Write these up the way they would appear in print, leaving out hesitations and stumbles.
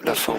la fin.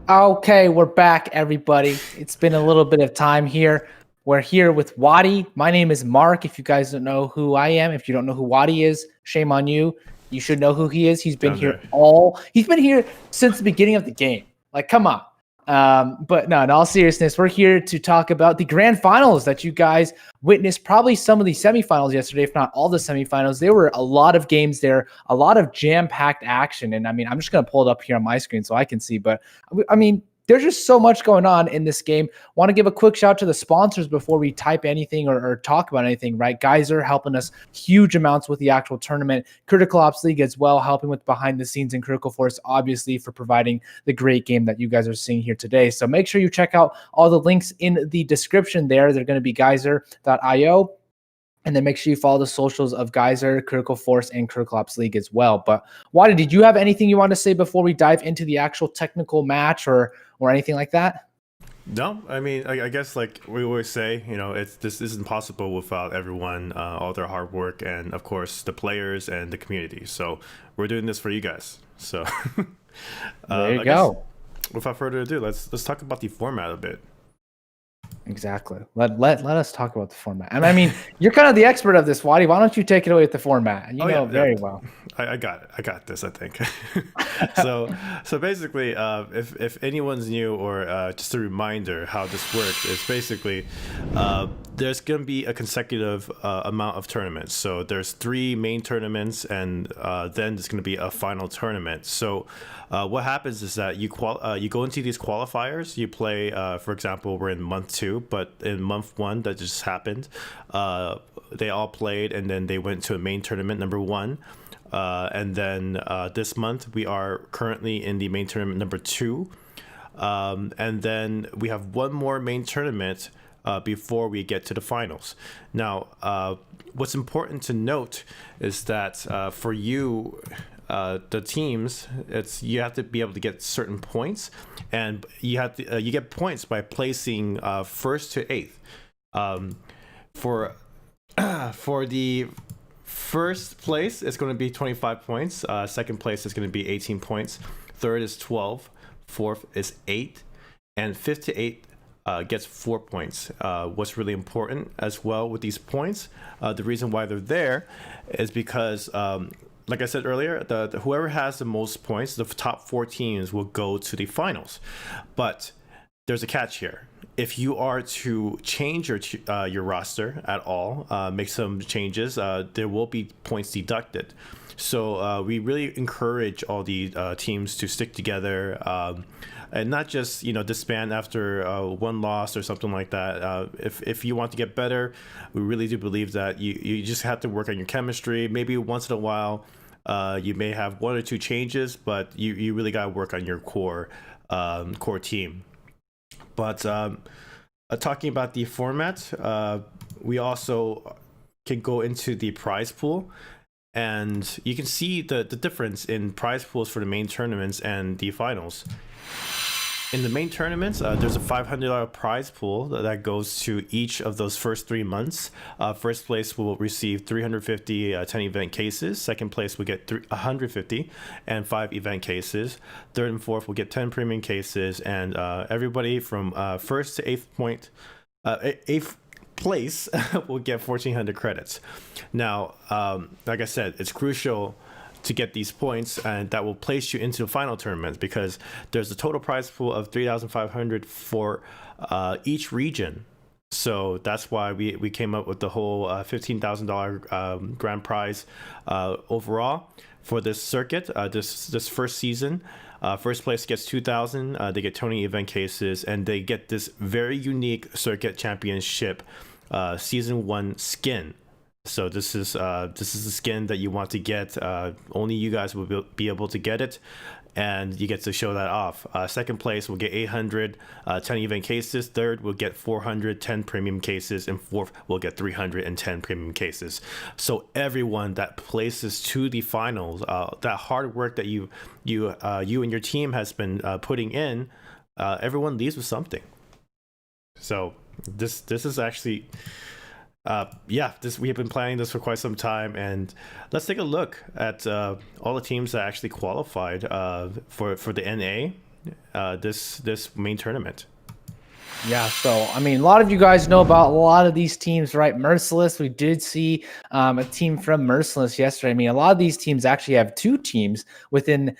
Okay, we're back, everybody. It's been a little bit of time here. We're here with Wadi. My name is Mark. If you guys don't know who I am, if you don't know who Wadi is, shame on you. You should know who he is. He's been Okay. here since the beginning of the game. Like, come on. But no, in all seriousness, we're here to talk about the grand finals that you guys witnessed. Probably some of the semifinals yesterday, if not all the semifinals. There were a lot of games there, a lot of jam-packed action. And I mean, I'm just going to pull it up here on my screen so I can see. But I mean, there's just so much going on in this game. Want to give a quick shout to the sponsors before we type anything or talk about anything, right? Gizer helping us huge amounts with the actual tournament. Critical Ops League as well, helping with behind the scenes, and Critical Force, obviously, for providing the great game that you guys are seeing here today. So make sure you check out all the links in the description there. They're going to be Gizer.io. And then make sure you follow the socials of Gizer, Critical Force, and Critical Ops League as well. But Wadi, did you have anything you want to say before we dive into the actual technical match or anything like that? No, I mean, I guess like we always say, this isn't possible without everyone, all their hard work, and of course the players and the community. So we're doing this for you guys. So there you go. Without further ado, let's talk about the format a bit. Exactly. Let us talk about the format. And I mean, you're kind of the expert of this, Wadi. Why don't you take it away with the format? You know very well. I got it. I got this, I think. so basically, if anyone's new or just a reminder how this works, is basically there's going to be a consecutive amount of tournaments. So there's 3 main tournaments, and then there's going to be a final tournament. So what happens is that you go into these qualifiers. You play, for example, we're in month 2, but in month 1 that just happened, they all played, and then they went to a main tournament number 1. And then this month we are currently in the main tournament number 2. And then we have one more main tournament before we get to the finals. Now, what's important to note is that for you, the teams, you have to be able to get certain points, and you get points by placing 1st to 8th. For the first place, it's going to be 25 points. Second place is going to be 18 points. Third is 12. Fourth is 8, and 5th to 8th gets 4 points. What's really important as well with these points, the reason why they're there is because like I said earlier, the whoever has the most points, the top 4 teams will go to the finals. But there's a catch here. If you are to change your roster at all, make some changes, there will be points deducted. So we really encourage all the teams to stick together and not just disband after one loss or something like that. If you want to get better, we really do believe that you just have to work on your chemistry. Maybe once in a while you may have 1 or 2 changes, but you really got to work on your core team. But talking about the format, we also can go into the prize pool, and you can see the difference in prize pools for the main tournaments and the finals. In the main tournaments, there's a $500 prize pool that goes to each of those first 3 months. First place will receive 350 10 event cases. Second place will get 150 and 5 event cases. Third and fourth will get 10 premium cases, and everybody from 1st to 8th place will get 1,400 credits. Now, like I said, it's crucial to get these points, and that will place you into the final tournament, because there's a total prize pool of 3,500 for each region. So that's why we came up with the whole $15,000 grand prize overall for this circuit, this first season. First place gets 2,000. They get 20 event cases, and they get this very unique circuit championship season 1 skin. So this is the skin that you want to get. Only you guys will be able to get it, and you get to show that off. Second place will get 800 10 event cases. Third will get 410 premium cases, and fourth will get 310 premium cases. So everyone that places to the finals, that hard work that you and your team has been putting in, everyone leaves with something. So this is actually. We have been planning this for quite some time, and let's take a look at all the teams that actually qualified for the NA. this main tournament. Yeah, so I mean, a lot of you guys know about a lot of these teams, right? Merciless, we did see a team from Merciless yesterday. I mean, a lot of these teams actually have two teams within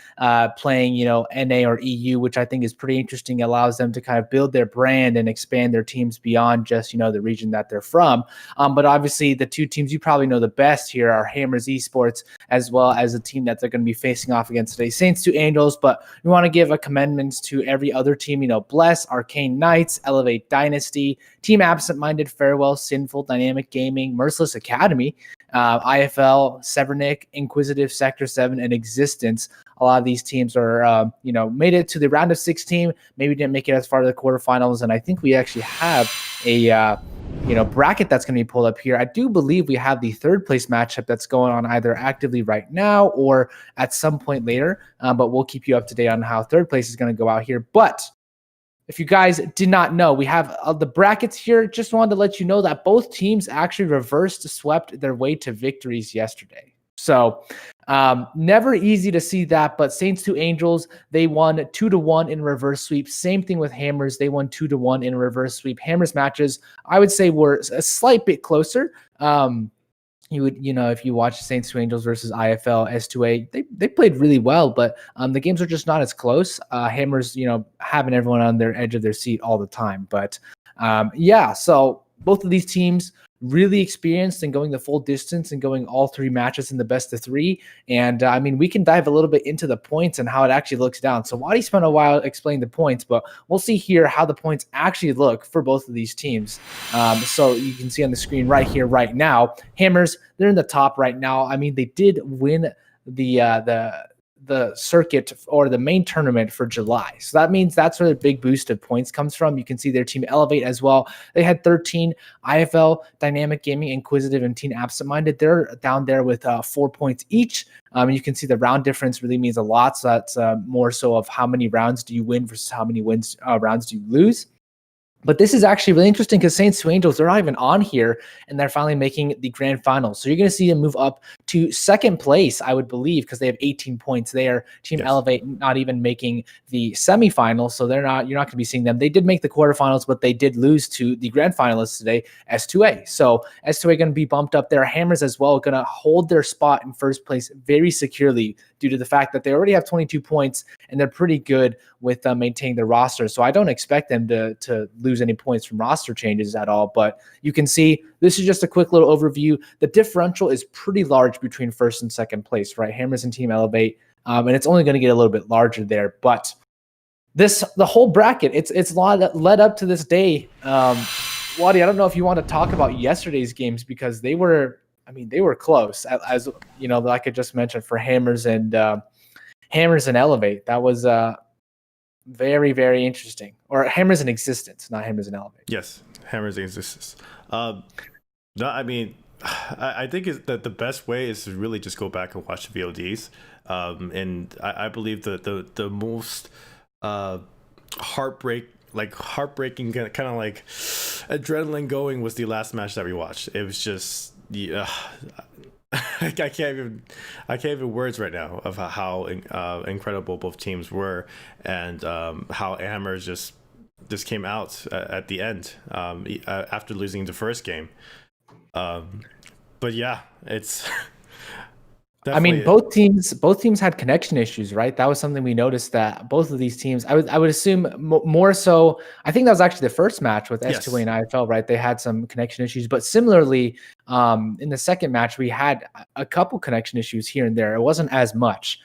playing, NA or EU, which I think is pretty interesting. It allows them to kind of build their brand and expand their teams beyond just, the region that they're from. But obviously, the two teams you probably know the best here are Hammers Esports, as well as the team that they're going to be facing off against today, Saints to Angels. But we want to give a commendments to every other team, Bless, Arcane Knights, Elevate Dynasty, Team Absent Minded, Farewell, Sinful, Dynamic Gaming, Merciless Academy, IFL, Severnick, Inquisitive, Sector 7, and Existence. A lot of these teams are, made it to the round of 16, maybe didn't make it as far to the quarterfinals. And I think we actually have a, bracket that's going to be pulled up here. I do believe we have the third place matchup that's going on either actively right now or at some point later. But we'll keep you up to date on how third place is going to go out here. But if you guys did not know, we have the brackets here. Just wanted to let you know that both teams actually swept their way to victories yesterday. So never easy to see that, but Saints to Angels, they won 2-1 in reverse sweep. Same thing with Hammers. They won 2-1 in reverse sweep. Hammers matches, I would say, were a slight bit closer. You would, if you watch Saints to Angels versus IFL S2A, they played really well, but the games are just not as close. Hammers, having everyone on their edge of their seat all the time. But so both of these teams really experienced in going the full distance and going all three matches in the best of three. And we can dive a little bit into the points and how it actually looks down. So Wadi spent a while explaining the points, but we'll see here how the points actually look for both of these teams. So you can see on the screen right here, right now, Hammers, they're in the top right now. They did win the circuit or the main tournament for July. So that means that's where the big boost of points comes from. You can see their team Elevate as well. They had 13. IFL, Dynamic Gaming, Inquisitive, and Team Absent Minded. They're down there with 4 points each. You can see the round difference really means a lot. So that's more so of how many rounds do you win versus how many rounds do you lose. But this is actually really interesting because Saints to Angels, they're not even on here, and they're finally making the grand final. So you're going to see them move up to second place, I would believe, because they have 18 points there. Team Elevate not even making the semifinals, so you're not going to be seeing them. They did make the quarterfinals, but they did lose to the grand finalists today, S2A. So S2A going to be bumped up there. Hammers as well going to hold their spot in first place very securely due to the fact that they already have 22 points, and they're pretty good with maintaining their roster. So I don't expect them to lose any points from roster changes at all. But you can see this is just a quick little overview. The differential is pretty large between first and second place, right? Hammers and Team Elevate, and it's only going to get a little bit larger there. But the whole bracket, it's led up to this day. Wadi, I don't know if you want to talk about yesterday's games because they were close. As like I just mentioned, for Hammers and Elevate, that was very, very interesting. Or Hammers in Existence, not Hammers in Elevate. Yes, Hammers in Existence. No, I think that the best way is to really just go back and watch the VODs. And I believe the most heartbreaking, kind of like adrenaline going was the last match that we watched. It was just I can't even words right now of how incredible both teams were, and how Hammers just came out at the end after losing the first game. But yeah, it's both teams had connection issues, right? That was something we noticed, that both of these teams, I would assume more so. I think that was actually the first match with S2A and IFL, right? They had some connection issues, but similarly, in the second match, we had a couple connection issues here and there. It wasn't as much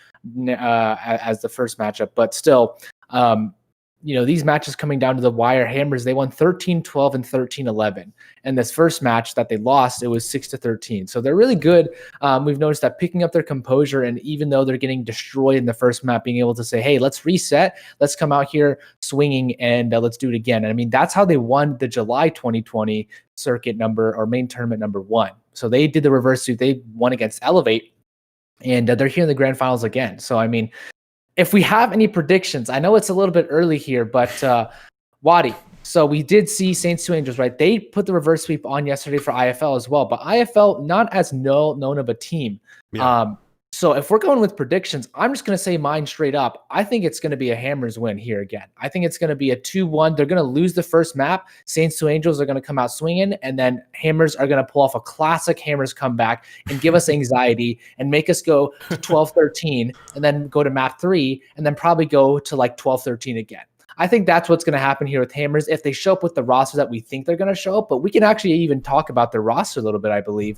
as the first matchup, but still, these matches coming down to the wire. Hammers, they won 13-12 and 13-11. And this first match that they lost, it was 6-13. So they're really good. We've noticed that picking up their composure, and even though they're getting destroyed in the first map, being able to say, hey, let's reset. Let's come out here swinging and let's do it again. And that's how they won the July 2020 circuit main tournament number 1. So they did the reverse suit. They won against Elevate, and they're here in the grand finals again. So, if we have any predictions, I know it's a little bit early here, but Wadi, so we did see Saints to Angels, right? They put the reverse sweep on yesterday for IFL as well, but IFL not as known of a team. Yeah. So if we're going with predictions, I'm just going to say mine straight up. I think it's going to be a Hammers win here again. I think it's going to be a 2-1. They're going to lose the first map. Saints to Angels are going to come out swinging, and then Hammers are going to pull off a classic Hammers comeback and give us anxiety and make us go to 12-13 and then go to map 3 and then probably go to like 12-13 again. I think that's what's going to happen here with Hammers if they show up with the roster that we think they're going to show up. But we can actually even talk about their roster a little bit, I believe.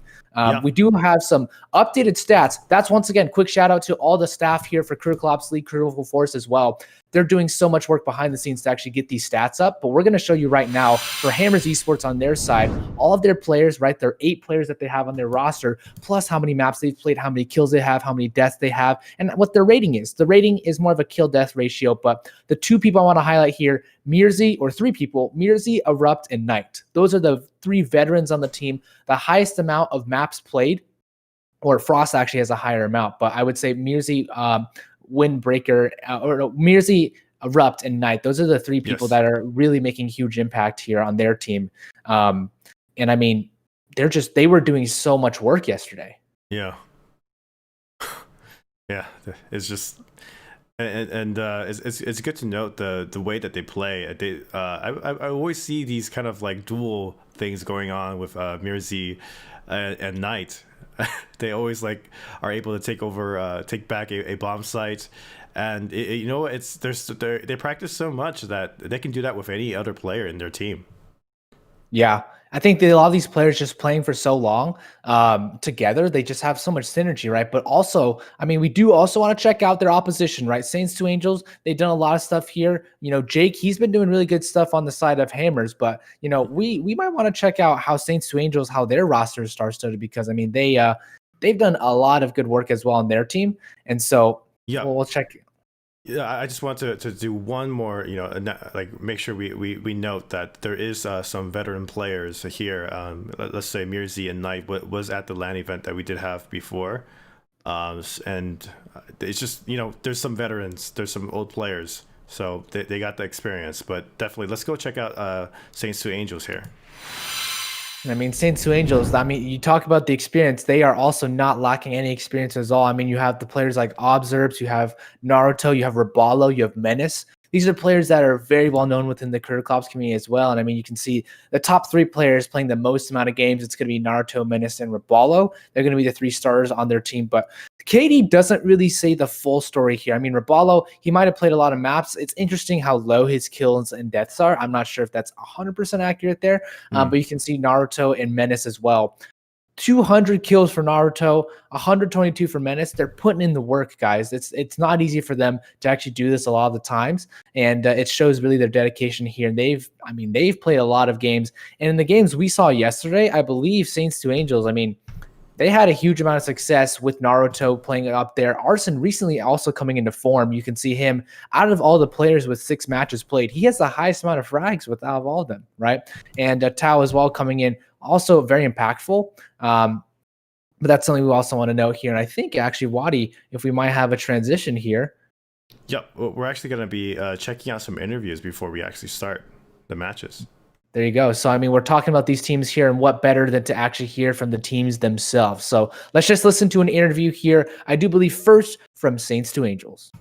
We do have some updated stats. That's, once again, quick shout out to all the staff here for Critical Ops League, Critical Force as well. They're doing so much work behind the scenes to actually get these stats up. But we're going to show you right now for Hammers Esports on their side, all of their players, right? Their 8 players that they have on their roster, plus how many maps they've played, how many kills they have, how many deaths they have, and what their rating is. The rating is more of a kill-death ratio, but the 2 people I want to highlight here, Mirzi, or 3 people, Mirzi, Erupt, and Knight. Those are the 3 veterans on the team. The highest amount of maps played, or Frost actually has a higher amount, but I would say Mirzi, Windbreaker, or Mirzi, Erupt, and Knight. Those are the 3 people that are really making huge impact here on their team. And I mean, they were doing so much work yesterday. Yeah. Yeah. It's just, and it's good to note the way that they play. I always see these kind of like dual things going on with Mirzi and Knight. They always like are able to take back a bomb site, and they practice so much that they can do that with any other player in their team. Yeah, I think a lot of these players just playing for so long together, they just have so much synergy, right? But also, I mean, we do also want to check out their opposition, right? Saints to Angels, they've done a lot of stuff here. Jake, he's been doing really good stuff on the side of Hammers, but we might want to check out how Saints to Angels, how their roster is star-studded, because I mean they've done a lot of good work as well on their team, and so we'll check. Yeah, I just want to do one more, like make sure we note that there is some veteran players here. Let's say Mirzi and Knight was at the LAN event that we did have before. And it's just, there's some veterans, there's some old players. So they got the experience. But definitely, let's go check out Saints to Angels here. I mean, Saints to Angels, I mean, you talk about the experience. They are also not lacking any experience at all. I mean, you have the players like Observes, you have Naruto, you have Rabalo, you have Menace. These are players that are very well known within the Critical Ops community as well. And I mean, you can see the top 3 players playing the most amount of games. It's going to be Naruto, Menace, and Rabalo. They're going to be the 3 starters on their team. But KD doesn't really say the full story here. I mean, Rabalo, he might have played a lot of maps. It's interesting how low his kills and deaths are. I'm not sure if that's 100% accurate there. But you can see Naruto and Menace as well. 200 kills for Naruto, 122 for Menace. They're putting in the work, guys. It's not easy for them to actually do this a lot of the times, and it shows really their dedication here. And they've played a lot of games, and in the games we saw yesterday, I believe Saints to Angels, I mean, they had a huge amount of success with Naruto playing up there. Arson recently also coming into form. You can see him out of all the players with 6 matches played. He has the highest amount of frags out of all of them, right? And Tao as well coming in, also very impactful. But that's something we also want to note here. And I think actually, Wadi, if we might have a transition here. Yep, we're actually going to be checking out some interviews before we actually start the matches. There you go. So, I mean, we're talking about these teams here, and what better than to actually hear from the teams themselves. So let's just listen to an interview here. I do believe first from Saints to Angels.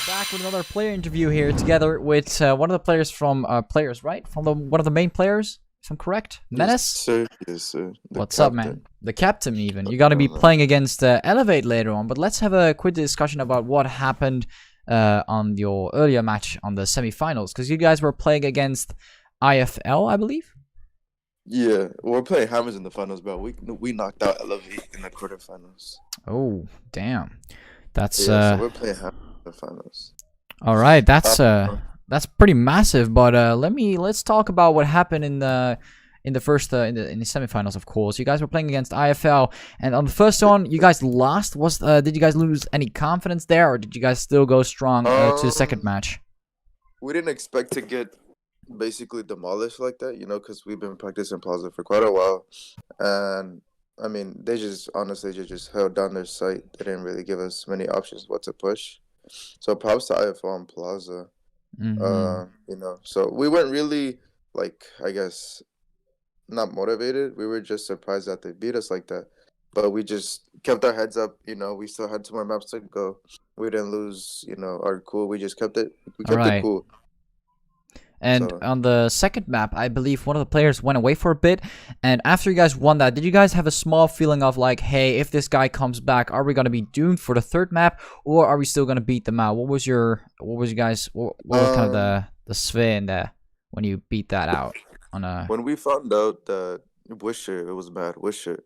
Back with another player interview here together with one of the players from one of the main players, if I'm correct. Menace? Yes, sir. What's up, man? The captain even. You're going to be playing against Elevate later on, but let's have a quick discussion about what happened on your earlier match on the semifinals, because you guys were playing against IFL, I believe. Yeah, we're playing Hammers in the finals, but we knocked out Elevate in the quarterfinals. Oh, damn. That's so we're playing Hammers in the finals. All right, that's pretty massive. But let's talk about what happened in the first in the semifinals. Of course, you guys were playing against IFL, and on the first one, you guys lost. Did you guys lose any confidence there, or did you guys still go strong to the second match? We didn't expect to get basically demolished like that, because we've been practicing Plaza for quite a while, and I mean, they just honestly just held down their site. They didn't really give us many options what to push. So props to IFL and Plaza. So we weren't really, like, I guess, not motivated. We were just surprised that they beat us like that. but we just kept our heads up. You know, we still had 2 more maps to go. We didn't lose, you know, our cool. We just kept it. We All kept it right. cool. And So on the second map, I believe one of the players went away for a bit. And after you guys won that, did you guys have a small feeling of like, hey, if this guy comes back, are we gonna be doomed for the third map, or are we still gonna beat them out? What was you guys? What was kind of the sphere in there when you beat that out on a? when we found out that Wisher, it was bad. Wisher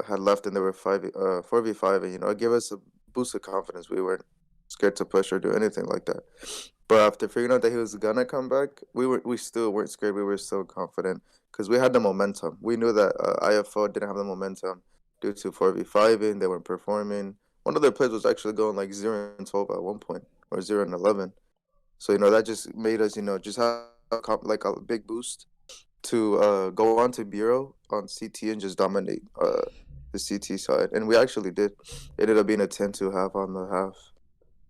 had left and they were 4v5, and you know, it gave us a boost of confidence. We weren't scared to push or do anything like that. But after figuring out that he was gonna come back, we still weren't scared. We were still confident because we had the momentum. We knew that IFL didn't have the momentum due to 4v5 and they weren't performing. One of their players was actually going like 0-12 at one point, or 0-11. So you know that just made us, you know, just have like a big boost to go on to Bureau on CT and just dominate the CT side, and we actually did. It ended up being a 10-2 half on the half.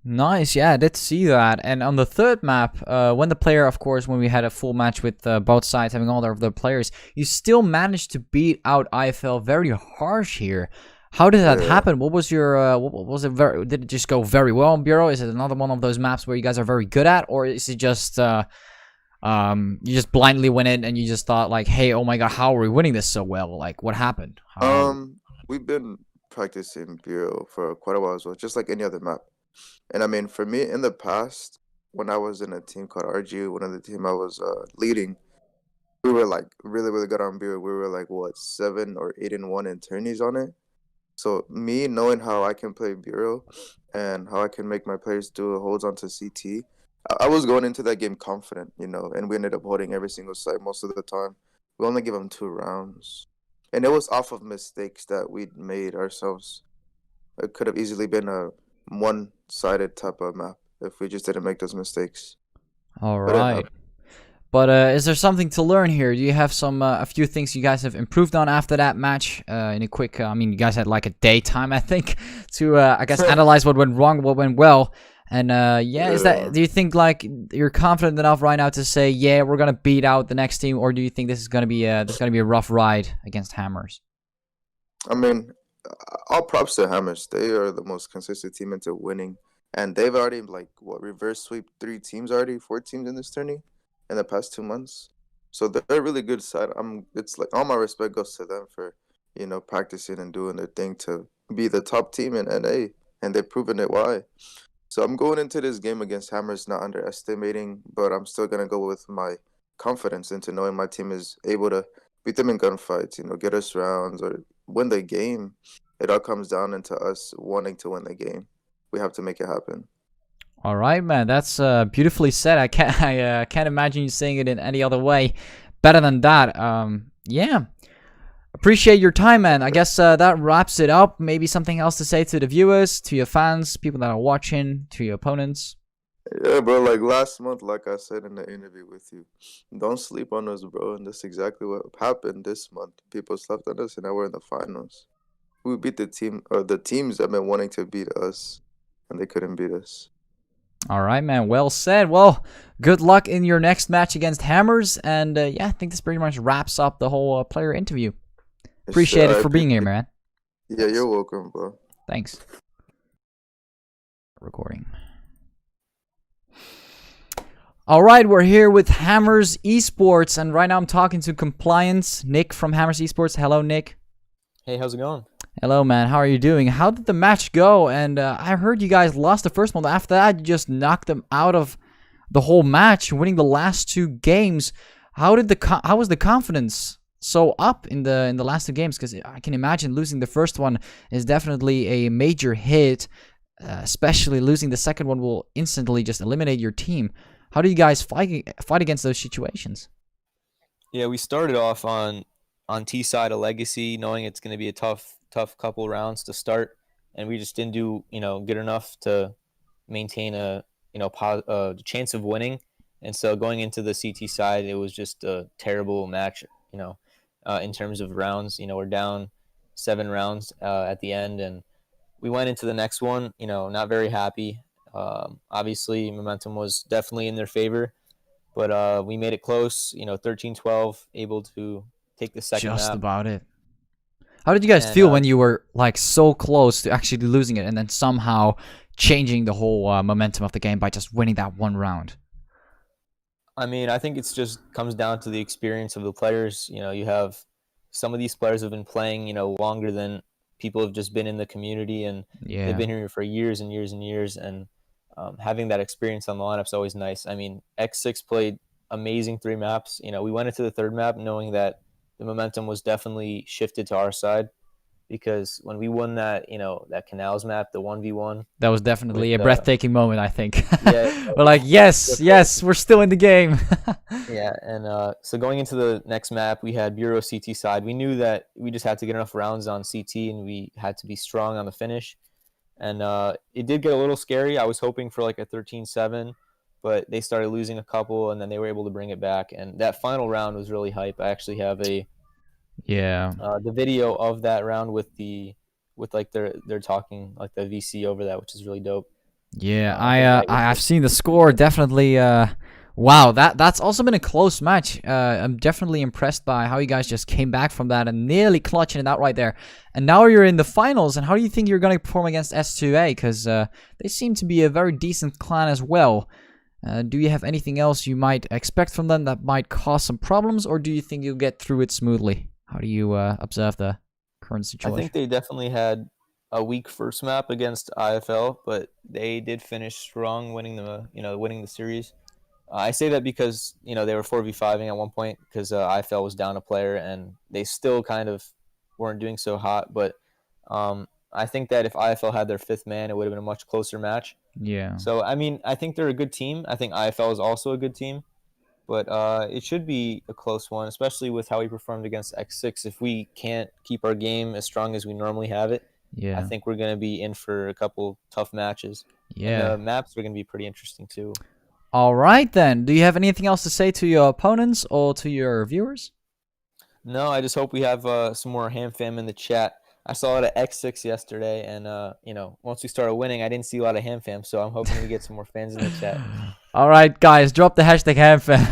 Nice, yeah, I did see that. And on the third map, when the player, of course, when we had a full match with both sides having all their players, you still managed to beat out IFL very harsh here. How did that happen? What was your, what was it very, did it just go very well on Bureau? Is it another one of those maps where you guys are very good at? Or is it just, you just blindly went in and you just thought like, hey, oh my god, how are we winning this so well? Like, what happened? We've been practicing Bureau for quite a while as well, just like any other map. And I mean, for me, in the past, when I was in a team called RGU, one of the team I was leading, we were like really, really good on Bureau. We were like what 7 or 8-1 in tourneys on it. So me knowing how I can play Bureau and how I can make my players do holds onto CT, I was going into that game confident, you know, and we ended up holding every single site most of the time. We only give them 2 rounds, and it was off of mistakes that we'd made ourselves. It could have easily been a one-sided type of map if we just didn't make those mistakes. All But it right. happened. But is there something to learn here? Do you have some a few things you guys have improved on after that match? In a quick, I mean, you guys had like a daytime, I think, to I guess analyze what went wrong, what went well, and yeah, is that? Do you think like you're confident enough right now to say, yeah, we're gonna beat out the next team, or do you think this is gonna be a rough ride against Hammers? I mean, all props to Hammers. They are the most consistent team into winning, and they've already like what reverse sweep 3 teams already, 4 teams in this tourney in the past 2 months. So they're a really good side. It's like all my respect goes to them for, you know, practicing and doing their thing to be the top team in NA, and they've proven it why. So I'm going into this game against Hammers not underestimating, but I'm still gonna go with my confidence into knowing my team is able to beat them in gunfights, you know, get us rounds or win the game. It all comes down into us wanting to win the game. We have to make it happen. All right, man, that's beautifully said. I can't imagine you saying it in any other way better than that. Yeah. Appreciate your time, man. I guess that wraps it up. Maybe something else to say to the viewers, to your fans, people that are watching, to your opponents. Yeah, bro, like last month, like I said in the interview with you, don't sleep on us, bro. And that's exactly what happened this month. People slept on us, and now we're in the finals. We beat the team, or the teams that have been wanting to beat us, and they couldn't beat us. All right, man. Well said. Well, good luck in your next match against Hammers. And yeah, I think this pretty much wraps up the whole player interview. Appreciate it for being here, man. Yeah, you're welcome, bro. Thanks. Recording. All right, we're here with Hammers Esports, and right now I'm talking to Compliance, Nick from Hammers Esports. Hello, Nick. Hey, how's it going? Hello, man. How are you doing? How did the match go? And I heard you guys lost the first one. After that, you just knocked them out of the whole match, winning the last 2 games. How was the confidence so up in the last 2 games? Because I can imagine losing the first one is definitely a major hit. Especially losing the second one will instantly just eliminate your team. How do you guys fight against those situations? Yeah, we started off on T side of Legacy, knowing it's going to be a tough couple rounds to start, and we just didn't do good enough to maintain a chance of winning. And so going into the CT side, it was just a terrible match. In terms of rounds, we're down 7 rounds at the end, and we went into the next one, not very happy. Obviously, momentum was definitely in their favor, but we made it close. 13-12, able to take the second Just map. about it. How did you guys And, feel when you were like so close to actually losing it and then somehow changing the whole momentum of the game by just winning that one round? I mean, I think it's just comes down to the experience of the players. You have some of these players have been playing, longer than people have just been in the community, and they've Yeah. been here for years and years and years. And having that experience on the lineup is always nice. I mean, X6 played amazing 3 maps. We went into the third map knowing that the momentum was definitely shifted to our side, because when we won that, that Canals map, the 1v1. That was definitely a with, breathtaking moment, I think. Yeah. We're like, yes, we're still in the game. Yeah, and so going into the next map, we had Bureau CT side. We knew that we just had to get enough rounds on CT, and we had to be strong on the finish. And it did get a little scary. I was hoping for like a 13-7, but they started losing a couple, and then they were able to bring it back. And that final round was really hype. I actually have the video of that round with like they're talking like the VC over that, which is really dope. Yeah, I I've seen the score. Definitely, wow, that's also been a close match. I'm definitely impressed by how you guys just came back from that and nearly clutching it out right there. And now you're in the finals. And how do you think you're going to perform against S2A? Because they seem to be a very decent clan as well. Do you have anything else you might expect from them that might cause some problems, or do you think you'll get through it smoothly? How do you observe the current situation? I think they definitely had a weak first map against IFL, but they did finish strong, winning the series. I say that because they were 4v5ing at one point because IFL was down a player, and they still kind of weren't doing so hot. But I think that if IFL had their 5th man, it would have been a much closer match. Yeah. So I mean, I think they're a good team. I think IFL is also a good team, but it should be a close one, especially with how we performed against X6. If we can't keep our game as strong as we normally have it, Yeah. I think we're going to be in for a couple tough matches. Yeah. And the maps are going to be pretty interesting too. All right, then. Do you have anything else to say to your opponents or to your viewers? No, I just hope we have some more ham fam in the chat. I saw a lot of X6 yesterday, and once we started winning, I didn't see a lot of ham fam, so I'm hoping we get some more fans in the chat. All right, guys, drop the hashtag hamfam.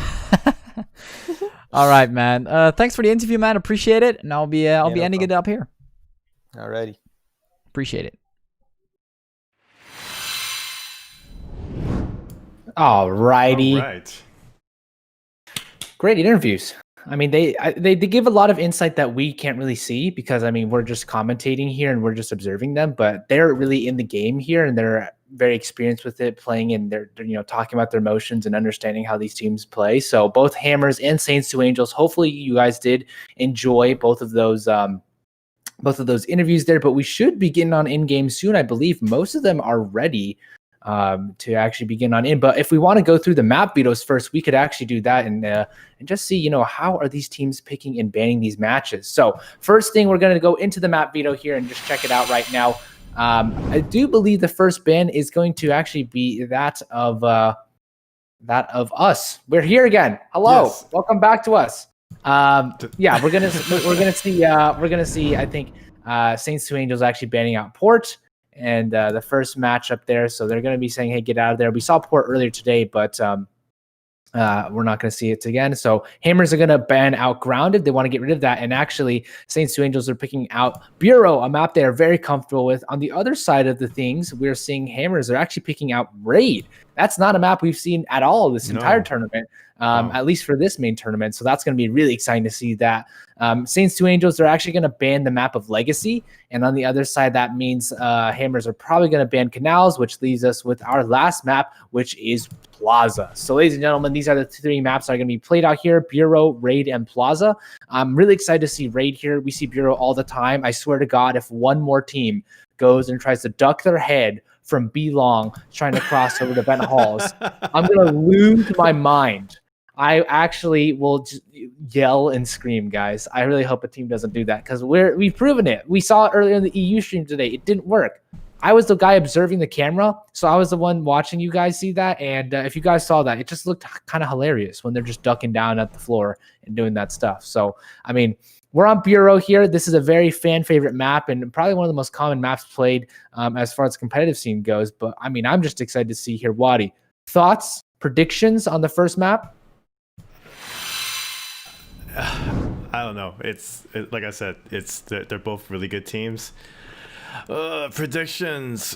All right, man. Thanks for the interview, man. Appreciate it, and I'll be ending it up here. Alrighty. Appreciate it. Alrighty. All right. Great interviews. I mean, they give a lot of insight that we can't really see because, I mean, we're just commentating here and we're just observing them, but they're really in the game here and they're very experienced with it, playing, and they're talking about their emotions and understanding how these teams play. So both Hammers and Saints to Angels, hopefully you guys did enjoy both of those interviews there, but we should be getting on in-game soon. I believe most of them are ready to actually begin on in. But if we want to go through the map vetoes first, we could actually do that and just see, how are these teams picking and banning these matches. So first thing, we're going to go into the map veto here and just check it out right now. I do believe the first ban is going to actually be that of us. We're here again. Hello, Yes. Welcome back to us. Yeah, we're gonna see. I think Saints to Angels actually banning out Port and the first match up there. So they're gonna be saying, "Hey, get out of there." We saw Port earlier today, but we're not going to see it again. So Hammers are going to ban out Grounded. They want to get rid of that. And actually, Saints to Angels are picking out Bureau, a map they are very comfortable with. On the other side of the things, we're seeing Hammers are actually picking out Raid. That's not a map we've seen at all this entire tournament, at least for this main tournament. So that's going to be really exciting to see that. Saints to Angels are actually going to ban the map of Legacy. And on the other side, that means Hammers are probably going to ban Canals, which leaves us with our last map, which is Plaza. So ladies and gentlemen, these are the 3 maps that are going to be played out here: Bureau, Raid, and Plaza. I'm really excited to see Raid here. We see Bureau all the time. I swear to God, if one more team goes and tries to duck their head from B-Long trying to cross over to Bent Halls, I'm going to lose my mind. I actually will just yell and scream, guys. I really hope a team doesn't do that because we've proven it. We saw it earlier in the EU stream today. It didn't work. I was the guy observing the camera, so I was the one watching you guys see that. And if you guys saw that, it just looked kind of hilarious when they're just ducking down at the floor and doing that stuff. So, I mean, we're on Bureau here. This is a very fan favorite map and probably one of the most common maps played as far as competitive scene goes. But I mean, I'm just excited to see here. Wadi, thoughts, predictions on the first map? I don't know. Like I said, they're both really good teams. Predictions.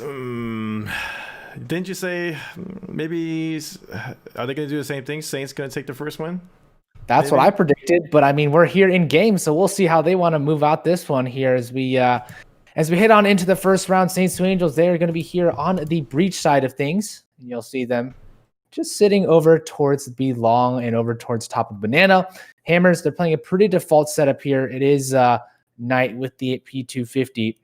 Didn't you say maybe are they going to do the same thing? Saints going to take the first one? That's what I predicted, but I mean, we're here in game, so we'll see how they want to move out this one here as we head on into the first round. Saints to Angels, they are going to be here on the breach side of things. And you'll see them just sitting over towards B long and over towards top of banana. Hammers, they're playing a pretty default setup here. It is Knight with the P250.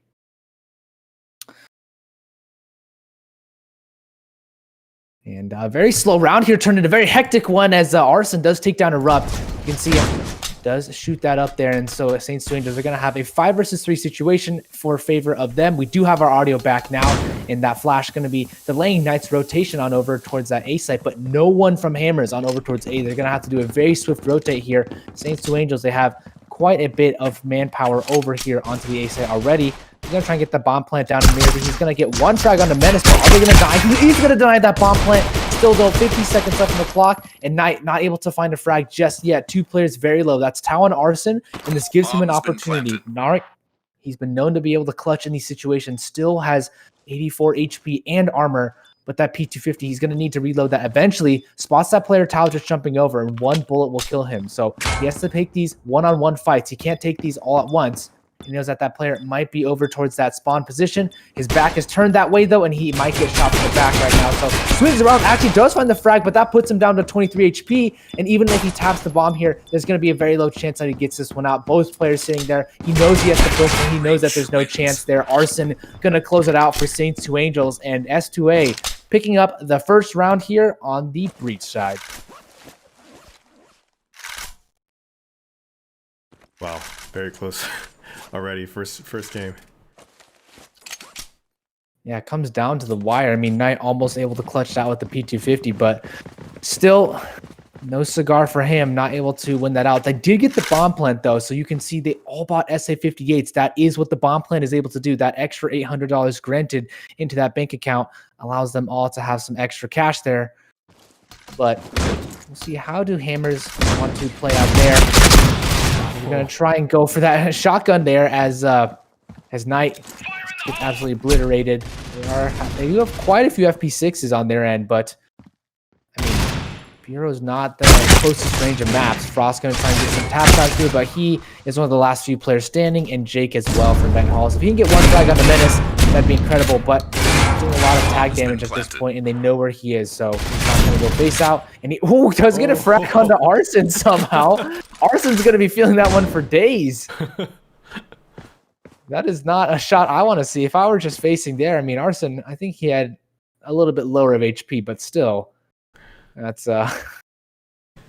And a very slow round here turned into a very hectic one as Arson does take down Erupt. You can see him does shoot that up there. And so Saints to Angels are going to have a 5 versus 3 situation for favor of them. We do have our audio back now, and that flash going to be delaying Knight's rotation on over towards that A site, but no one from Hammers on over towards A. They're going to have to do a very swift rotate here. Saints to Angels, they have quite a bit of manpower over here onto the A site already. He's going to try and get the bomb plant down in Mirror. He's going to get one frag onto Menace, but are they going to die? He's going to deny that bomb plant. Still though, 50 seconds left on the clock, and Knight not able to find a frag just yet. 2 players very low. That's Tau and Arson, and this gives him an opportunity. Narek, he's been known to be able to clutch in these situations, still has 84 HP and armor, but that P250, he's going to need to reload that eventually. Spots that player Tau just jumping over, and 1 bullet will kill him. So he has to take these one-on-one fights. He can't take these all at once. He knows that player might be over towards that spawn position. His back is turned that way, though, and he might get shot from the back right now. So swings around, actually does find the frag, but that puts him down to 23 HP. And even if he taps the bomb here, there's going to be a very low chance that he gets this one out. Both players sitting there. He knows he has to push, and he knows that there's no chance there. Arson going to close it out for Saints to Angels, and S2A picking up the first round here on the breach side. Wow, very close. Already, first game. Yeah, it comes down to the wire. I mean, Knight almost able to clutch that with the P250, but still no cigar for him, not able to win that out. They did get the bomb plant, though, so you can see they all bought SA58s. That is what the bomb plant is able to do. That extra $800 granted into that bank account allows them all to have some extra cash there. But we'll see, how do Hammers want to play out there? We're going to try and go for that shotgun there as Knight gets absolutely obliterated. They do have quite a few FP6s on their end, but I mean, Bureau's not the closest range of maps. Frost's going to try and get some tap shots through, but he is one of the last few players standing, and Jake as well for Ben Hall. So if he can get one frag on the Menace, that'd be incredible, but he's doing a lot of tag damage at this point, and they know where he is, so he's not going to go face out. And he does get a frag onto Arson somehow. Arson's going to be feeling that one for days. That is not a shot I want to see. If I were just facing there, I mean, Arson, I think he had a little bit lower of HP, but still, that's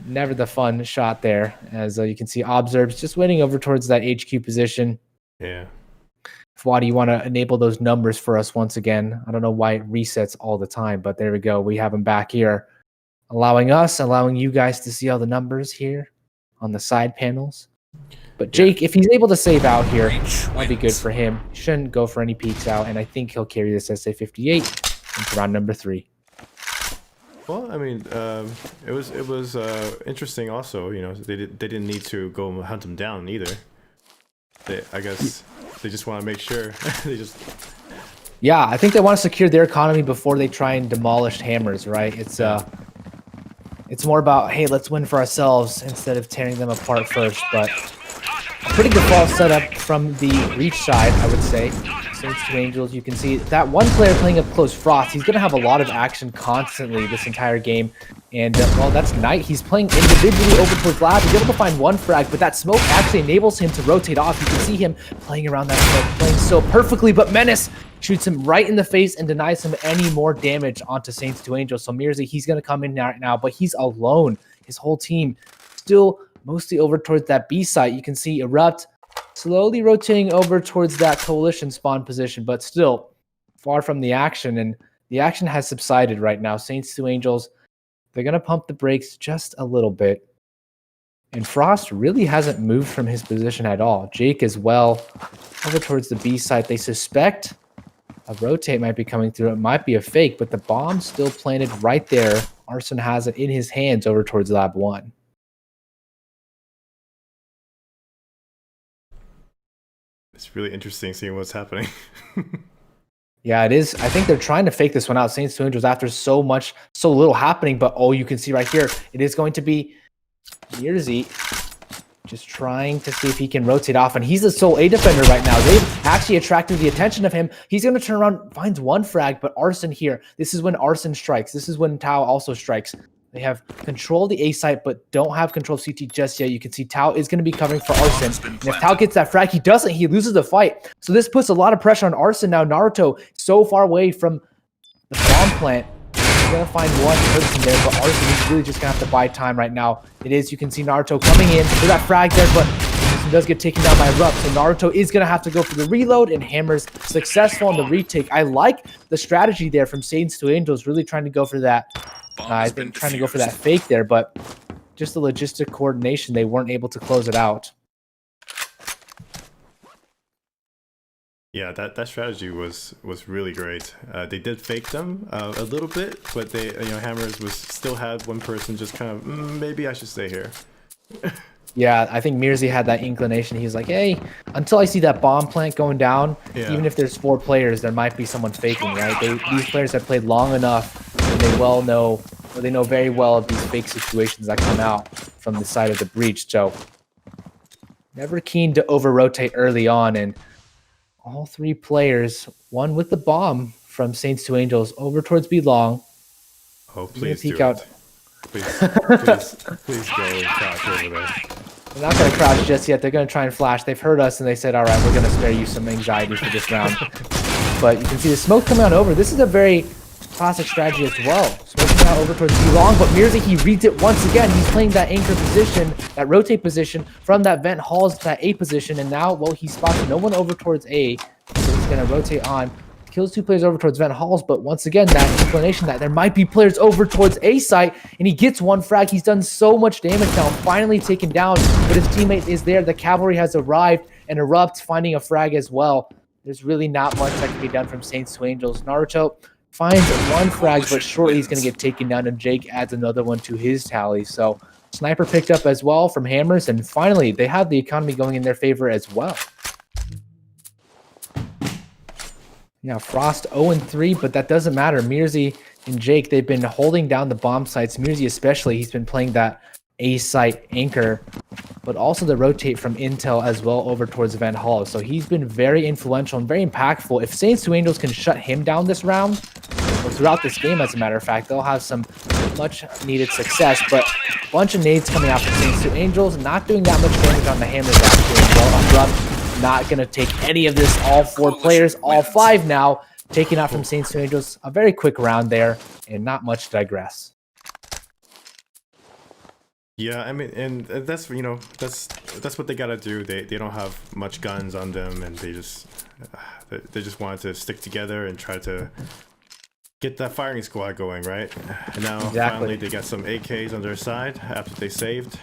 never the fun shot there. As you can see, Observes just waiting over towards that HQ position. Yeah. Why do you want to enable those numbers for us once again? I don't know why it resets all the time, but there we go. We have them back here, allowing you guys to see all the numbers here on the side panels. But Jake, if he's able to save out here, that'll be good for him. He shouldn't go for any peeks out, and I think he'll carry this SA58 into round number 3. Well, I mean, it was interesting. Also, you know, they didn't need to go hunt him down either. I guess they just want to make sure. Yeah, I think they want to secure their economy before they try and demolish Hammers, right? It's more about, hey, let's win for ourselves instead of tearing them apart first. But a pretty default setup from the reach side, I would say. Saints to Angels, you can see that one player playing up close, Frost. He's going to have a lot of action constantly this entire game. And, well, that's Knight. He's playing individually over towards Lab. He's able to find one frag, but that smoke actually enables him to rotate off. You can see him playing around that smoke, playing so perfectly, but Menace shoots him right in the face and denies him any more damage onto Saints to Angels. So Mirza, he's going to come in right now, but he's alone. His whole team still mostly over towards that B site. You can see Erupt slowly rotating over towards that coalition spawn position, but still far from the action. And the action has subsided right now. Saints to Angels, they're going to pump the brakes just a little bit. And Frost really hasn't moved from his position at all. Jake as well over towards the B site. They suspect a rotate might be coming through. It might be a fake, but the bomb's still planted right there. Arson has it in his hands over towards Lab 1. it's really interesting seeing what's happening. Yeah, it is. I think they're trying to fake this one out. Saints to Angels after so little happening. But you can see right here, it is going to be Mirzi just trying to see if he can rotate off. And he's the sole A defender right now. They've actually attracted the attention of him. He's going to turn around, finds one frag, but Arson here. This is when Arson strikes. This is when Tao also strikes. They have control of the A site, but don't have control of CT just yet. You can see Tao is going to be covering for Arson. And if Tao gets that frag, he doesn't. He loses the fight. So this puts a lot of pressure on Arson now. Naruto so far away from the bomb plant. He's going to find one person there, but Arson is really just going to have to buy time right now. It is. You can see Naruto coming in for that frag there, but Arson does get taken down by Rupp. So Naruto is going to have to go for the reload, and Hammer's successful on the retake. I like the strategy there from Saints to Angels, really trying to go for that. I think trying to go for that fake there, but just the logistic coordination, they weren't able to close it out. Yeah, that strategy was really great. They did fake them a little bit, but they Hammers still had one person just kind of maybe I should stay here. Yeah, I think Mirzi had that inclination. He was like, hey, until I see that bomb plant going down, even if there's 4 players, there might be someone faking, right? These players have played long enough, and they know very well of these fake situations that come out from the side of the breach. So never keen to over-rotate early on, and all 3 players, one with the bomb from Saints to Angels, over towards B long. Oh, please peek do out. it. Please go and crouch over there. They're not going to crouch just yet. They're going to try and flash. They've heard us, and they said, all right, we're going to spare you some anxiety for this round. But you can see the smoke coming out over. This is a very classic strategy as well. Smoking out over towards B long, but Mirzi, he reads it once again. He's playing that anchor position, that rotate position from that vent halls to that A position, and now, he spots no one over towards A, so he's going to rotate on. Kills 2 players over towards vent halls, but once again, that inclination that there might be players over towards A site, and he gets one frag. He's done so much damage now, finally taken down, but his teammate is there. The cavalry has arrived, and Erupt finding a frag as well. There's really not much that can be done from Saints to Angels. Naruto finds one frag, but shortly he's going to get taken down, and Jake adds another one to his tally. So Sniper picked up as well from Hammers, and finally they have the economy going in their favor as well. Yeah, Frost 0-3, but that doesn't matter. Mirzi and Jake, they've been holding down the bomb sites. Mirzi especially, he's been playing that A site anchor, but also the rotate from Intel as well over towards Van Hall. So he's been very influential and very impactful. If Saints to Angels can shut him down this round, or throughout this game as a matter of fact, they'll have some much needed success. But a bunch of nades coming out from Saints to Angels, not doing that much damage on the Hammers actually as well. Abrupt not going to take any of this. All 4 players, all 5 now, taken out from Saints to Angels. A very quick round there, and not much to digress. Yeah, I mean, and that's that's what they gotta do. They don't have much guns on them, and they just wanted to stick together and try to get that firing squad going, right? And now finally they got some AKs on their side after they saved.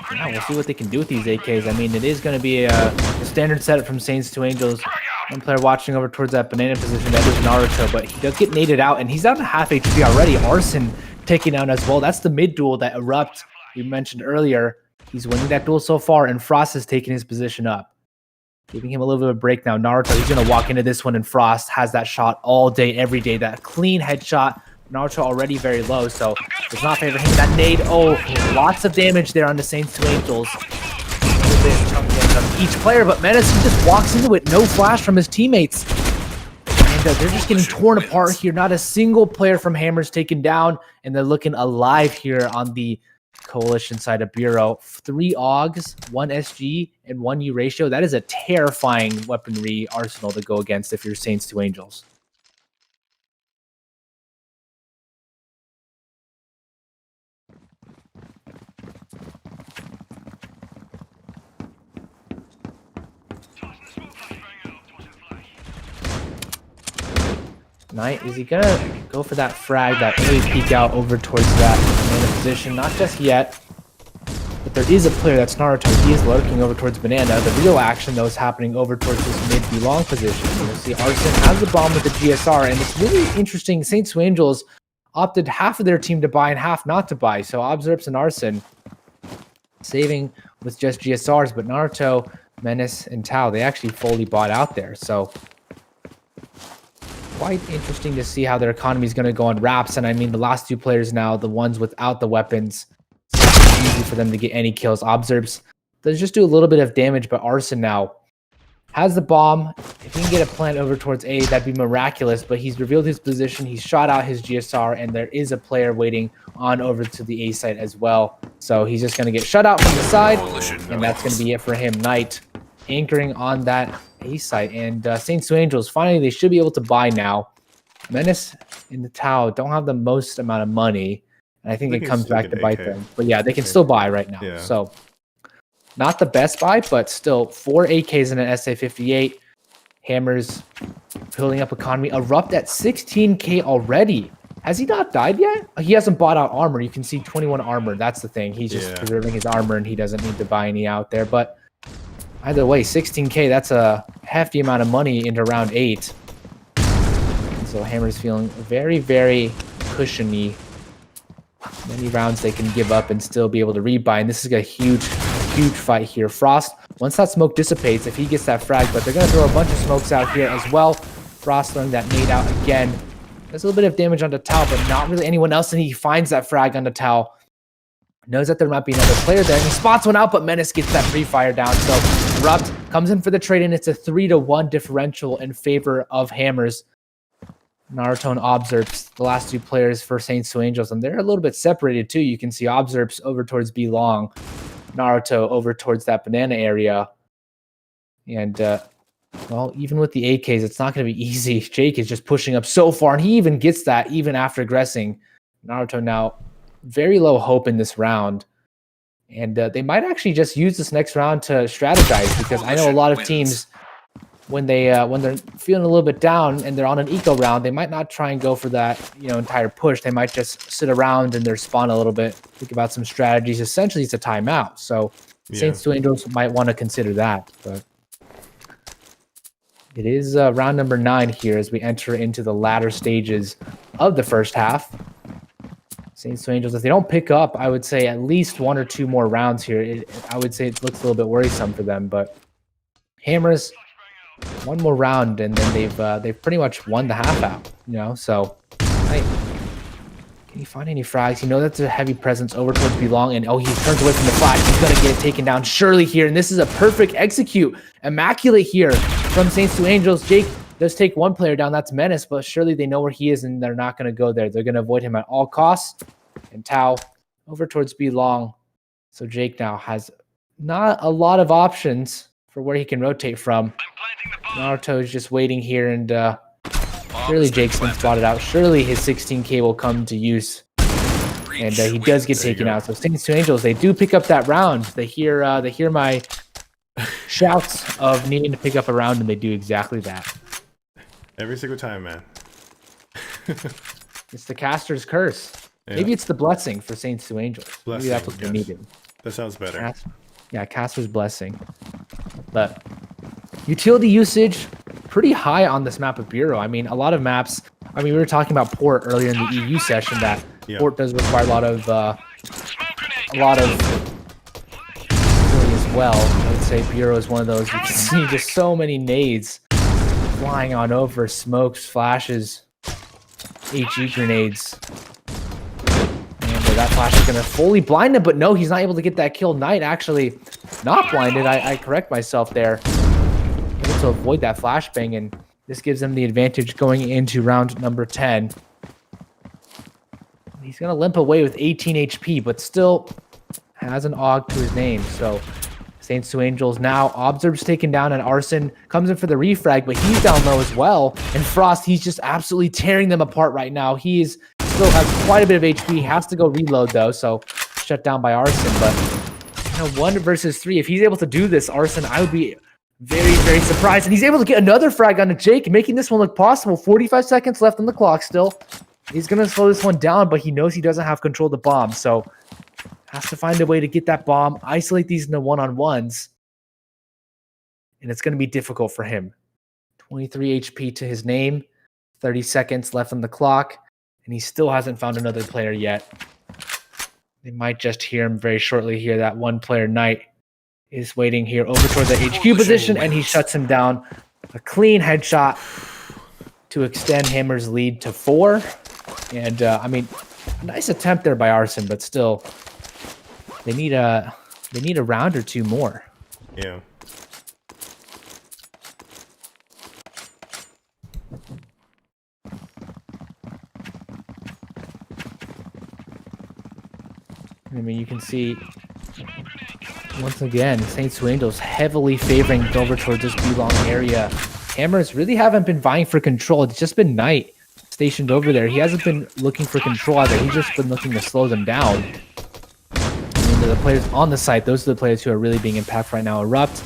Yeah, we'll see what they can do with these AKs. I mean, it is going to be a standard setup from Saints to Angels. One player watching over towards that banana position, that is Naruto, but he does get naded out, and he's down to half HP already. Arson taking down as well. That's the mid duel that Erupt we mentioned earlier. He's winning that duel so far, and Frost has taken his position up, giving him a little bit of a break now. Naruto, he's going to walk into this one, and Frost has that shot all day, every day. That clean headshot. Naruto already very low, so does not favor him. That nade, lots of damage there on the Saints to Angels. Each player, but Menace, he just walks into it. No flash from his teammates. And they're just getting torn apart here. Not a single player from Hammers taken down, and they're looking alive here on the Coalition side of Bureau. 3 AUGs, 1 SG, and 1 U ratio. That is a terrifying weaponry arsenal to go against if you're Saints to Angels. Knight, is he gonna go for that frag, that early peek out over towards that banana position? Not just yet, but there is a player, that's Naruto. He is lurking over towards banana. The real action, though, is happening over towards this mid B long position. You'll see Arson has the bomb with the GSR, and it's really interesting. Saints to Angels opted half of their team to buy and half not to buy. So Obserps and Arson saving with just GSRs, but Naruto, Menace, and Tao, they actually fully bought out there. So quite interesting to see how their economy is going to go on wraps. And I mean, the last 2 players now, the ones without the weapons, it's easy for them to get any kills. Observes does just do a little bit of damage, but Arson now has the bomb. If he can get a plant over towards A, that'd be miraculous, but he's revealed his position. He's shot out his GSR, and there is a player waiting on over to the A site as well. So he's just going to get shut out from the side, and that's going to be it for him. Knight anchoring on that A site, and Saints to Angels, finally, they should be able to buy now. Menace and the Tau don't have the most amount of money, and I think it comes back to bite them. But yeah, they can still buy right now. Yeah. So not the best buy, but still 4 AKs and an SA-58. Hammers building up economy. Erupt at 16k already. Has he not died yet? He hasn't bought out armor. You can see 21 armor. That's the thing. He's just preserving his armor, and he doesn't need to buy any out there. But either way, 16k, that's a hefty amount of money into round 8. And so Hammer's feeling very, very cushiony. Many rounds they can give up and still be able to rebuy. And this is a huge fight here. Frost, once that smoke dissipates, if he gets that frag, but they're going to throw a bunch of smokes out here as well. Frost throwing that nade out again. There's a little bit of damage onto Tau, but not really anyone else, and he finds that frag onto Tau. Knows that there might be another player there, and he spots one out, but Menace gets that free fire down. So Erupt comes in for the trade, and it's a 3-1 differential in favor of Hammers. Naruto and Obserps, the last 2 players for Saints to Angels, and they're a little bit separated too. You can see Obserps over towards B long, Naruto over towards that banana area. And well, even with the AKs, it's not going to be easy. Jake is just pushing up so far, and he even gets that even after aggressing. Naruto now very low hope in this round. And they might actually just use this next round to strategize, because I know a lot of teams, when they're feeling a little bit down and they're on an eco round, they might not try and go for that, entire push. They might just sit around in their spawn a little bit, think about some strategies. Essentially, it's a timeout. So Saints to Angels might want to consider that. But it is round number 9 here as we enter into the latter stages of the first half. Saints to Angels, if they don't pick up, I would say at least 1 or 2 more rounds here. I would say it looks a little bit worrisome for them, but Hammers, 1 more round, and then they've pretty much won the half out, So, can you find any frags? You know that's a heavy presence over towards Belong, and he turns away from the flag. He's gonna get it taken down surely here, and this is a perfect execute, immaculate here from Saints to Angels. Jake does take 1 player down, that's Menace, but surely they know where he is, and they're not gonna go there. They're gonna avoid him at all costs. And Tau over towards Belong. So Jake now has not a lot of options for where he can rotate from. Naruto is just waiting here, and surely Jake's been spotted out. Surely his 16k will come to use, and he does get taken out. So Saints to Angels, they do pick up that round. They hear my shouts of needing to pick up a round, and they do exactly that. Every single time, man. It's the caster's curse. Yeah. Maybe it's the blessing for Saints to Angels. Maybe that's what they needed. That sounds better. Caster's blessing. But utility usage, pretty high on this map of Bureau. I mean, a lot of maps. I mean, we were talking about Port earlier in the EU session. That Port does require a lot of utility as well. I would say Bureau is one of those. You can see just so many nades flying on over, smokes, flashes, HE grenades. That flash is going to fully blind him, but no, he's not able to get that kill. Knight actually not blinded. I correct myself there. Able to avoid that flashbang, and this gives him the advantage going into round number 10. He's going to limp away with 18 HP, but still has an AUG to his name. So Saints to Angels now. Observes taken down, and Arson comes in for the refrag, but he's down low as well. And Frost, he's just absolutely tearing them apart right now. He's still has quite a bit of HP. Has to go reload though, so shut down by Arson. But 1 versus 3. If he's able to do this, Arson, I would be very, very surprised. And he's able to get another frag onto Jake, making this one look possible. 45 seconds left on the clock still. He's gonna slow this one down, but he knows he doesn't have control of the bomb, so has to find a way to get that bomb, isolate these into one-on-ones, and it's gonna be difficult for him. 23 HP to his name, 30 seconds left on the clock. And he still hasn't found another player yet. They might just hear him very shortly here. That 1 player Knight is waiting here over toward the HQ position, and he shuts him down. A clean headshot to extend Hammer's lead to 4. And I mean, nice attempt there by Arson, but still, they need a round or two more. Yeah. I mean, you can see once again, Saints to Angels heavily favoring over towards this B-long area. Hammers really haven't been vying for control. It's just been Knight stationed over there. He hasn't been looking for control either. He's just been looking to slow them down. And the players on the site, those are the players who are really being impacted right now. Erupt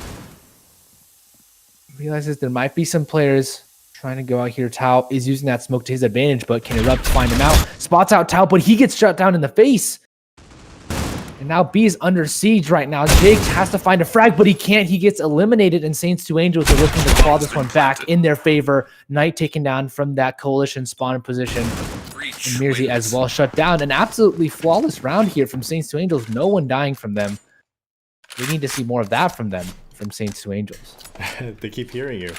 realizes there might be some players trying to go out here. Tao is using that smoke to his advantage, but can Erupt find him out? Spots out Tao, but he gets shut down in the face. And now B is under siege right now. Jake has to find a frag, but he can't. He gets eliminated, and Saints to Angels are looking to claw this one back in their favor. Knight taken down from that coalition spawn position. And Mirzi as well shut down. An absolutely flawless round here from Saints to Angels. No one dying from them. We need to see more of that from them, from Saints to Angels. They keep hearing you.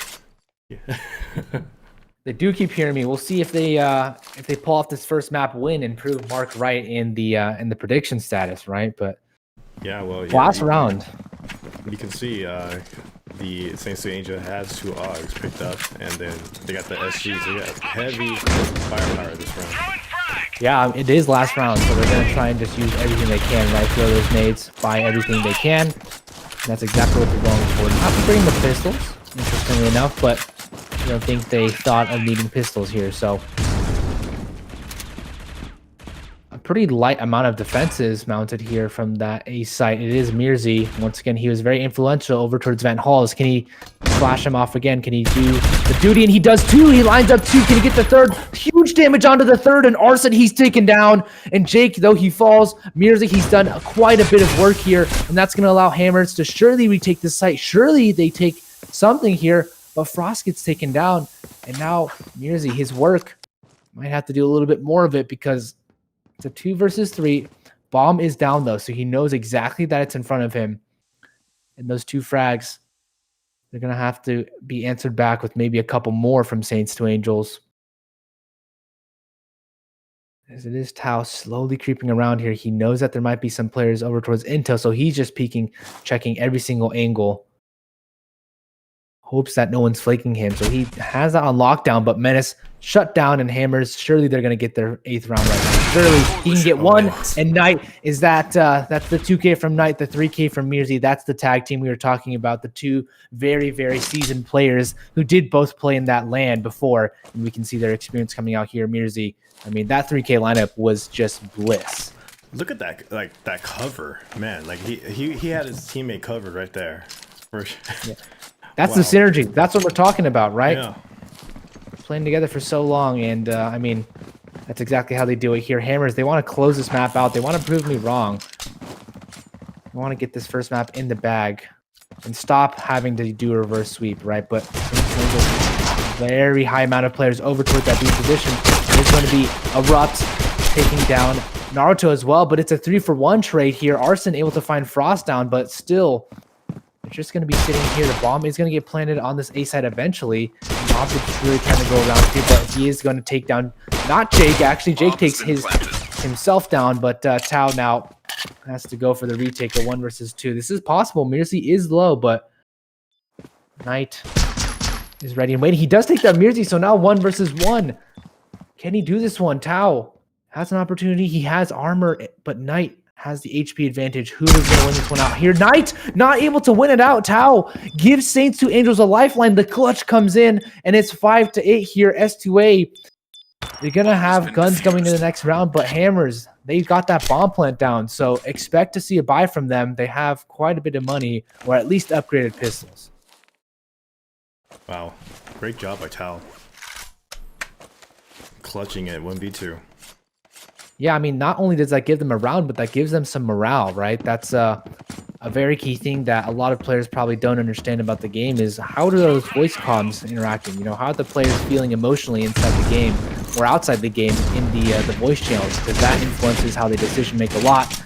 Yeah. They do keep hearing me. We'll see if they pull off this first map win and prove Mark right in the prediction status, right? But yeah, well, last round, you can see the Saints to Angel has 2 AUGs picked up, and then they got the SG, so they got heavy firepower this round. Yeah, it is last round, so they're gonna try and just use everything they can, right? Throw those nades, buy everything they can. And that's exactly what they're going for. Not to bring the pistols, interestingly enough, but I don't think they thought of needing pistols here, so a pretty light amount of defenses mounted here from that A site. It is Mirzi. Once again, he was very influential over towards Van Halls. Can he flash him off again? Can he do the duty? And he does too. He lines up 2. Can he get the 3rd? Huge damage onto the 3rd, and Arson, he's taken down. And Jake, though he falls, Mirzi, he's done quite a bit of work here, and that's going to allow Hammers to surely retake the site. Surely they take something here. But Frost gets taken down, and now Mirzi, his work, might have to do a little bit more of it because it's a 2 versus 3. Bomb is down, though, so he knows exactly that it's in front of him. And those 2 frags, they're going to have to be answered back with maybe a couple more from Saints to Angels. As it is Tao slowly creeping around here. He knows that there might be some players over towards Intel, so he's just peeking, checking every single angle. Hopes that no one's flaking him, so he has that on lockdown, but Menace shut down, and Hammers, surely they're going to get their 8th round right now. Surely he can get 1, and Knight is that's the 2K from Knight, the 3K from Mirzi. That's the tag team we were talking about, the 2 very, very seasoned players who did both play in that LAN before, and we can see their experience coming out here. Mirzi, I mean, that 3K lineup was just bliss. Look at that, like that cover, man. Like he had his teammate covered right there. Yeah. That's the synergy. That's what we're talking about, right? Yeah. Playing together for so long, and I mean, that's exactly how they do it here. Hammers, they want to close this map out. They want to prove me wrong. They want to get this first map in the bag and stop having to do a reverse sweep, right? But very high amount of players over towards that B position. There's going to be Erupt taking down Naruto as well, but it's a 3-for-1 trade here. Arson able to find Frost down, but still, they're just going to be sitting here. The bomb is going to get planted on this A side eventually. Mob is really trying to go around here, but he is going to take down, not Jake, actually. Jake takes himself down, but Tao now has to go for the retake, a 1 versus 2. This is possible. Mirzi is low, but Knight is ready and waiting. He does take that Mirzi, so now 1 versus 1. Can he do this one? Tao has an opportunity. He has armor, but Knight has the HP advantage. Who is going to win this one out here? Knight not able to win it out. Tao gives Saints to Angels a lifeline. The clutch comes in, and it's 5-8 here. S2A, they're going to have guns coming in the next round, but Hammers, they got that bomb plant down, so expect to see a buy from them. They have quite a bit of money, or at least upgraded pistols. Wow. Great job by Tao. Clutching it 1v2. Yeah, I mean, not only does that give them a round, but that gives them some morale, right? That's a very key thing that a lot of players probably don't understand about the game is how do those voice comms interacting? You know, how are the players feeling emotionally inside the game or outside the game in the voice channels? Because that influences how they decision make a lot.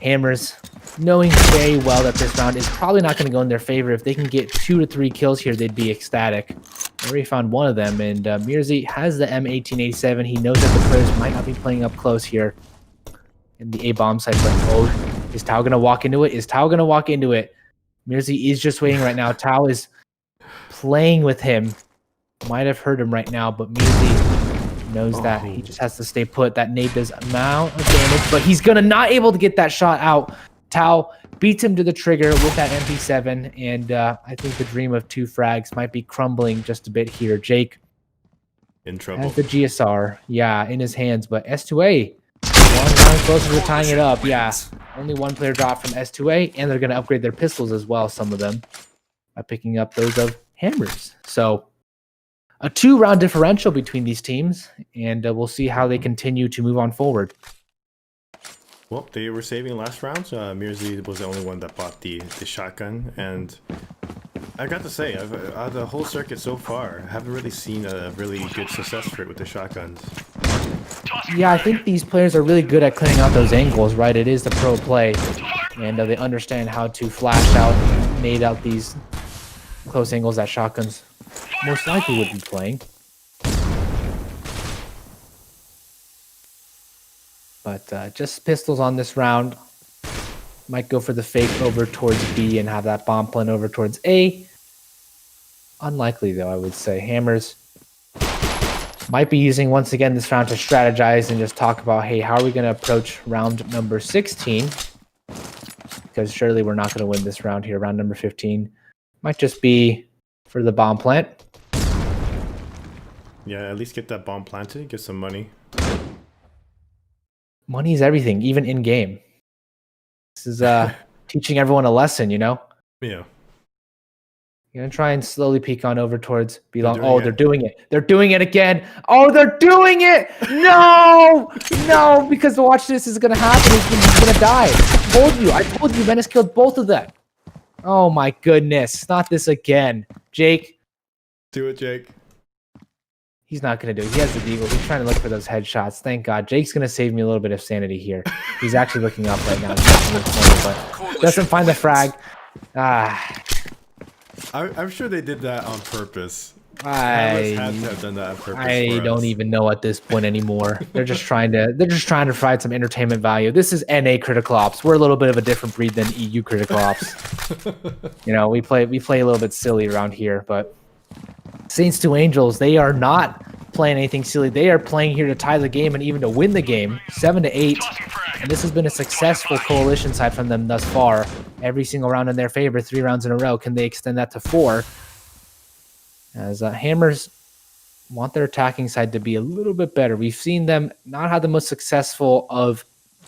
Hammers knowing very well that this round is probably not going to go in their favor. If they can get 2 to 3 kills here, they'd be ecstatic. They already found one of them, and Mirzi has the M1887. He knows that the players might not be playing up close here in the A-bomb site, but oh, is Tao going to walk into it? Is Tao going to walk into it? Mirzi is just waiting right now. Tao is playing with him. Might have hurt him right now, but Mirzi knows that. He just has to stay put. That nade does amount of damage, but he's going to not able to get that shot out. Tao beats him to the trigger with that MP7, and I think the dream of 2 frags might be crumbling just a bit here. Jake in trouble. has the GSR, yeah, in his hands, but S2A, one round closer to tying it up. Yeah, only 1 player dropped from S2A, and they're going to upgrade their pistols as well, some of them, by picking up those of hammers. So a 2-round differential between these teams, and we'll see how they continue to move on forward. Well, they were saving last round. Mirzi was the only one that bought the shotgun, and I got to say, the whole circuit so far, I haven't really seen a really good success rate with the shotguns. Yeah, I think these players are really good at clearing out those angles, right? It is the pro play, and they understand how to flash out, nade out these close angles that shotguns most likely would be playing. But just pistols on this round. Might go for the fake over towards B and have that bomb plan over towards A. Unlikely, though, I would say. Hammers might be using, once again, this round to strategize and just talk about, hey, how are we going to approach round number 16? Because surely we're not going to win this round here. Round number 15 might just be for the bomb plant. Yeah, at least get that bomb planted, get some money. Money is everything, even in game. This is teaching everyone a lesson, you know? Yeah. You're gonna try and slowly peek on over towards Belong. They're doing it. They're doing it again. Oh, they're doing it! No! No, because watch this is gonna happen. He's gonna die. I told you, Menace killed both of them. Oh my goodness. Not this again. Jake. Do it, Jake. He's not going to do it. He has the deagle. He's trying to look for those headshots. Thank God. Jake's going to save me a little bit of sanity here. He's actually looking up right now. But doesn't find the frag. I'm sure they did that on purpose. I had to have done that on purpose. I don't even know at this point anymore. They're just trying to provide some entertainment value. This is NA Critical Ops. We're a little bit of a different breed than EU Critical Ops. You know, we play a little bit silly around here, but Saints to Angels, they are not playing anything silly. They are playing here to tie the game and even to win the game, 7-8. And this has been a successful coalition side from them thus far. Every single round in their favor, 3 rounds in a row. Can they extend that to 4? As Hammers want their attacking side to be a little bit better. We've seen them not have the most successful of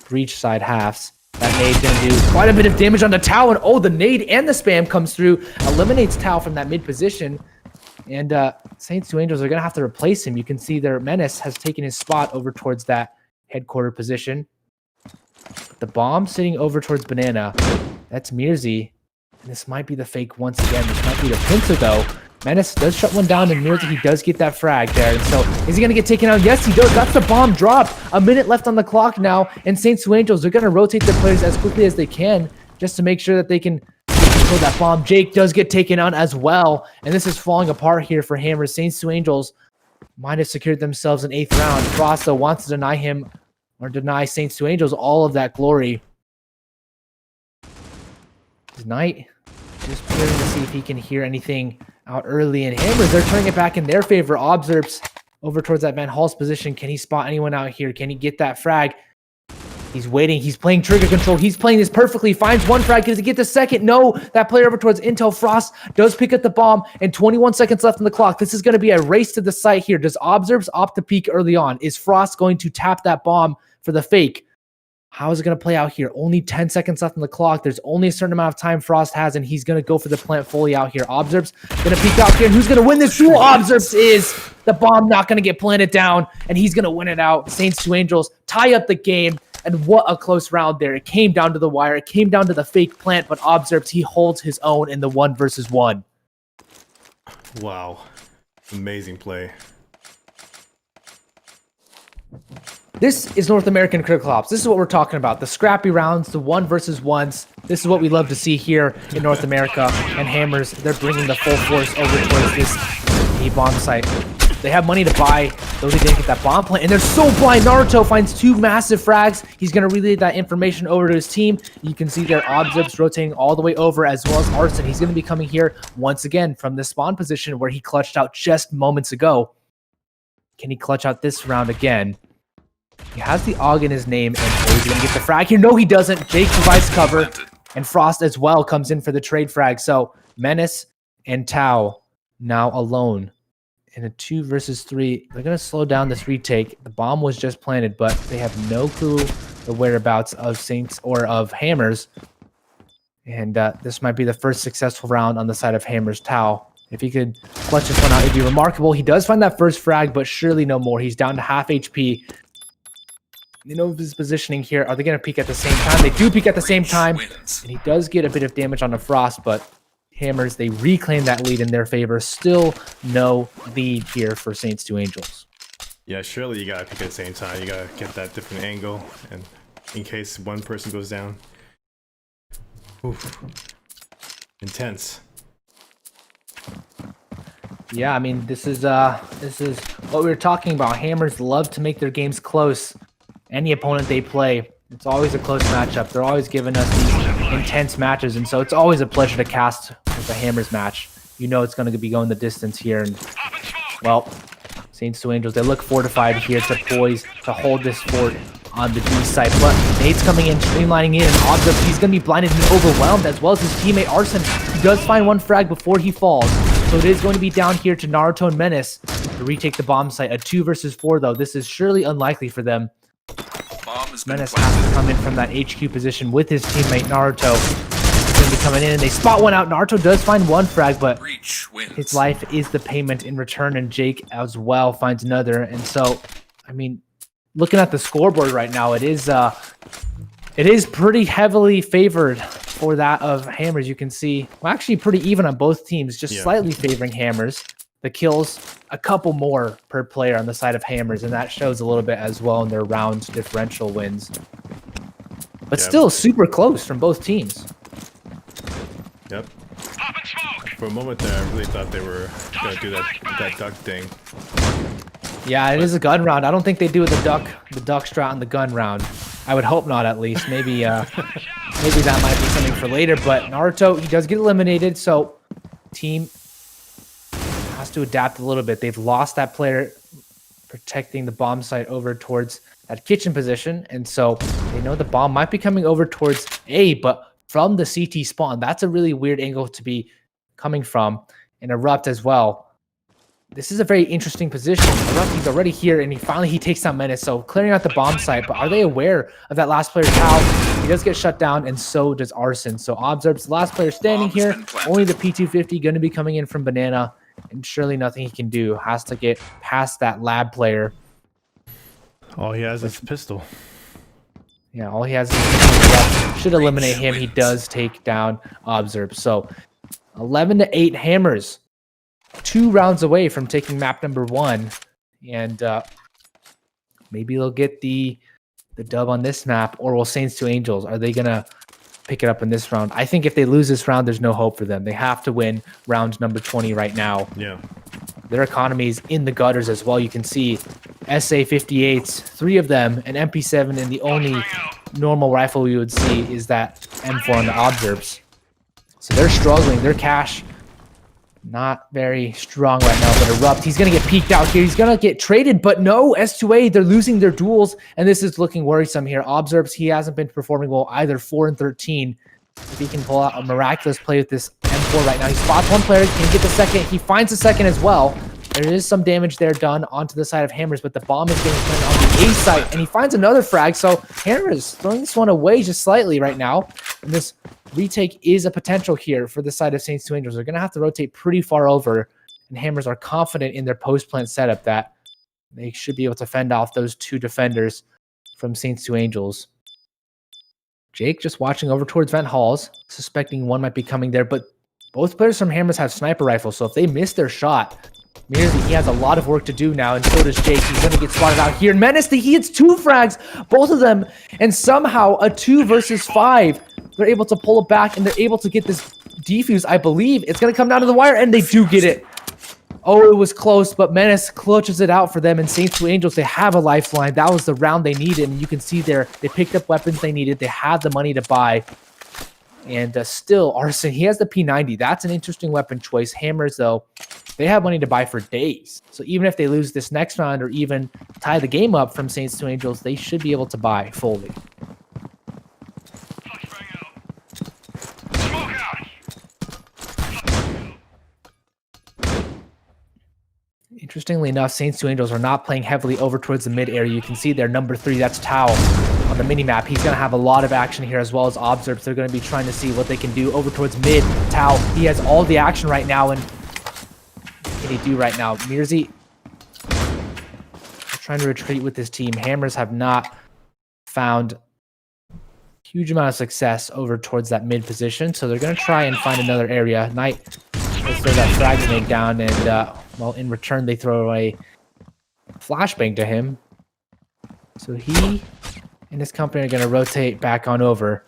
breach side halves. That nade going to do quite a bit of damage on the Tau, and oh, the nade and the spam comes through, eliminates Tau from that mid position. And Saints to Angels are going to have to replace him. You can see their Menace has taken his spot over towards that headquarter position. The bomb sitting over towards Banana. That's Mirzi. And this might be the fake once again. This might be the pincer, though. Menace does shut one down, and Mirzi, he does get that frag there. And so, is he going to get taken out? Yes, he does. That's the bomb dropped. A minute left on the clock now. And Saints to Angels, they're going to rotate their players as quickly as they can just to make sure that they can control that bomb. Jake does get taken out as well. And this is falling apart here for Hammer. Saints to Angels might have secured themselves an 8th round. Frost, though, wants to deny him or deny Saints to Angels all of that glory. Knight just peering to see if he can hear anything out early. And Hammers, they're turning it back in their favor. Observes over towards that Van Hall's position. Can he spot anyone out here? Can he get that frag? He's waiting. He's playing trigger control. He's playing this perfectly. Finds one frag. Does he get the second? No. That player over towards Intel. Frost does pick up the bomb, and 21 seconds left on the clock. This is going to be a race to the site here. Does Observes opt to peek early on? Is Frost going to tap that bomb for the fake? How is it going to play out here? Only 10 seconds left on the clock. There's only a certain amount of time Frost has, and he's going to go for the plant fully out here. Observes going to peek out here. And who's going to win this duel? Observes is. The bomb not going to get planted down, and he's going to win it out. Saints to Angels tie up the game, and what a close round there. It came down to the wire. It came down to the fake plant, but Observes, he holds his own in the 1 versus 1. Wow. Amazing play. This is North American Critical Ops. This is what we're talking about. The scrappy rounds, the 1 versus 1s. This is what we love to see here in North America. And Hammers, they're bringing the full force over towards this bomb site. They have money to buy, though they didn't get that bomb plant. And they're so blind. Naruto finds 2 massive frags. He's going to relay that information over to his team. You can see their Obzibs rotating all the way over, as well as Arson. He's going to be coming here once again from the spawn position where he clutched out just moments ago. Can he clutch out this round again? He has the AUG in his name, and he's going to get the frag here. No, he doesn't. Jake provides cover, and Frost as well comes in for the trade frag. So Menace and Tau now alone in a 2 versus 3. They're going to slow down this retake. The bomb was just planted, but they have no clue the whereabouts of Saints or of Hammers. And this might be the first successful round on the side of Hammers. Tau, if he could clutch this one out, it'd be remarkable. He does find that first frag, but surely no more. He's down to half HP. You know his positioning here. Are they going to peek at the same time? They do peek at the same time. And he does get a bit of damage on the Frost, but Hammers, they reclaim that lead in their favor. Still no lead here for Saints to Angels. Yeah, surely you gotta pick at the same time. You gotta get that different angle, and in case one person goes down. Oof. Intense. Yeah, I mean, this is what we were talking about. Hammers love to make their games close. Any opponent they play, it's always a close matchup. They're always giving us these intense matches, and so it's always a pleasure to cast with a Hammers match. You know it's going to be going the distance here, and well, Saints to Angels, they look fortified here to poise to hold this fort on the B side, but Nate's coming in, streamlining in, and Observe, he's going to be blinded and overwhelmed, as well as his teammate Arson. He does find one frag before he falls, so it is going to be down here to Naruto and Menace to retake the bomb site. A 2 versus 4, though. This is surely unlikely for them. Menace has to come in from that HQ position with his teammate Naruto. He's going to be coming in, and they spot one out. Naruto does find one frag, but his life is the payment in return, and Jake as well finds another. And so, I mean, looking at the scoreboard right now, it is pretty heavily favored for that of Hammers. You can see, well, actually pretty even on both teams, just slightly favoring Hammers. The kills, a couple more per player on the side of Hammers, and that shows a little bit as well in their round differential wins. But still super close from both teams. Yep. For a moment there, I really thought they were going to do that duck thing. Yeah, it is a gun round. I don't think they do the duck strat on the gun round. I would hope not, at least. Maybe maybe that might be something for later. But Naruto, he does get eliminated, so team has to adapt a little bit. They've lost that player protecting the bomb site over towards that kitchen position, and so they know the bomb might be coming over towards A, but from the CT spawn. That's a really weird angle to be coming from. And Erupt as well. This is a very interesting position. Erupt, he's already here, and he takes down Menace, so clearing out the bomb site. But are they aware of that last player, Tau? He does get shut down, and so does Arson. So Observes the last player standing here. Only the P250 going to be coming in from Banana, and surely nothing he can do. Has to get past that lab player. All he has is a pistol. Yeah, all he has is a pistol. Should eliminate him. He does take down Observe. So 11-8 Hammers. 2 rounds away from taking map number 1, and maybe they'll get the dub on this map, or will Saints to Angels? Are they gonna pick it up in this round? I think if they lose this round, there's no hope for them. They have to win round number 20 right now. Yeah, their economy is in the gutters as well. You can see SA-58s, 3 of them, an MP7, and the only normal rifle we would see is that M4 on the Observes. So they're struggling. Their cash not very strong right now, but Erupt, he's going to get peeked out here. He's going to get traded, but no, S2A, they're losing their duels, and this is looking worrisome here. Observes, he hasn't been performing well either, 4 and 13. If he can pull out a miraculous play with this M4 right now. He spots one player, can get the second. He finds the second as well. There is some damage there done onto the side of Hammers, but the bomb is getting put on the A site, and he finds another frag, so Hammers throwing this one away just slightly right now, and this retake is a potential here for the side of Saints to Angels. They're going to have to rotate pretty far over, and Hammers are confident in their post-plant setup that they should be able to fend off those 2 defenders from Saints to Angels. Jake just watching over towards Vent Halls, suspecting one might be coming there, but both players from Hammers have sniper rifles, so if they miss their shot, Mirzi, he has a lot of work to do now, and so does Jake. He's going to get spotted out here. And Menace, he hits 2 frags, both of them, and somehow a 2 versus 5. They're able to pull it back, and they're able to get this defuse. I believe it's going to come down to the wire, and they do get it. Oh, it was close, but Menace clutches it out for them, and Saints to Angels, they have a lifeline. That was the round they needed, and you can see there, they picked up weapons they needed. They had the money to buy. And still, Arson, he has the P90. That's an interesting weapon choice. Hammers, though, they have money to buy for days. So even if they lose this next round or even tie the game up from Saints to Angels, they should be able to buy fully. Interestingly enough, Saints to Angels are not playing heavily over towards the mid area. You can see their number 3, that's Tao on the mini-map. He's going to have a lot of action here as well as Observes. They're going to be trying to see what they can do over towards mid. Tao, he has all the action right now, and what can he do right now? Mirzi trying to retreat with his team. Hammers have not found a huge amount of success over towards that mid position, so they're going to try and find another area. Knight, let's throw that frag grenade down, and well, in return, they throw a flashbang to him. So he and his company are going to rotate back on over.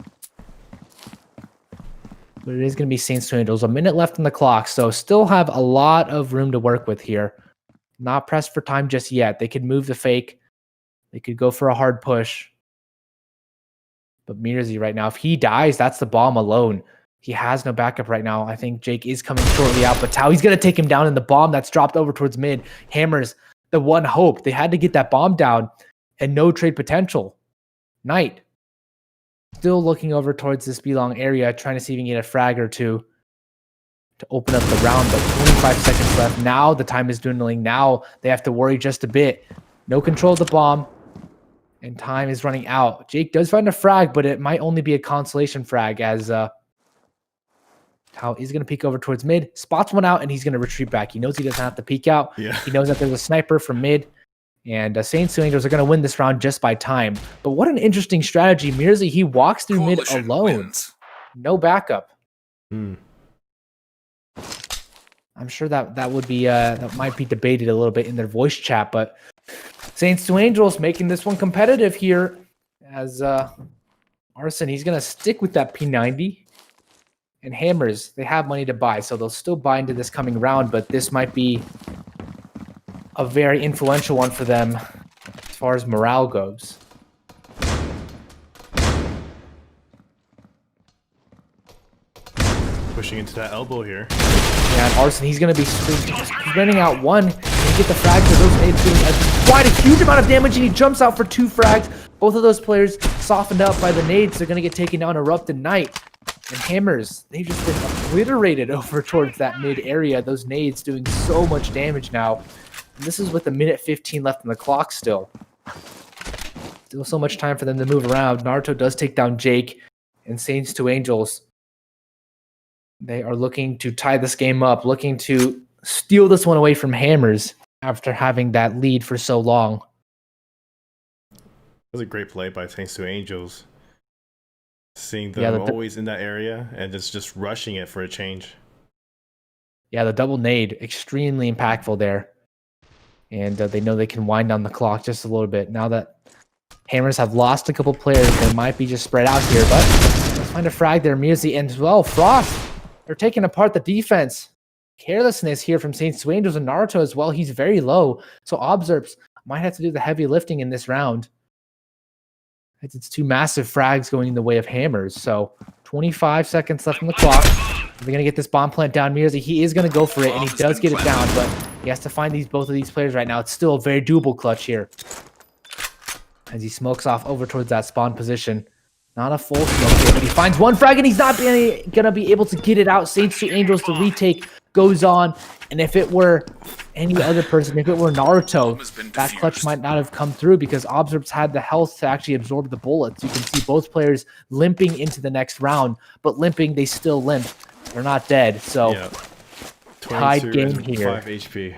But it is going to be Saints to Angels. A minute left on the clock, so still have a lot of room to work with here. Not pressed for time just yet. They could move the fake. They could go for a hard push. But Mirzi right now, if he dies, that's the bomb alone. He has no backup right now. I think Jake is coming shortly out, but Tao, he's going to take him down in the bomb that's dropped over towards mid. Hammers, the one hope. They had to get that bomb down and no trade potential. Knight, still looking over towards this B-long area, trying to see if he can get a frag or two to open up the round, but 25 seconds left. Now the time is dwindling. Now they have to worry just a bit. No control of the bomb, and time is running out. Jake does find a frag, but it might only be a consolation frag as Tao is going to peek over towards mid, spots one out, and he's going to retreat back. He knows he doesn't have to peek out. Yeah. He knows that there's a sniper from mid, and Saints to Angels are going to win this round just by time. But what an interesting strategy. Mirzi, he walks through mid alone. No backup. I'm sure that would be that might be debated a little bit in their voice chat, but Saints to Angels making this one competitive here as Arson, he's going to stick with that P90. And Hammers, they have money to buy, so they'll still buy into this coming round, but this might be a very influential one for them as far as morale goes. Pushing into that elbow here. Yeah, and Arson, he's going to be running out one. And get the frags of those nades doing quite a huge amount of damage, and he jumps out for 2 frags. Both of those players softened up by the nades. They're going to get taken down. Erupted Knight. And Hammers, they've just been obliterated over towards that mid area. Those nades doing so much damage now. And this is with a minute 15 left on the clock still. Still so much time for them to move around. Naruto does take down Jake. And Saints to Angels, they are looking to tie this game up, looking to steal this one away from Hammers after having that lead for so long. That was a great play by Saints to Angels. Seeing them always in that area and just rushing it for a change. Yeah, the double nade, extremely impactful there. And they know they can wind down the clock just a little bit. Now that Hammers have lost a couple players, they might be just spread out here. But let's find a frag there. Mirzi and as well, Frost. They're taking apart the defense. Carelessness here from Saints to Angels and Naruto as well. He's very low. So Observes might have to do the heavy lifting in this round. It's 2 massive frags going in the way of Hammers. So 25 seconds left on the clock. They're going to get this bomb plant down. Mirzi, he is going to go for it, and he does get it down, but he has to find both of these players right now. It's still a very doable clutch here as he smokes off over towards that spawn position. Not a full smoke here, but he finds one frag, and he's not going to be able to get it out. Saints to Angels, the retake goes on, and if it were any other person, if it were Naruto, that clutch might not have come through because Observes had the health to actually absorb the bullets. You can see both players limping into the next round, but limping, they still limp. They're not dead, so yeah. tied game here. 5 HP.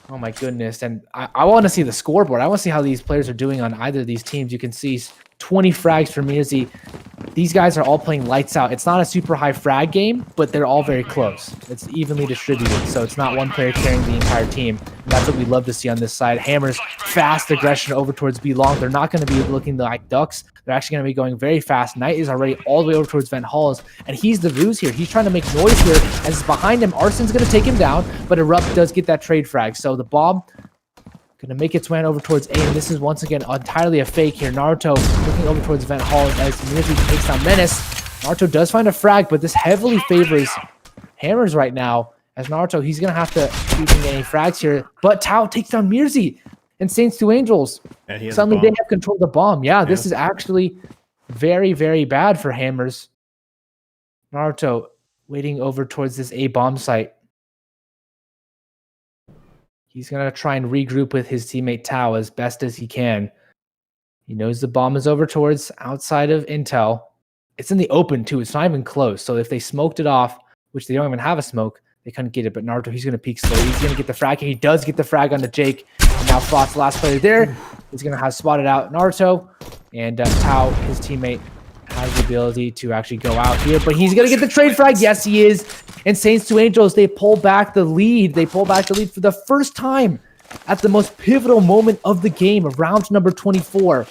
Oh my goodness, and I want to see the scoreboard. I want to see how these players are doing on either of these teams. You can see 20 frags for Mirzi, these guys are all playing lights out. It's not a super high frag game, but they're all very close. It's evenly distributed, so it's not one player carrying the entire team. And that's what we love to see on this side. Hammers, fast aggression over towards B long. They're not going to be looking like ducks. They're actually going to be going very fast. Knight is already all the way over towards Vent Halls, and he's the ruse here. He's trying to make noise here as behind him. Arson's going to take him down, but Erupt does get that trade frag. So the bomb going to make its way over towards A, and this is once again entirely a fake here. Naruto looking over towards Vent Hall as Mirzi takes down Menace. Naruto does find a frag, but this heavily favors Hammers right now. As Naruto, he's going to have to see if he can get any frags here. But Tao takes down Mirzi and Saints to Angels. And suddenly they have control of the bomb. Yeah, this is actually very, very bad for Hammers. Naruto waiting over towards this A bomb site. He's going to try and regroup with his teammate Tao as best as he can. He knows the bomb is over towards outside of Intel. It's in the open, too. It's not even close. So if they smoked it off, which they don't even have a smoke, they couldn't get it. But Naruto, he's going to peek slow. He's going to get the frag. He does get the frag onto Jake. And now Frost, the last player there, is going to have spotted out Naruto. And Tao, his teammate, has the ability to actually go out here. But he's going to get the trade frag. Yes, he is. And Saints to Angels, they pull back the lead. They pull back the lead for the first time at the most pivotal moment of the game, round number 24.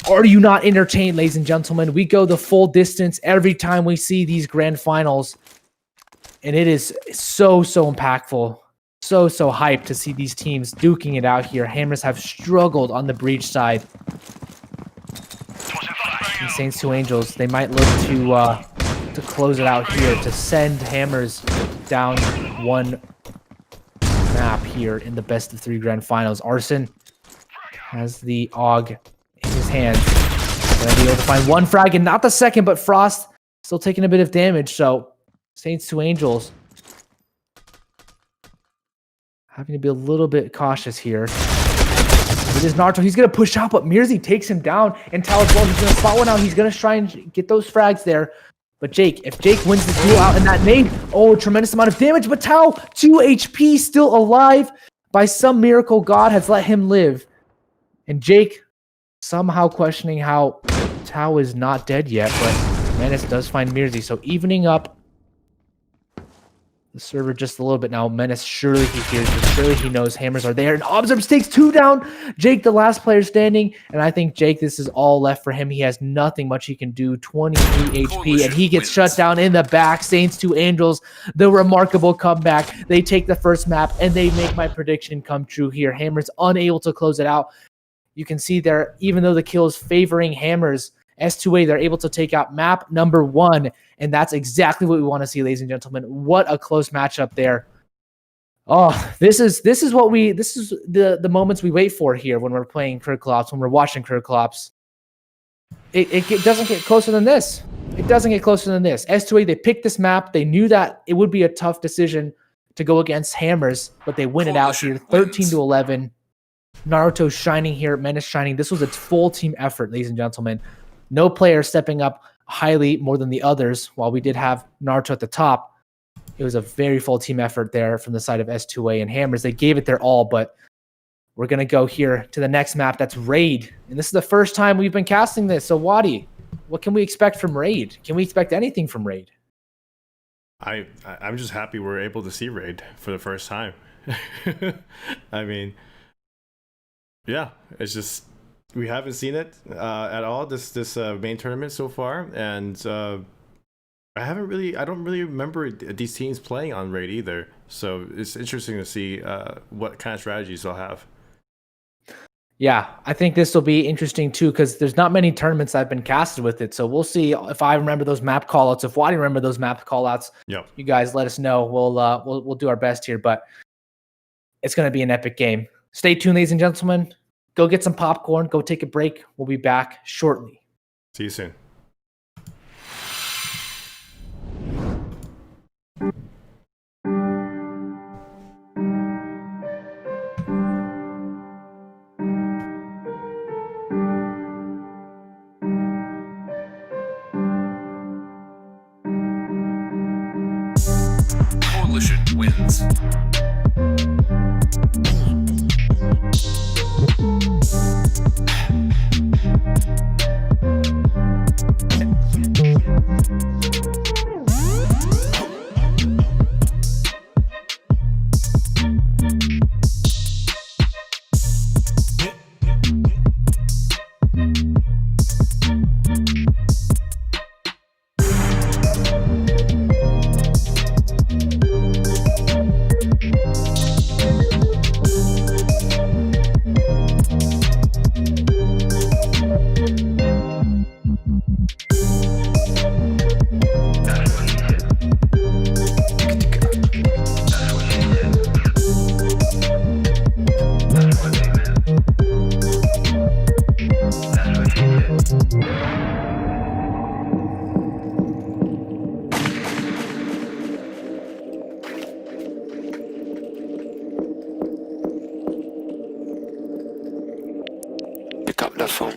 Are you not entertained, ladies and gentlemen? We go the full distance every time we see these grand finals. And it is so impactful. So hyped to see these teams duking it out here. Hammers have struggled on the breach side. And Saints to Angels, they might look to close it out here, to send Hammers down one map here in the best of 3 grand finals. Arson has the AUG in his hands. Gonna be able to find one frag, and not the second, but Frost still taking a bit of damage. So Saints to Angels having to be a little bit cautious here. It is Naruto. He's going to push out, but Mirzi takes him down. And Tao as well. He's going to spot one out. He's going to try and get those frags there. But Jake, if Jake wins the duel out in that nade, a tremendous amount of damage. But Tao, 2 HP, still alive. By some miracle, God has let him live. And Jake somehow questioning how Tao is not dead yet. But Menace does find Mirzi. So evening up the server just a little bit now. Menace, surely he hears this. Surely he knows Hammers are there. And Observes takes 2 down. Jake, the last player standing. And I think Jake, this is all left for him. He has nothing much he can do. 23 HP. And he gets shut down in the back. Saints to Angels. The remarkable comeback. They take the first map. And they make my prediction come true here. Hammers unable to close it out. You can see there, even though the kill is favoring Hammers, S2A, they're able to take out map number 1, and that's exactly what we want to see, ladies and gentlemen. What a close matchup there. Oh, this is the moments we wait for here when we're playing Kerklops, when we're watching Kerklops. It doesn't get closer than this. It doesn't get closer than this. S2A, they picked this map. They knew that it would be a tough decision to go against Hammers, but they win it out here, 13-11. Naruto shining here, Menace shining. This was a full team effort, ladies and gentlemen. No player stepping up highly more than the others. While we did have Naruto at the top, it was a very full team effort there from the side of S2A and Hammers. They gave it their all, but we're going to go here to the next map. That's Raid. And this is the first time we've been casting this. So, Wadi, what can we expect from Raid? Can we expect anything from Raid? I'm just happy we're able to see Raid for the first time. I mean, yeah, it's just... we haven't seen it at all this main tournament so far, and I don't really remember these teams playing on Raid either. So it's interesting to see what kind of strategies they'll have. Yeah, I think this will be interesting too, because there's not many tournaments that have been casted with it. So we'll see if I remember those map callouts. If Wadi remember those map callouts, yep. You guys let us know. We'll do our best here, but it's going to be an epic game. Stay tuned, ladies and gentlemen. Go get some popcorn. Go take a break. We'll be back shortly. See you soon. Coalition wins. Pick up the phone.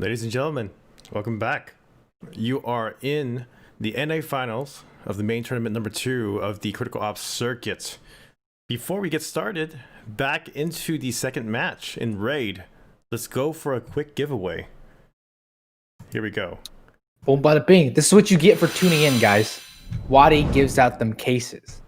Ladies and gentlemen, welcome back. You are in the NA finals of the main tournament number 2 of the Critical Ops circuit. Before we get started, back into the second match in Raid. Let's go for a quick giveaway. Here we go. Boom, bada bing. This is what you get for tuning in, guys. Wadi gives out them cases.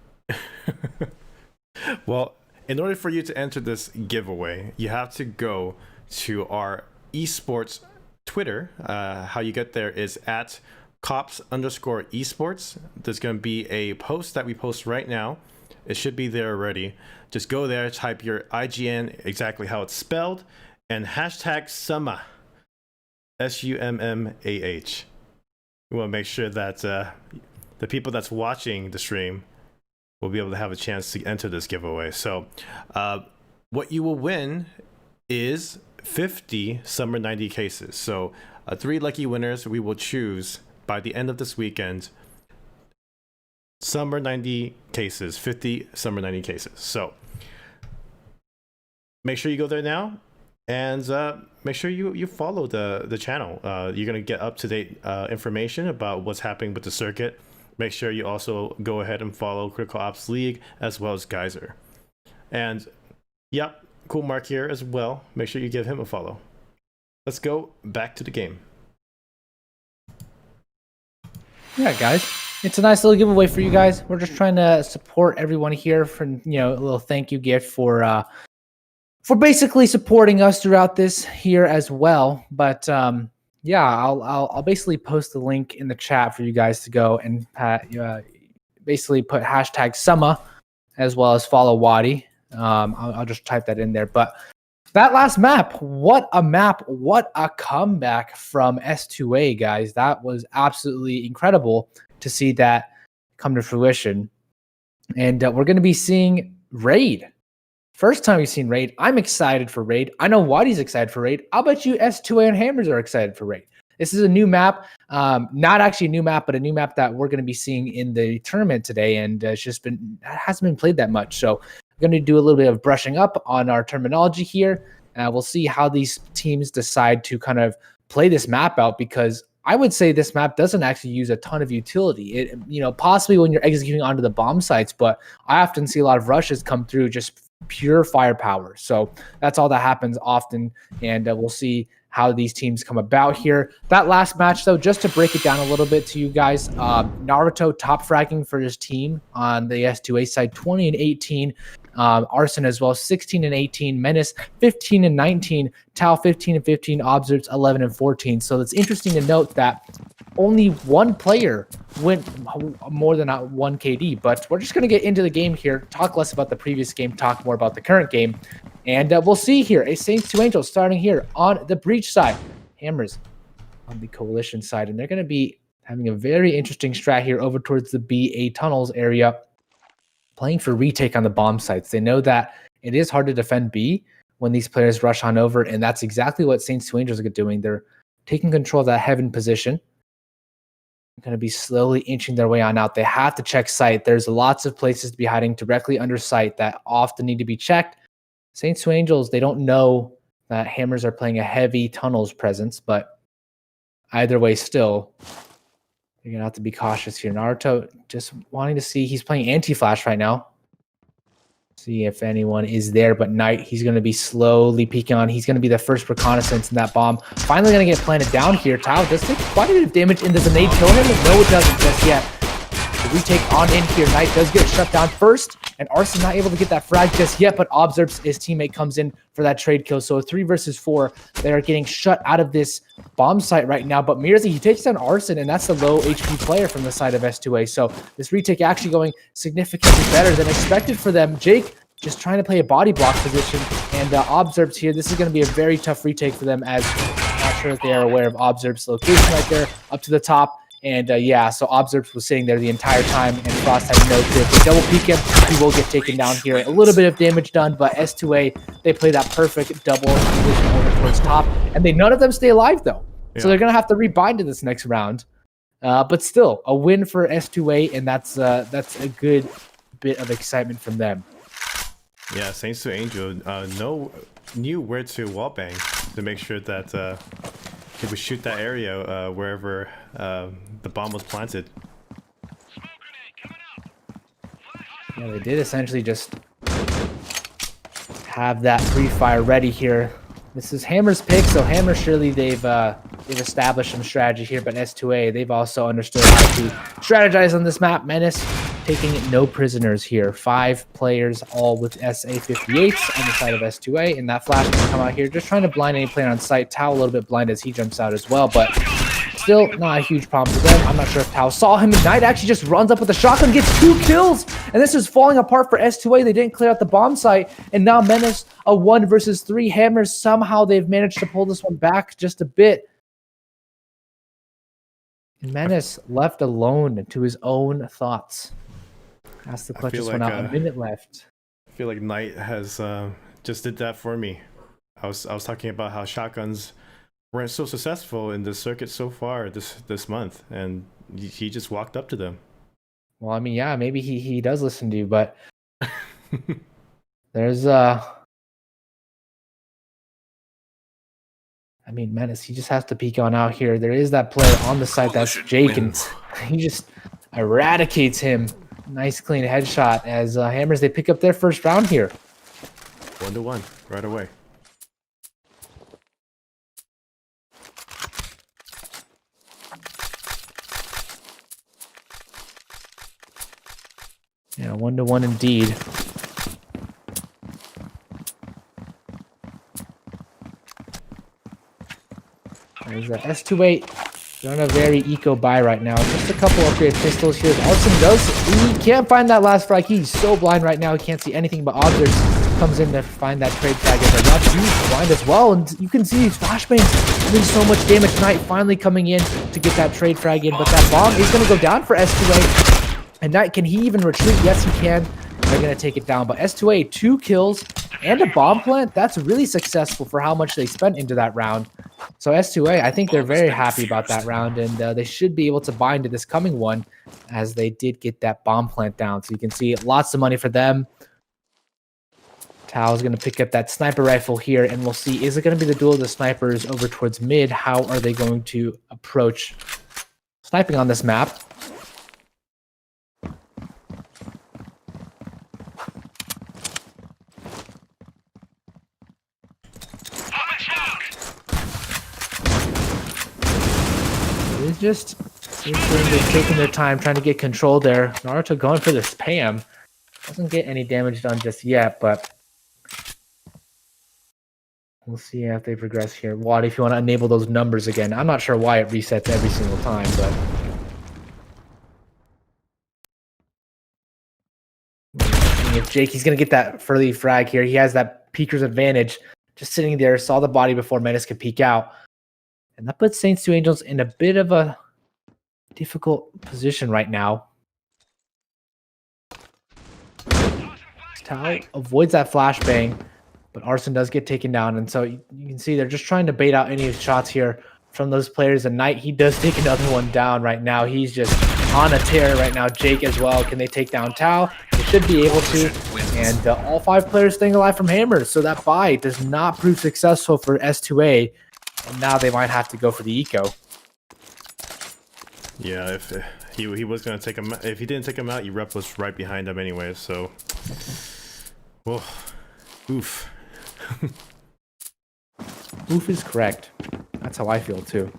Well, in order for you to enter this giveaway, you have to go to our Esports Twitter. How you get there is at cops_esports. There's going to be a post that we post right now. It should be there already. Just go there, type your IGN, exactly how it's spelled, and hashtag Summa, SUMMAH. We want to make sure that the people that's watching the stream will be able to have a chance to enter this giveaway. So what you will win is 50 Summer 90 cases. So 3 lucky winners we will choose by the end of this weekend. Summer 90 cases, 50 Summer 90 cases. So make sure you go there now, and make sure you follow the channel. You're going to get up-to-date information about what's happening with the circuit. Make sure you also go ahead and follow Critical Ops League as well as Gizer. And yep, Cool Mark here as well. Make sure you give him a follow. Let's go back to the game. Yeah, guys. It's a nice little giveaway for you guys. We're just trying to support everyone here for, a little thank you gift for basically supporting us throughout this here as well. But yeah, I'll basically post the link in the chat for you guys to go and basically put hashtag Summa as well as follow Wadi. I'll just type that in there. But that last map, what a map, what a comeback from S2A, guys. That was absolutely incredible to see that come to fruition. And we're going to be seeing Raid. First time we've seen Raid. I'm excited for Raid. I know Wadi's excited for Raid. I'll bet you S2A and Hammers are excited for Raid. This is a new map. Not actually a new map, but a new map that we're going to be seeing in the tournament today. And it hasn't been played that much. So we're going to do a little bit of brushing up on our terminology here. We'll see how these teams decide to kind of play this map out, because I would say this map doesn't actually use a ton of utility. It, possibly when you're executing onto the bomb sites, but I often see a lot of rushes come through just pure firepower. So that's all that happens often, and we'll see how these teams come about here. That last match, though, just to break it down a little bit to you guys, Naruto top fragging for his team on the S2A side, 20-18. Arson as well, 16-18. Menace, 15-19. Tau, 15-15. Observes, 11-14. So it's interesting to note that only one player went more than 1 KD. But we're just going to get into the game here, talk less about the previous game, talk more about the current game. And we'll see here, a Saints 2 Angels starting here on the Breach side. Hammers on the Coalition side. And they're going to be having a very interesting strat here over towards the BA tunnels area, playing for retake on the bomb sites. They know that it is hard to defend B when these players rush on over, and that's exactly what Saints 2 Angels are doing. They're taking control of that heaven position. They're going to be slowly inching their way on out. They have to check site. There's lots of places to be hiding directly under site that often need to be checked. Saints 2 Angels, they don't know that Hammers are playing a heavy tunnels presence, but either way, still, you're going to have to be cautious here. Naruto just wanting to see. He's playing anti-flash right now. See if anyone is there, but Knight, he's going to be slowly peeking on. He's going to be the first reconnaissance in that bomb. Finally going to get planted down here. Tao does take quite a bit of damage, and does the nade kill him? No, it doesn't just yet. The retake on in here. Knight does get shut down first, and Arson not able to get that frag just yet, but observes his teammate comes in for that trade kill. So 3 versus 4. They are getting shut out of this bomb site right now, but Mirza, he takes down Arson, and that's the low HP player from the side of S2A. So this retake actually going significantly better than expected for them. Jake just trying to play a body block position, and observes here. This is going to be a very tough retake for them, as I'm not sure if they are aware of observes location right there up to the top. And yeah, so Observes was sitting there the entire time, and Frost had no clue. If they double peek him, he will get taken down here. A little bit of damage done, but S2A, they play that perfect double position over towards top, and none of them stay alive, though. Yeah. So they're going to have to rebind to this next round. But still, a win for S2A, and that's a good bit of excitement from them. Yeah, Saints to Angel knew where to wallbang to make sure that He would shoot that area wherever the bomb was planted. Yeah, they did essentially just have that pre-fire ready here. This is Hammer's pick, so Hammer surely they've established some strategy here, but S2A, they've also understood how to strategize on this map. Menace taking no prisoners here. 5 players, all with SA58s on the side of S2A, and that flash can come out here, just trying to blind any player on site. Tao a little bit blind as he jumps out as well, but still not a huge problem for them. I'm not sure if Tao saw him. Ignite actually just runs up with a shotgun, gets 2 kills, and this is falling apart for S2A. They didn't clear out the bomb site, and now Menace, a 1 versus 3. Hammers, somehow they've managed to pull this one back just a bit. And Menace left alone to his own thoughts. Has to clutch this one out. A minute left. I feel like Knight has just did that for me. I was talking about how shotguns weren't so successful in the circuit so far this month, and he just walked up to them. Well, I mean, yeah, maybe he does listen to you, but there's I mean, Menace, he just has to peek on out here. There is that player on the site, that's Jake, and he just eradicates him. Nice clean headshot as Hammers, they pick up their first round here. 1-1 right away. Yeah, 1-1 indeed. There's a S28. They're on a very eco buy right now. Just a couple upgrade pistols here. Arson he can't find that last frag. He's so blind right now. He can't see anything but objects. Comes in to find that trade frag. He's blind as well. And you can see these flashbangs doing so much damage. Knight finally coming in to get that trade frag in. But that bomb is going to go down for S2A. And Knight, can he even retreat? Yes, he can. They're going to take it down. But S2A, 2 kills and a bomb plant. That's really successful for how much they spent into that round. So S2A, I think they're very happy about that round, and they should be able to buy into this coming one as they did get that bomb plant down. So you can see lots of money for them. Tao's going to pick up that sniper rifle here, and we'll see, is it going to be the duel of the snipers over towards mid? How are they going to approach sniping on this map? It's just they're taking their time trying to get control there. Naruto going for the spam. Doesn't get any damage done just yet, but we'll see if they progress here. Wad, if you want to enable those numbers again. I'm not sure why it resets every single time, but if Jake, he's going to get that early frag here. He has that peeker's advantage. Just sitting there, saw the body before Menace could peek out. And that puts Saints 2 Angels in a bit of a difficult position right now. Tao avoids that flashbang, but Arson does get taken down. And so you can see they're just trying to bait out any shots here from those players. And Knight, he does take another one down right now. He's just on a tear right now. Jake as well. Can they take down Tao? They should be able to. And all 5 players staying alive from Hammers. So that buy does not prove successful for S2A. And now they might have to go for the eco. Yeah, if he was gonna take him, if he didn't take him out, Rep was right behind him anyway. So, well, oof. Oof is correct. That's how I feel too.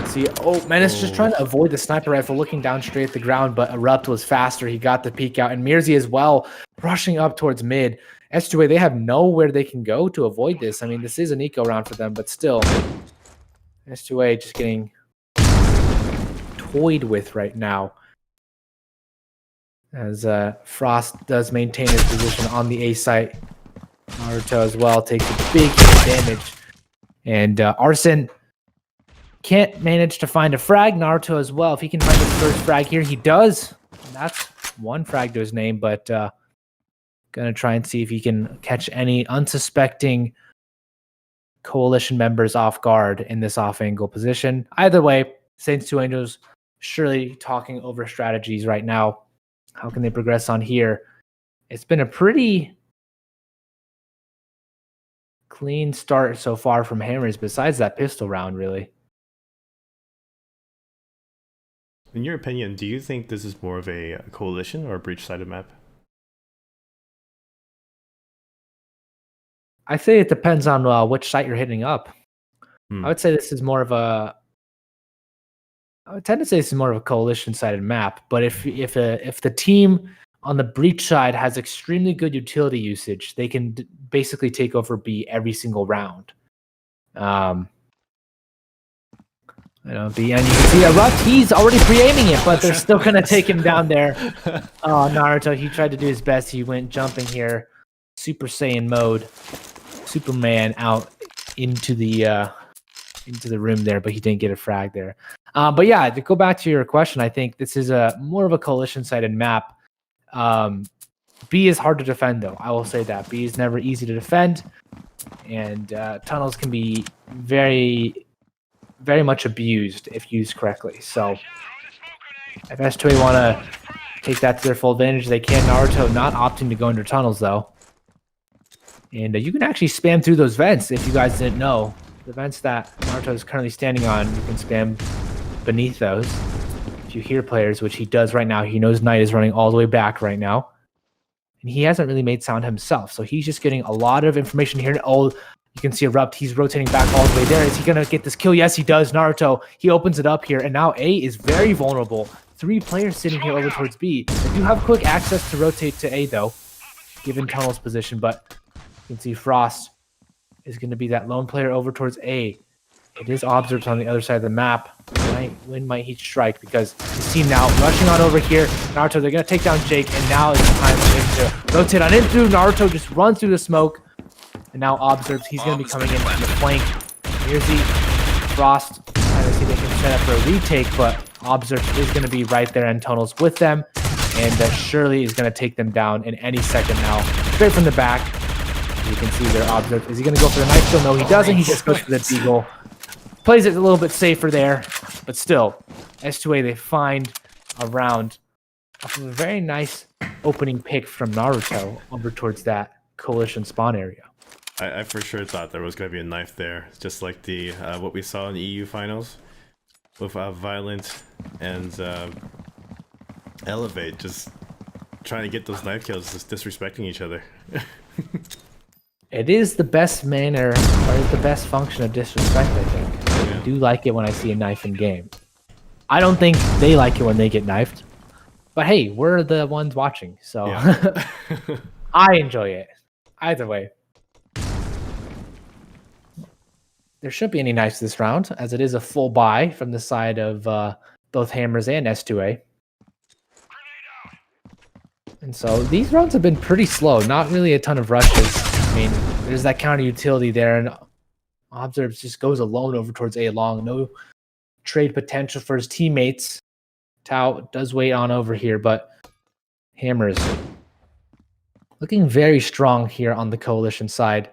See, Menace just trying to avoid the sniper rifle, looking down straight at the ground, but Erupt was faster. He got the peek out, and Mirzi as well, rushing up towards mid. S2A, they have nowhere they can go to avoid this. I mean, this is an eco round for them, but still, S2A just getting toyed with right now. As Frost does maintain his position on the A site. Naruto as well takes a big damage. And Arson can't manage to find a frag. Naruto as well. If he can find his first frag here, he does. And that's 1 frag to his name, but gonna try and see if he can catch any unsuspecting coalition members off guard in this off-angle position. Either way, Saints 2 Angels surely talking over strategies right now. How can they progress on here? It's been a pretty clean start so far from Hammers besides that pistol round, really. In your opinion, do you think this is more of a coalition or a breach-sided map? I say it depends on which site you're hitting up. Hmm. I would say this is more of a. I would tend to say this is more of a coalition-sided map, but if the team on the breach side has extremely good utility usage, they can basically take over B every single round. B, and you can see Ruff, he's already pre-aiming it, but they're still gonna take him down there. Oh, Naruto, he tried to do his best. He went jumping here, Super Saiyan mode, Superman out into the room there, but he didn't get a frag there. But yeah, to go back to your question, I think this is more of a coalition-sided map. B is hard to defend, though. I will say that B is never easy to defend, and tunnels can be very, very much abused if used correctly. So if S2A want to take that to their full advantage, they can. Naruto not opting to go into tunnels, though. And you can actually spam through those vents if you guys didn't know. The vents that Naruto is currently standing on, you can spam beneath those. If you hear players, which he does right now, he knows Knight is running all the way back right now. And he hasn't really made sound himself, so he's just getting a lot of information here. Oh, you can see Erupt, he's rotating back all the way there. Is he going to get this kill? Yes, he does. Naruto, he opens it up here, and now A is very vulnerable. 3 players sitting here over towards B. They do have quick access to rotate to A, though, given Tunnel's position, but you can see Frost is going to be that lone player over towards A. It is Observes on the other side of the map. When might he strike? Because you see now rushing on over here. Naruto, they're going to take down Jake, and now it's time for him to rotate on in through. Naruto just runs through the smoke, and now Observes, he's going to be coming in from the flank. Here's the Frost trying to see if they can set up for a retake, but Observes is going to be right there in tunnels with them, and Shirley is going to take them down in any second now, straight from the back. You can see their Observes. Is he going to go for the knife kill? No, he doesn't. He just goes for the deagle. Plays it a little bit safer there, but still, S2A, they find a round off of a very nice opening pick from Naruto over towards that coalition spawn area. I for sure thought there was going to be a knife there, just like the what we saw in the EU finals with Violent and Elevate, just trying to get those knife kills, just disrespecting each other. It is the best manner, or the best function of disrespect, I think. Yeah. I do like it when I see a knife in game. I don't think they like it when they get knifed. But hey, we're the ones watching, so Yeah. I enjoy it. Either way. There shouldn't be any knives this round, as it is a full buy from the side of both Hammers and S2A. And so these rounds have been pretty slow, not really a ton of rushes. I mean, there's that counter utility there, and Observes just goes alone over towards A long. No trade potential for his teammates. Tau does wait on over here, but Hammers looking very strong here on the coalition side.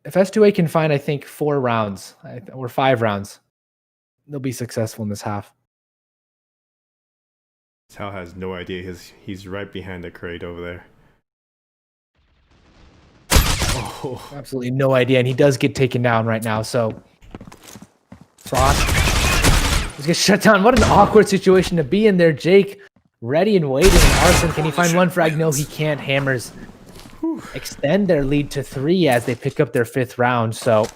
If S2A can find, I think, 4 rounds or 5 rounds, they'll be successful in this half. Tao has no idea he's right behind the crate over there. Oh, Absolutely no idea, and he does get taken down right now, so Frost just gets shut down. What an awkward situation to be in there. Jake ready and waiting. Arson, can he find one frag? No, he can't. Hammers extend their lead to 3 as they pick up their 5th round, so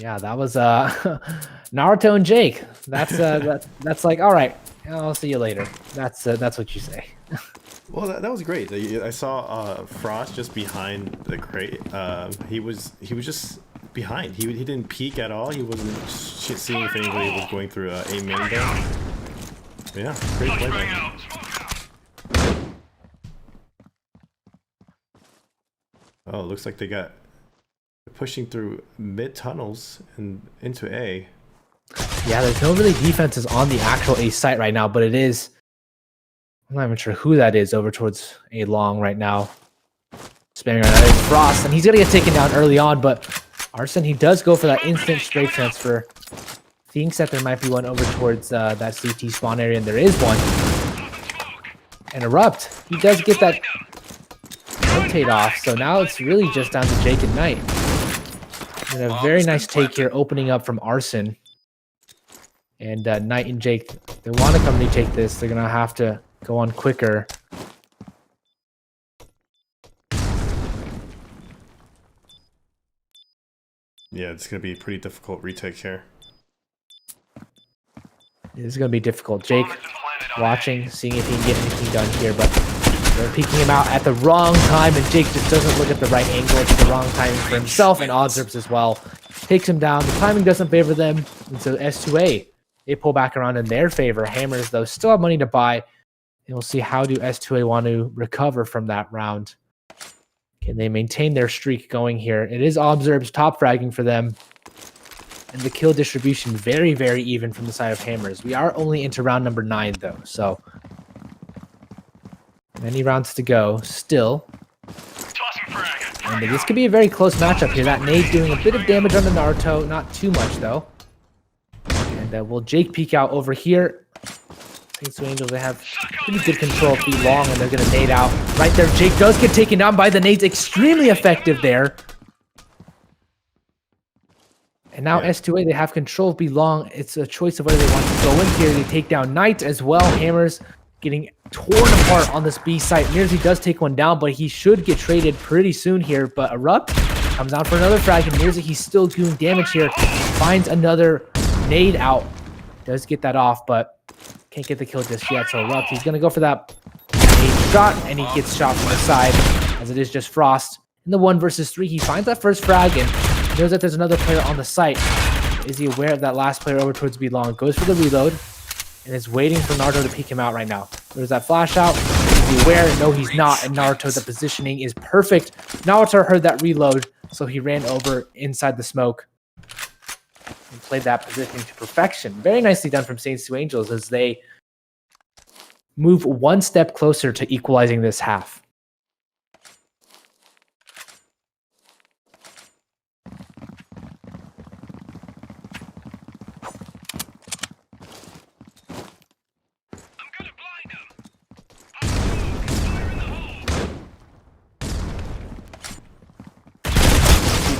yeah, that was Naruto and Jake. That's like, all right, I'll see you later. That's what you say. well, that was great. I saw Frost just behind the crate. He was just behind. He didn't peek at all. He wasn't seeing if anybody was going through a main there. Yeah, great play there. Oh, it looks like they're pushing through mid tunnels and into A. Yeah, there's no really defenses on the actual A site right now, but it is. I'm not even sure who that is over towards A long right now. Spamming right now. There's Frost, and he's gonna get taken down early on, but Arson, he does go for that instant straight transfer. Thinks that there might be one over towards that CT spawn area, and there is one. And Erupt, he does get that rotate off, so now it's really just down to Jake and Knight. And a very nice take here, opening up from Arson. And Knight and Jake, they want to come retake this. They're going to have to go on quicker. Yeah, it's going to be a pretty difficult retake here. This is going to be difficult. Jake watching, seeing if he can get anything done here, but they're peeking him out at the wrong time, and Jake just doesn't look at the right angle. It's the wrong timing for himself, and Observes as well. Takes him down. The timing doesn't favor them, and so S2A, they pull back around in their favor. Hammers, though, still have money to buy, and we'll see how do S2A want to recover from that round. Can they maintain their streak going here? It is Observes top fragging for them. And the kill distribution very, very even from the side of Hammers. We are only into round number 9, though. So many rounds to go still. And this could be a very close matchup here. That nade doing a bit of damage on the Naruto. Not too much, though. And will Jake peek out over here? Saints Angels, they have pretty good control of feet long, and they're going to nade out. Right there, Jake does get taken down by the nades. Extremely effective there. And now S2A, they have control of B long. It's a choice of whether they want to go in here. They take down Knight as well. Hammers getting torn apart on this B site. Mirzi does take one down, but he should get traded pretty soon here. But Erupt comes down for another frag, and Mirzi, he's still doing damage here. Finds another nade out. Does get that off, but can't get the kill just yet. So Erupt, he's going to go for that nade shot, and he gets shot from the side, as it is just Frost. In the 1 versus 3, he finds that first frag, and knows that there's another player on the site. Is he aware of that last player over towards B long? Goes for the reload and is waiting for Naruto to peek him out right now. There's that flash out. Is he aware? No, he's not. And Naruto, the positioning is perfect. Naruto heard that reload, so he ran over inside the smoke and played that positioning to perfection. Very nicely done from Saints to Angels as they move one step closer to equalizing this half.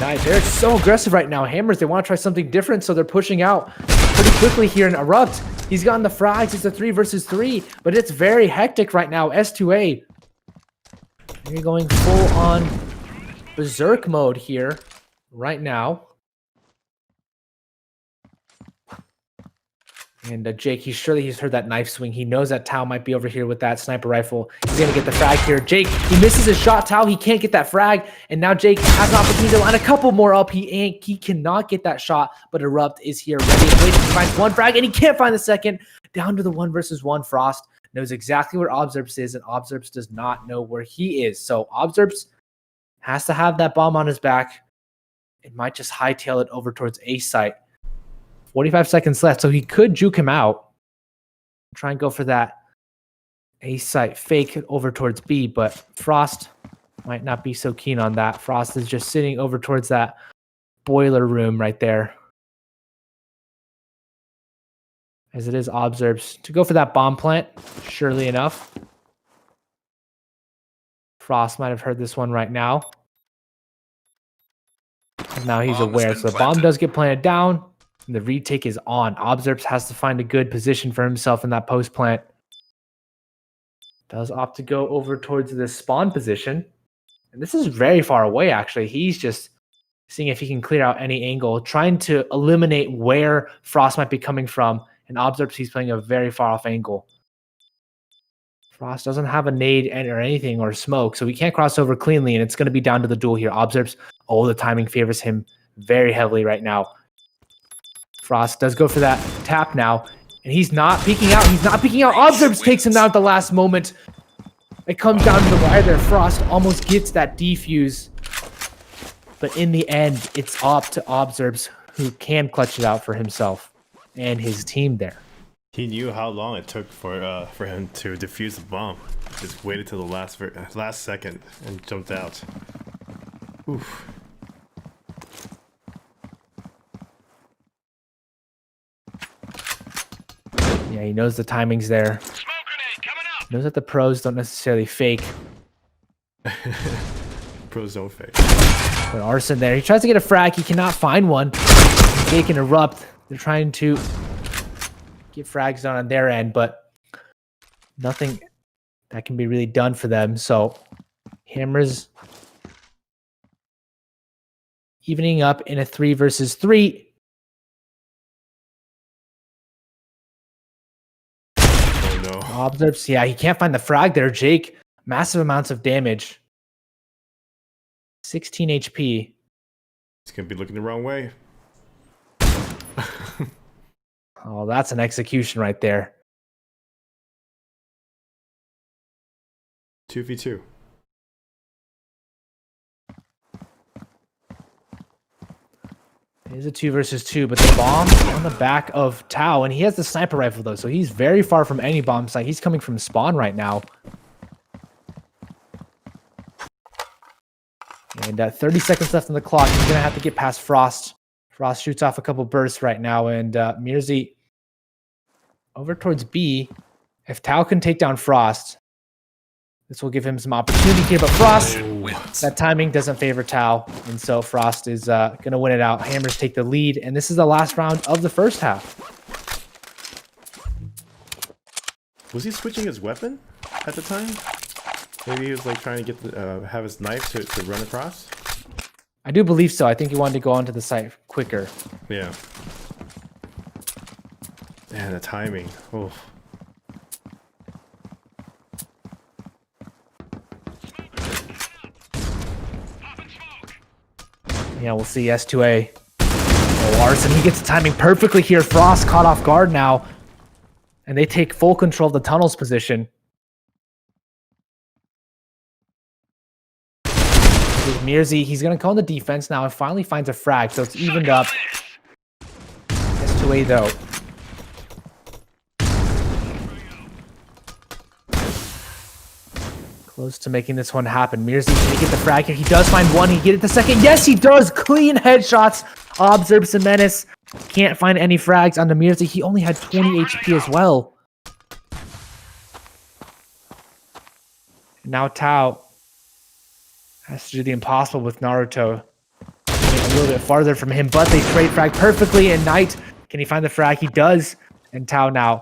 Nice. They're so aggressive right now. Hammers, they want to try something different, so they're pushing out pretty quickly here in Erupt. He's gotten the frags. It's a 3 versus 3, but it's very hectic right now. S2A, they're going full on berserk mode here right now. And Jake, he's surely he's heard that knife swing. He knows that Tao might be over here with that sniper rifle. He's going to get the frag here. Jake, he misses his shot. Tao, he can't get that frag. And now Jake has an opportunity to line a couple more up. He cannot get that shot, but Erupt is here ready and waiting. He finds one frag, and he can't find the second. Down to the 1 versus 1. Frost knows exactly where Observes is, and Observes does not know where he is. So Observes has to have that bomb on his back. It might just hightail it over towards A site. 45 seconds left, so he could juke him out. Try and go for that A site fake over towards B, but Frost might not be so keen on that. Frost is just sitting over towards that boiler room right there. As it is Observes to go for that bomb plant, surely enough. Frost might have heard this one right now. Now he's aware, so the bomb does get planted down. And the retake is on. Observes has to find a good position for himself in that post plant. Does opt to go over towards the spawn position. And this is very far away, actually. He's just seeing if he can clear out any angle, trying to eliminate where Frost might be coming from. And Observes, he's playing a very far off angle. Frost doesn't have a nade or anything or smoke, so he can't cross over cleanly, and it's going to be down to the duel here. Observes, oh, the timing favors him very heavily right now. Frost does go for that tap now, and he's not peeking out. He's not peeking out. Observes takes him down at the last moment. It comes down to the wire there. Frost almost gets that defuse, but in the end, it's up to Observes, who can clutch it out for himself and his team there. He knew how long it took for him to defuse the bomb. Just waited till the last second and jumped out. Oof. Yeah, he knows the timing's there. Smoke grenade coming up. Knows that the pros don't necessarily fake. Pros don't fake. But Arson there, he tries to get a frag. He cannot find one. They can erupt. They're trying to get frags done on their end, but nothing that can be really done for them. So Hammers evening up in a 3 versus 3. Oh no. Observes, yeah, he can't find the frag there, Jake. Massive amounts of damage. 16 HP. It's gonna be looking the wrong way. Oh, that's an execution right there. 2v2. It is a 2 versus 2, but the bomb on the back of Tao, and he has the sniper rifle though, so he's very far from any bomb site. He's coming from spawn right now. And 30 seconds left on the clock. He's gonna have to get past Frost. Frost shoots off a couple bursts right now, and Mirzi over towards B. If Tao can take down Frost, this will give him some opportunity here, but Frost, that timing doesn't favor Tao, and so Frost is going to win it out. Hammers take the lead, and this is the last round of the first half. Was he switching his weapon at the time? Maybe he was like trying to get the, have his knife to run across? I do believe so. I think he wanted to go onto the site quicker. Yeah. Man, the timing. Oh. Yeah, we'll see S2A. Oh, Arson, he gets the timing perfectly here. Frost caught off guard now. And they take full control of the tunnels position. Mirzi, he's going to call in the defense now and finally finds a frag, so it's evened up. S2A, though. Close to making this one happen. Mirzi, can he get the frag here? He does find one. He get it the second. Yes, he does. Clean headshots. Observes the menace. Can't find any frags on the Mirzi. He only had 20 HP as well. Now Tao has to do the impossible with Naruto. A little bit farther from him, but they trade frag perfectly. And Knight, can he find the frag? He does. And Tao now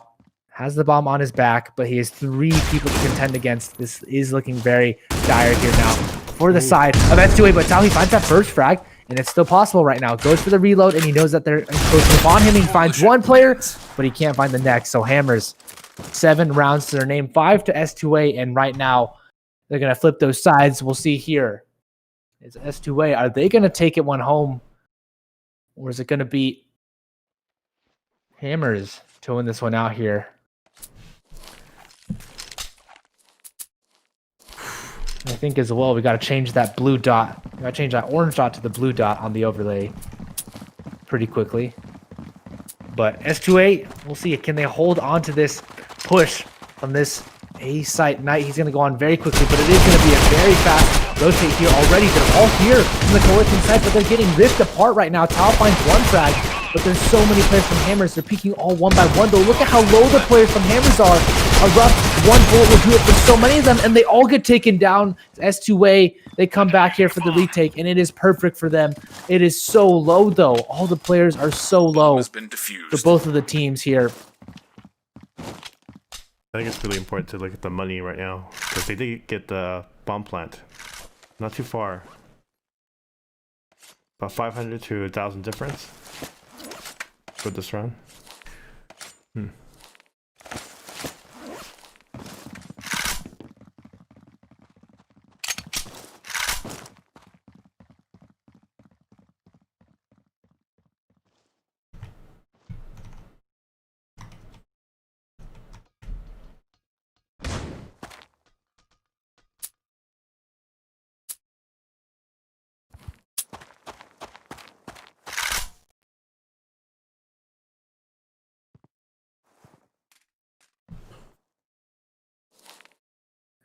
has the bomb on his back, but he has 3 people to contend against. This is looking very dire here now for the side of S2A, but Tao, he finds that first frag, and it's still possible right now. Goes for the reload, and he knows that they're encroaching upon him. He finds one player, but he can't find the next. So Hammers, 7 rounds to their name, 5 to S2A, and right now they're going to flip those sides. We'll see here. Is S2A, are they going to take it one home, or is it going to be Hammers to win this one out here? I think as well, we got to change that blue dot. We got to change that orange dot to the blue dot on the overlay pretty quickly. But S2A, we'll see. Can they hold on to this push from this A site Knight? He's going to go on very quickly, but it is going to be a very fast rotate here already. They're all here from the coalition side, but they're getting ripped apart right now. Tao finds one frag, but there's so many players from Hammers. They're peeking all one by one, though. Look at how low the players from Hammers are. A rough one bullet will do it for so many of them, and they all get taken down. S2A, they come back here for the retake, and it is perfect for them. It is so low, though. All the players are so low for both of the teams here. I think it's really important to look at the money right now, because they did get the bomb plant. Not too far. About 500 to 1,000 difference for this round.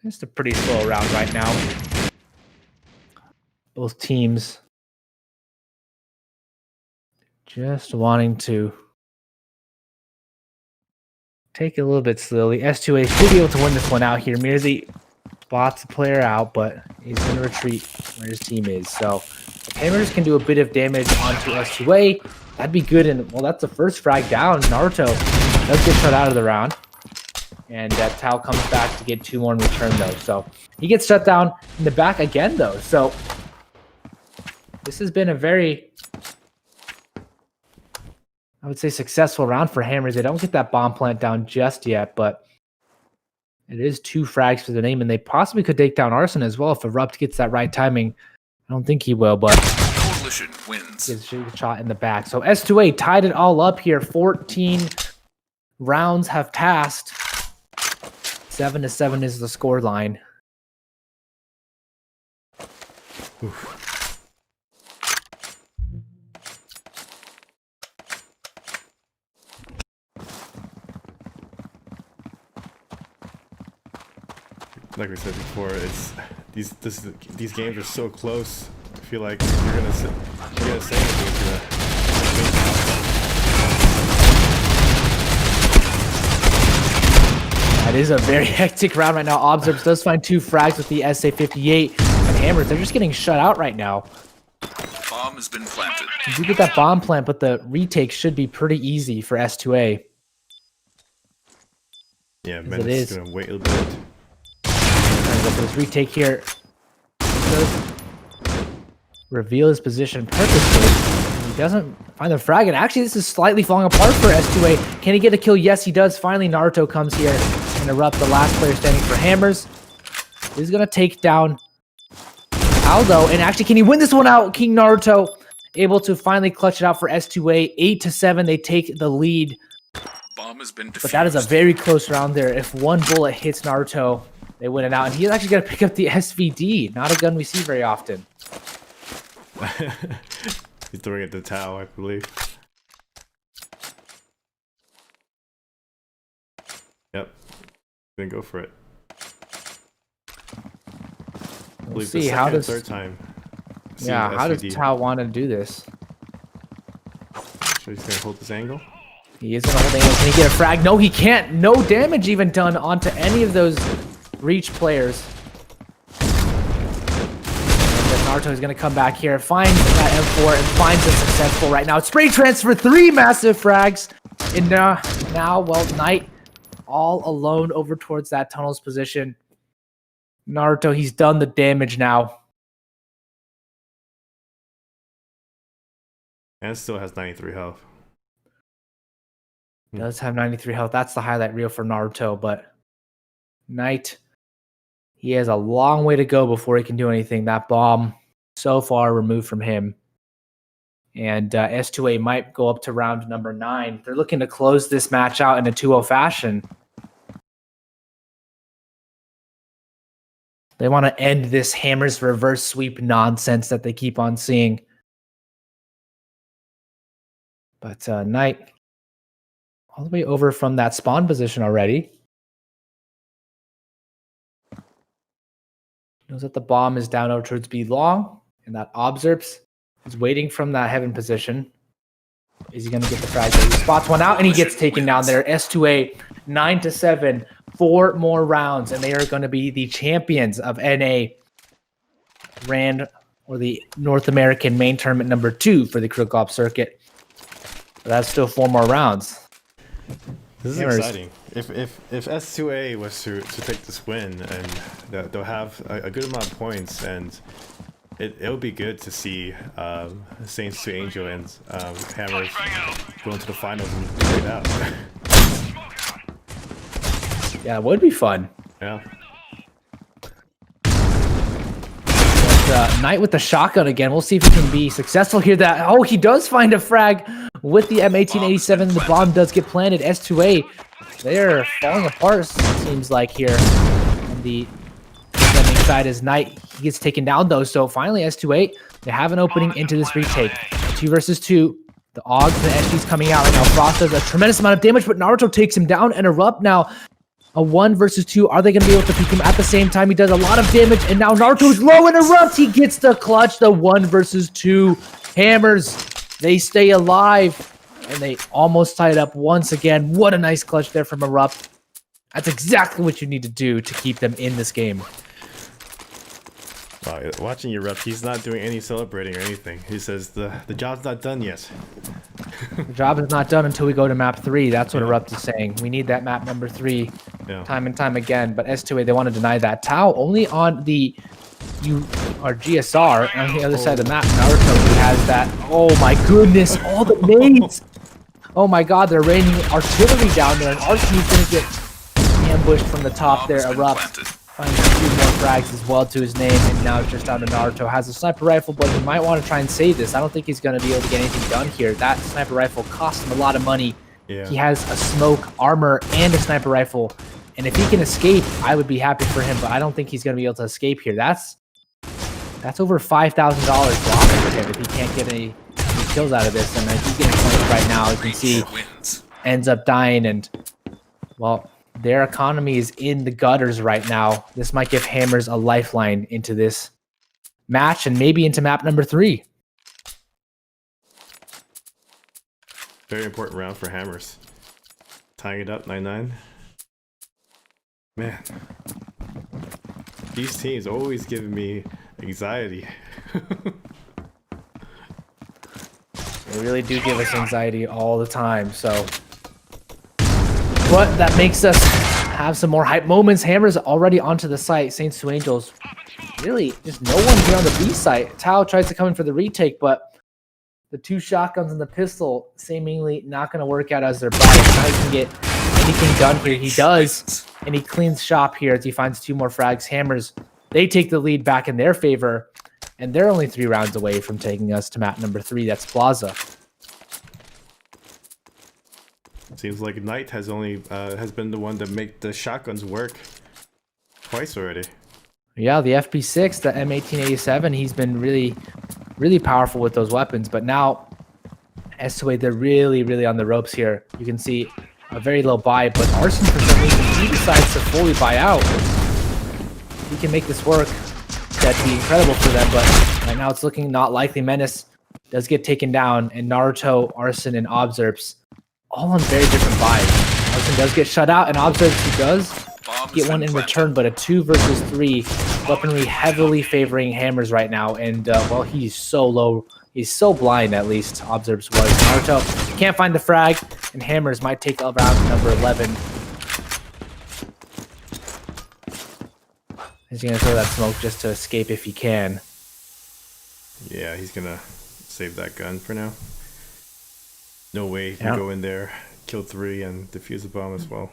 It's a pretty slow round right now. Both teams just wanting to take it a little bit slowly. S2A should be able to win this one out here. Mirzi spots the player out, but he's going to retreat where his team is. So if Hammers can do a bit of damage onto S2A, that'd be good. And, well, that's the first frag down. Naruto does get shut out of the round. And Tao comes back to get 2 more in return, though. So he gets shut down in the back again, though. So this has been a very, I would say, successful round for Hammers. They don't get that bomb plant down just yet, but it is 2 frags for the name, and they possibly could take down Arson as well if Erupt gets that right timing. I don't think he will, but Coalition wins. gets a shot in the back. So S2A tied it all up here. 14 rounds have passed. 7-7 is the score line. Like we said before, it's these games are so close. I feel like you're gonna say anything's gonna. That is a very hectic round right now. Observes does find 2 frags with the SA-58, and Hammers, they're just getting shut out right now. Bomb has been planted. You do get that bomb plant, but the retake should be pretty easy for S2A. Yeah, As it is. gonna wait a little bit. Trying to go for this retake here. Does reveal his position purposely. He doesn't find the frag, and actually this is slightly falling apart for S2A. Can he get a kill? Yes, he does. Finally, Naruto comes here and Erupt, the last player standing for Hammers. He's gonna take down Aldo, and actually, can he win this one out? King Naruto able to finally clutch it out for S2A. 8-7, they take the lead. Bomb has been defused. But that is a very close round there. If one bullet hits Naruto, they win it out. And he's actually going to pick up the SVD. Not a gun we see very often. He's throwing it to Tao, I believe. Yep. Gonna go for it. We'll see. How does... Third time. Yeah, how does Tao want to do this? So he's gonna hold this angle. He is going to hold the angle. Can he get a frag? No, he can't. No damage even done onto any of those reach players. Naruto is going to come back here, finds that M4, and finds it successful right now. Spray transfer, 3 massive frags. And now, well, Knight all alone over towards that tunnel's position. Naruto, he's done the damage now. And still has 93 health. Does have 93 health. That's the highlight reel for Naruto, but Knight, he has a long way to go before he can do anything. That bomb so far removed from him. And S2A might go up to round number 9. They're looking to close this match out in a 2-0 fashion. They want to end this Hammers reverse sweep nonsense that they keep on seeing. But Knight, all the way over from that spawn position already. Knows that the bomb is down over towards B long, and that Observes is waiting from that heaven position. Is he going to get the frag? He spots one out, and he gets taken down there. S2A 9-7, 4 more rounds, and they are going to be the champions of NA Rand, or the North American main tournament number 2 for the Critical Ops circuit. But that's still 4 more rounds. This is exciting. If S2A was to take this win, and they'll have a good amount of points, and it would be good to see Saints to Angel and Hammers go into the finals and do it out. Yeah, it would be fun. Yeah. Knight with the shotgun again. We'll see if he can be successful here. He does find a frag with the M1887. The bomb does get planted. S2A, they're falling apart, seems like, here. On the defending side is Knight. He gets taken down, though. So finally, S2A, they have an opening into this retake. 2 versus 2. The AUGs and the SG's coming out right now. Frost does a tremendous amount of damage, but Naruto takes him down, and Erupt now. A 1 versus 2. Are they going to be able to peek him at the same time? He does a lot of damage, and now Naruto's low and Erupt. He gets the clutch. The 1 versus 2 Hammers. They stay alive. and they almost tied up once again. What a nice clutch there from Erupt. That's exactly what you need to do to keep them in this game. Wow, watching Erupt, he's not doing any celebrating or anything. He says the job's not done yet. The job is not done until we go to map 3. That's what Erupt is saying. We need that map number 3 time and time again. But S2A, they want to deny that. Tao only on the GSR on the other side of the map. Naruto, he has that. Oh my goodness, all the nades. Oh my god, they're raining artillery down there, and Arsene's going to get ambushed from the top there. Erupt finds a few more frags as well to his name, and now it's just down to Naruto. Has a sniper rifle, but he might want to try and save this. I don't think he's going to be able to get anything done here. That sniper rifle cost him a lot of money. Yeah. He has a smoke, armor, and a sniper rifle, and if he can escape, I would be happy for him, but I don't think he's going to be able to escape here. That's over $5,000 profit for him if he can't get any kills out of this, and he's getting points right now. You can see ends up dying, and well, their economy is in the gutters right now. This might give Hammers a lifeline into this match and maybe into map number 3. Very important round for Hammers. Tying it up 9-9. Man, these teams always giving me anxiety. They really do give us anxiety all the time, so. But that makes us have some more hype moments. Hammers already onto the site. Saints to Angels. Really, just no one here on the B site. Tao tries to come in for the retake, but the 2 shotguns and the pistol seemingly not going to work out as their buy. Now he can get anything done here. He does, and he cleans shop here as he finds 2 more frags. Hammers, they take the lead back in their favor, and they're only 3 rounds away from taking us to map number 3. That's Plaza. Seems like Knight has only has been the one that make the shotguns work twice already. Yeah, the FP6, the M1887, he's been really powerful with those weapons. But now, S2A, they're really on the ropes here. You can see a very low buy, but Arson, for some reason, he decides to fully buy out. He can make this work. That'd be incredible for them, but right now it's looking not likely. Menace does get taken down, and Naruto, Arson, and Observes all on very different buys. Arson does get shut out, and Observes, he does get one in return, but a 2 versus 3 weaponry heavily favoring Hammers right now, and well, he's so low. He's so blind, at least Observes was. Naruto can't find the frag, and Hammers might take round number 11. He's going to throw that smoke just to escape if he can. Yeah, he's going to save that gun for now. No way he can go in there, kill 3, and defuse the bomb as well.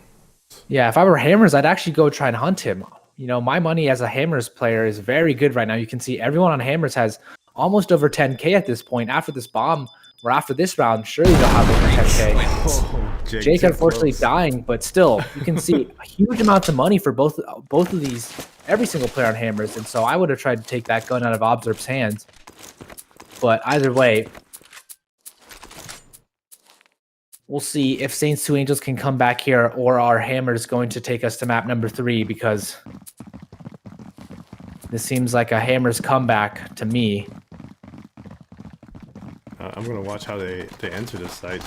Yeah, if I were Hammers, I'd actually go try and hunt him. You know, my money as a Hammers player is very good right now. You can see everyone on Hammers has almost over 10K at this point. After this bomb, or after this round, surely they'll have over 10K. Oh, Jake unfortunately dying, but still, you can see huge amounts of money for both of these, every single player on Hammers. And so I would have tried to take that gun out of Observe's hands. But either way, we'll see if Saints to Angels can come back here, or are Hammers going to take us to map number 3, because this seems like a Hammers comeback to me. I'm going to watch how they enter this site.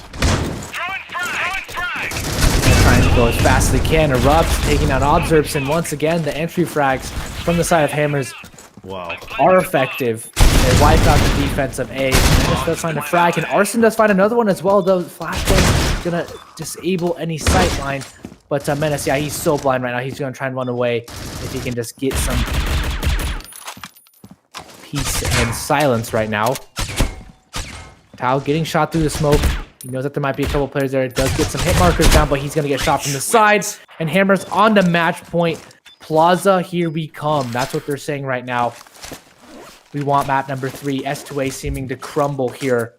Trying to go as fast as they can. Erupt taking out Observes, and once again, the entry frags from the side of Hammers are effective. They wipe out the defense of A. Menace does find a frag, and Arson does find another one as well, though Flashbang is going to disable any sight line. But Menace, yeah, he's so blind right now. He's going to try and run away if he can just get some peace and silence right now. Tao getting shot through the smoke. He knows that there might be a couple players there. It does get some hit markers down, but he's going to get shot from the side. And Hammers on the match point. Plaza, here we come. That's what they're saying right now. We want map number 3. S2A seeming to crumble here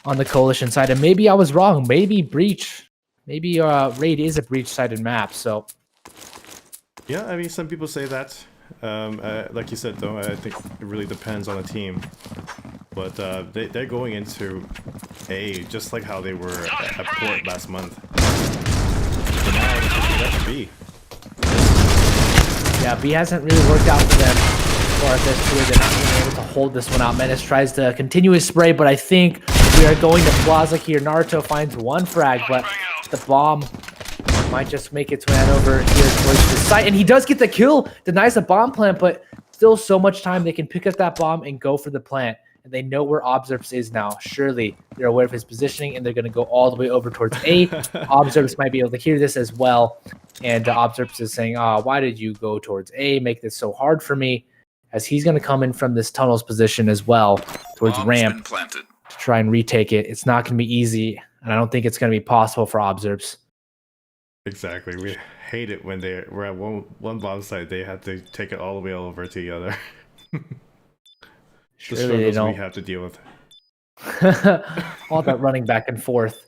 on the Coalition side. And maybe I was wrong. Maybe Breach. Maybe Raid is a Breach-sided map. So yeah, I mean, some people say that. Like you said, though, I think it really depends on the team. But they're going into A just like how they were at Port last month. But now they're to B. Yeah, B hasn't really worked out for them. Or if they're not being able to hold this one out. Menace tries to continue his spray, but I think We are going to Plaza here. Naruto finds one frag, but the bomb might just make its way on over here towards the site. And he does get the kill, denies the bomb plant, but still so much time they can pick up that bomb and go for the plant. And they know where Observes is now. Surely they're aware of his positioning, and they're going to go all the way over towards A. Observes might be able to hear this as well. And Observes is saying, why did you go towards A? Make this so hard for me. As he's going to come in from this tunnels position as well towards Bomb's ramp been planted. to try and retake it. It's not going to be easy, and I don't think it's going to be possible for Observes. Exactly. We hate it when they were at one bomb site. They have to take it all the way over to the other. The Surely they struggles don't. we have to deal with. All that running back and forth.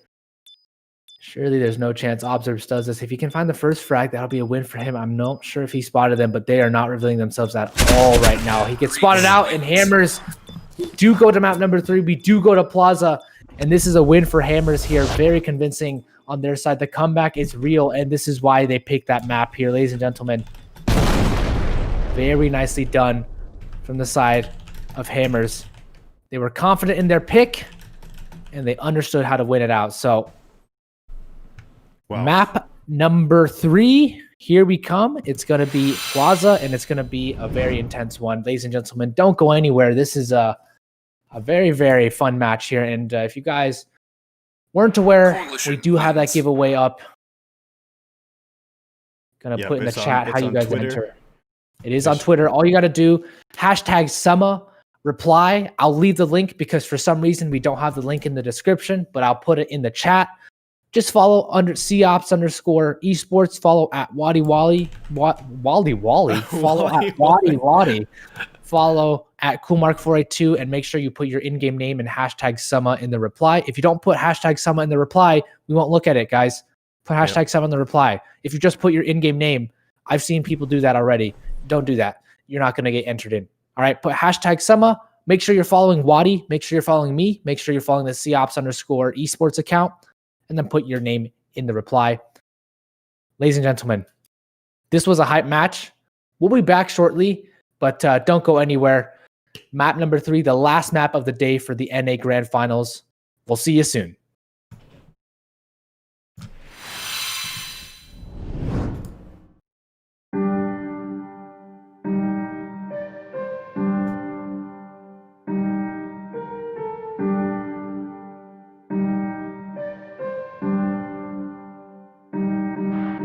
Surely there's no chance Observes does this. If he can find the first frag, that'll be a win for him. I'm not sure if he spotted them, but they are not revealing themselves at all right now. He gets spotted out, and Hammers do go to map number 3. We do go to Plaza, and this is a win for Hammers here. Very convincing on their side. The comeback is real, and this is why they picked that map here, ladies and gentlemen. Very nicely done from the side of Hammers. They were confident in their pick, and they understood how to win it out. So, Wow. map number 3, here we come. It's going to be Plaza, and it's going to be a very intense one. Ladies and gentlemen, don't go anywhere. This is a very, very fun match here. And if you guys weren't aware, Coalition we do have that wins. giveaway up. Going to Yep, put in the it's chat how it's you on guys Twitter. enter. It is on Twitter. All you got to do, hashtag Summer, reply. I'll leave the link because for some reason we don't have the link in the description, but I'll put it in the chat. Just follow under COPS_esports. Follow at Wadi Wally. Wally Wally. Follow at Wadi Wadi. Follow at CoolMark482 and make sure you put your in-game name and hashtag Summer in the reply. If you don't put hashtag Summer in the reply, we won't look at it, guys. Put hashtag Summer in the reply. If you just put your in-game name, I've seen people do that already. Don't do that. You're not going to get entered in. All right, put hashtag Summer. Make sure you're following Wadi. Make sure you're following me. Make sure you're following the COPS_esports account. And then put your name in the reply. Ladies and gentlemen, this was a hype match. We'll be back shortly, but don't go anywhere. Map number 3, the last map of the day for the NA Grand Finals. We'll see you soon.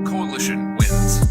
Coalition wins.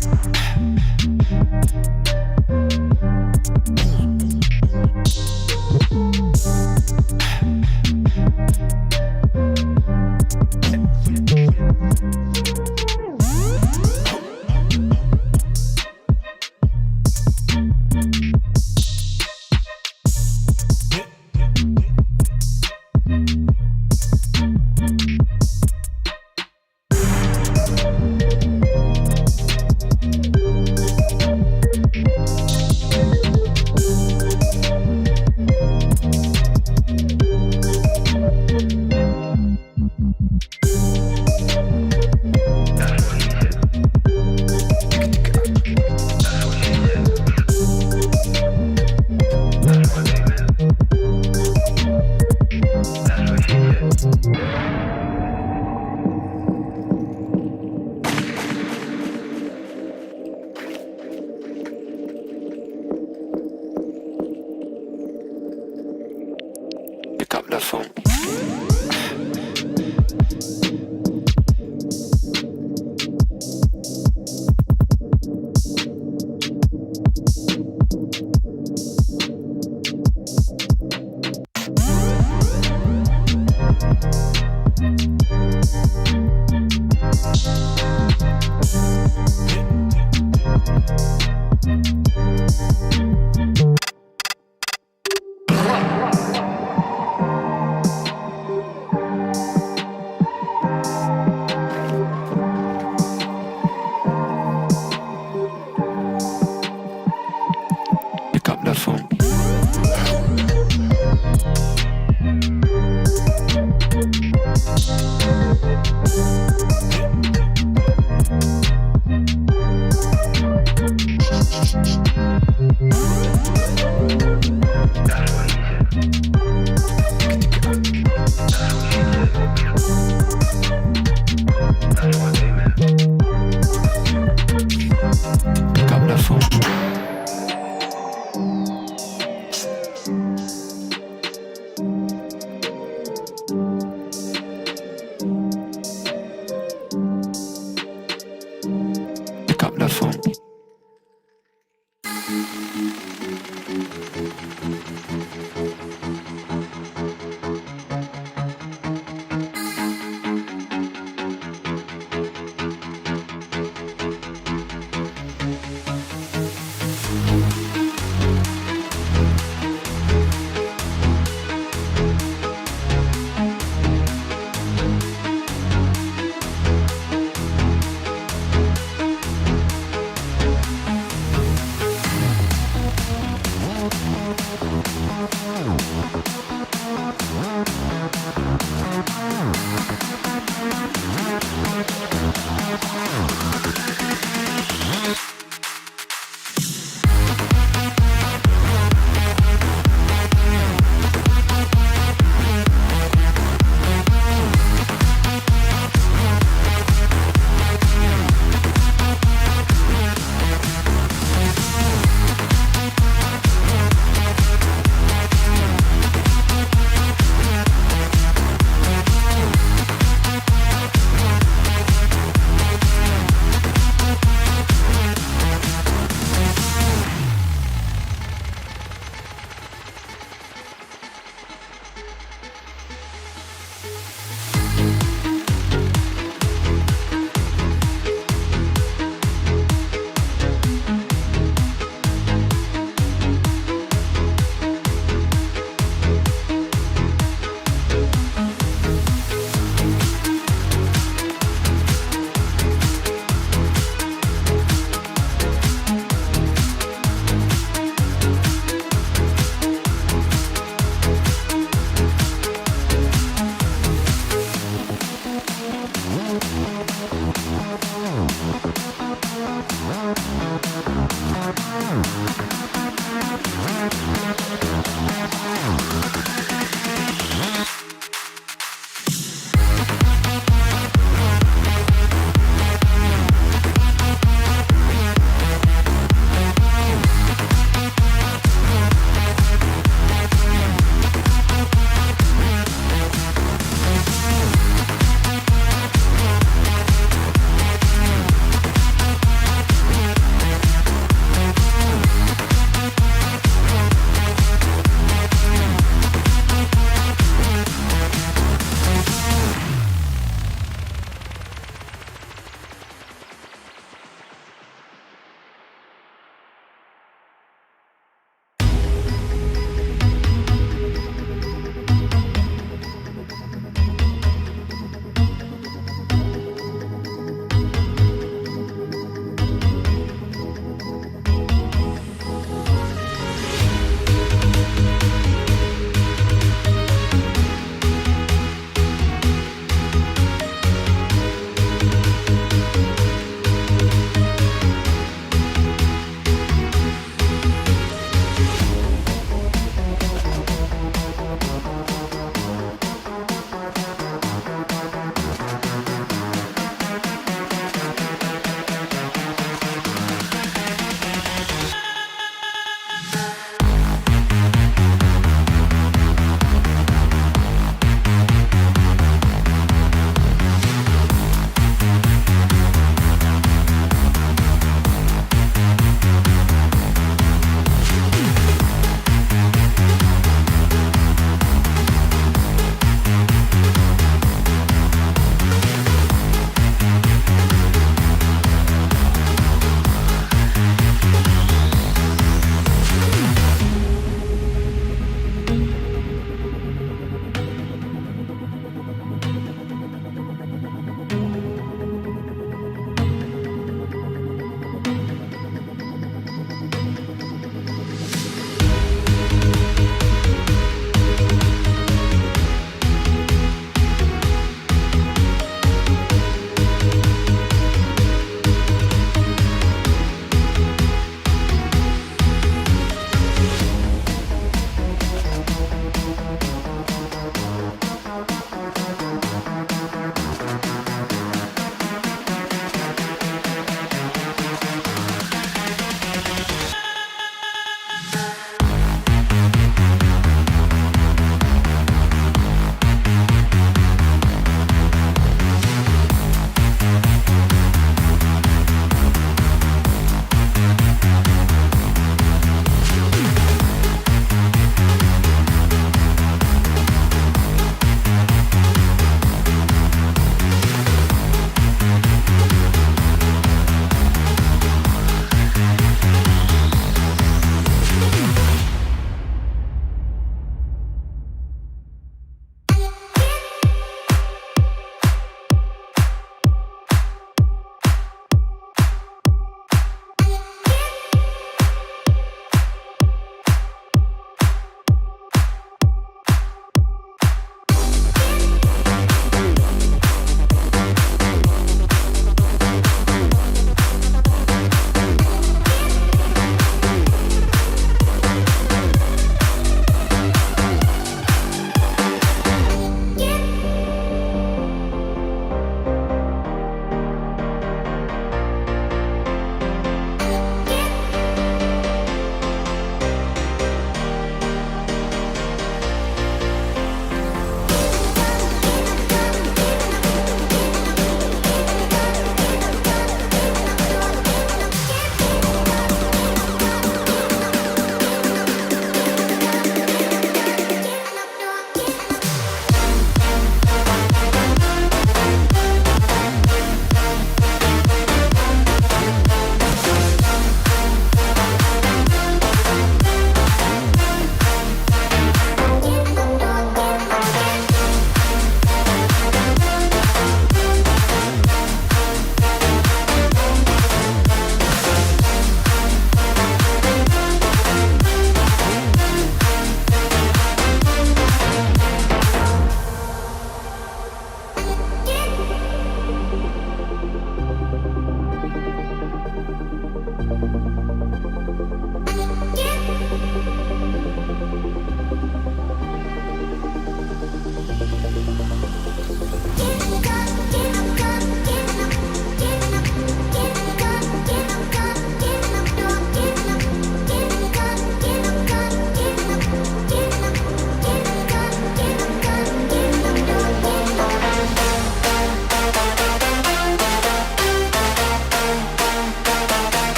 Pick up the phone.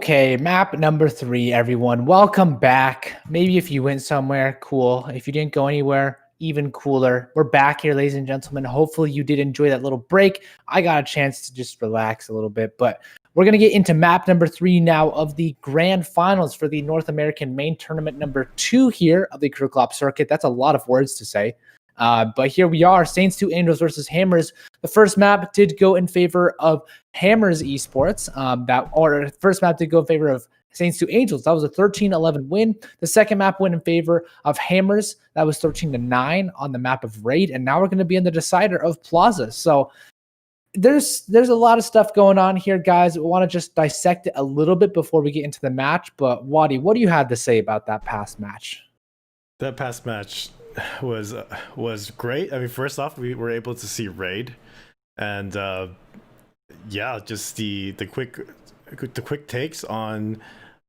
Okay, map number 3, everyone. Welcome back. Maybe if you went somewhere, cool. If you didn't go anywhere, even cooler. We're back here, ladies and gentlemen. Hopefully you did enjoy that little break. I got a chance to just relax a little bit, but we're going to get into map number 3 now of the grand finals for the North American main tournament number 2 here of the Krukop circuit. That's a lot of words to say. But here we are, Saints 2 Angels versus Hammers. The first map did go in favor of Hammers Esports. First map did go in favor of Saints 2 Angels. That was a 13-11 win. The second map went in favor of Hammers. That was 13-9 on the map of Raid. And now we're going to be in the decider of Plaza. So there's a lot of stuff going on here, guys. We want to just dissect it a little bit before we get into the match. But Wadi, what do you have to say about that past match? That past match was great. I mean, first off, we were able to see Raid, and just the quick takes on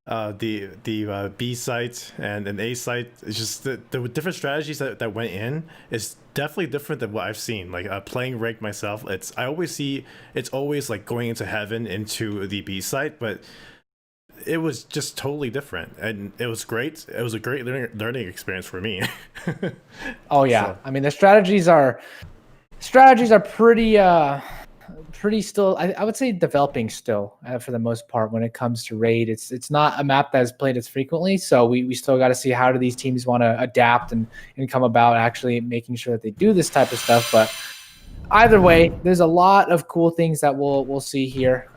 the B site and an A site. It's just the different strategies that went in is definitely different than what I've seen. Like playing ranked myself, I always see it's always like going into heaven into the B site, but it was just totally different, and it was great. It was a great learning experience for me. Oh yeah, So. I mean the strategies are pretty still. I would say developing still for the most part when it comes to Raid. It's not a map that is played as frequently, so we still got to see how do these teams want to adapt and come about actually making sure that they do this type of stuff. But either way, there's a lot of cool things that we'll see here.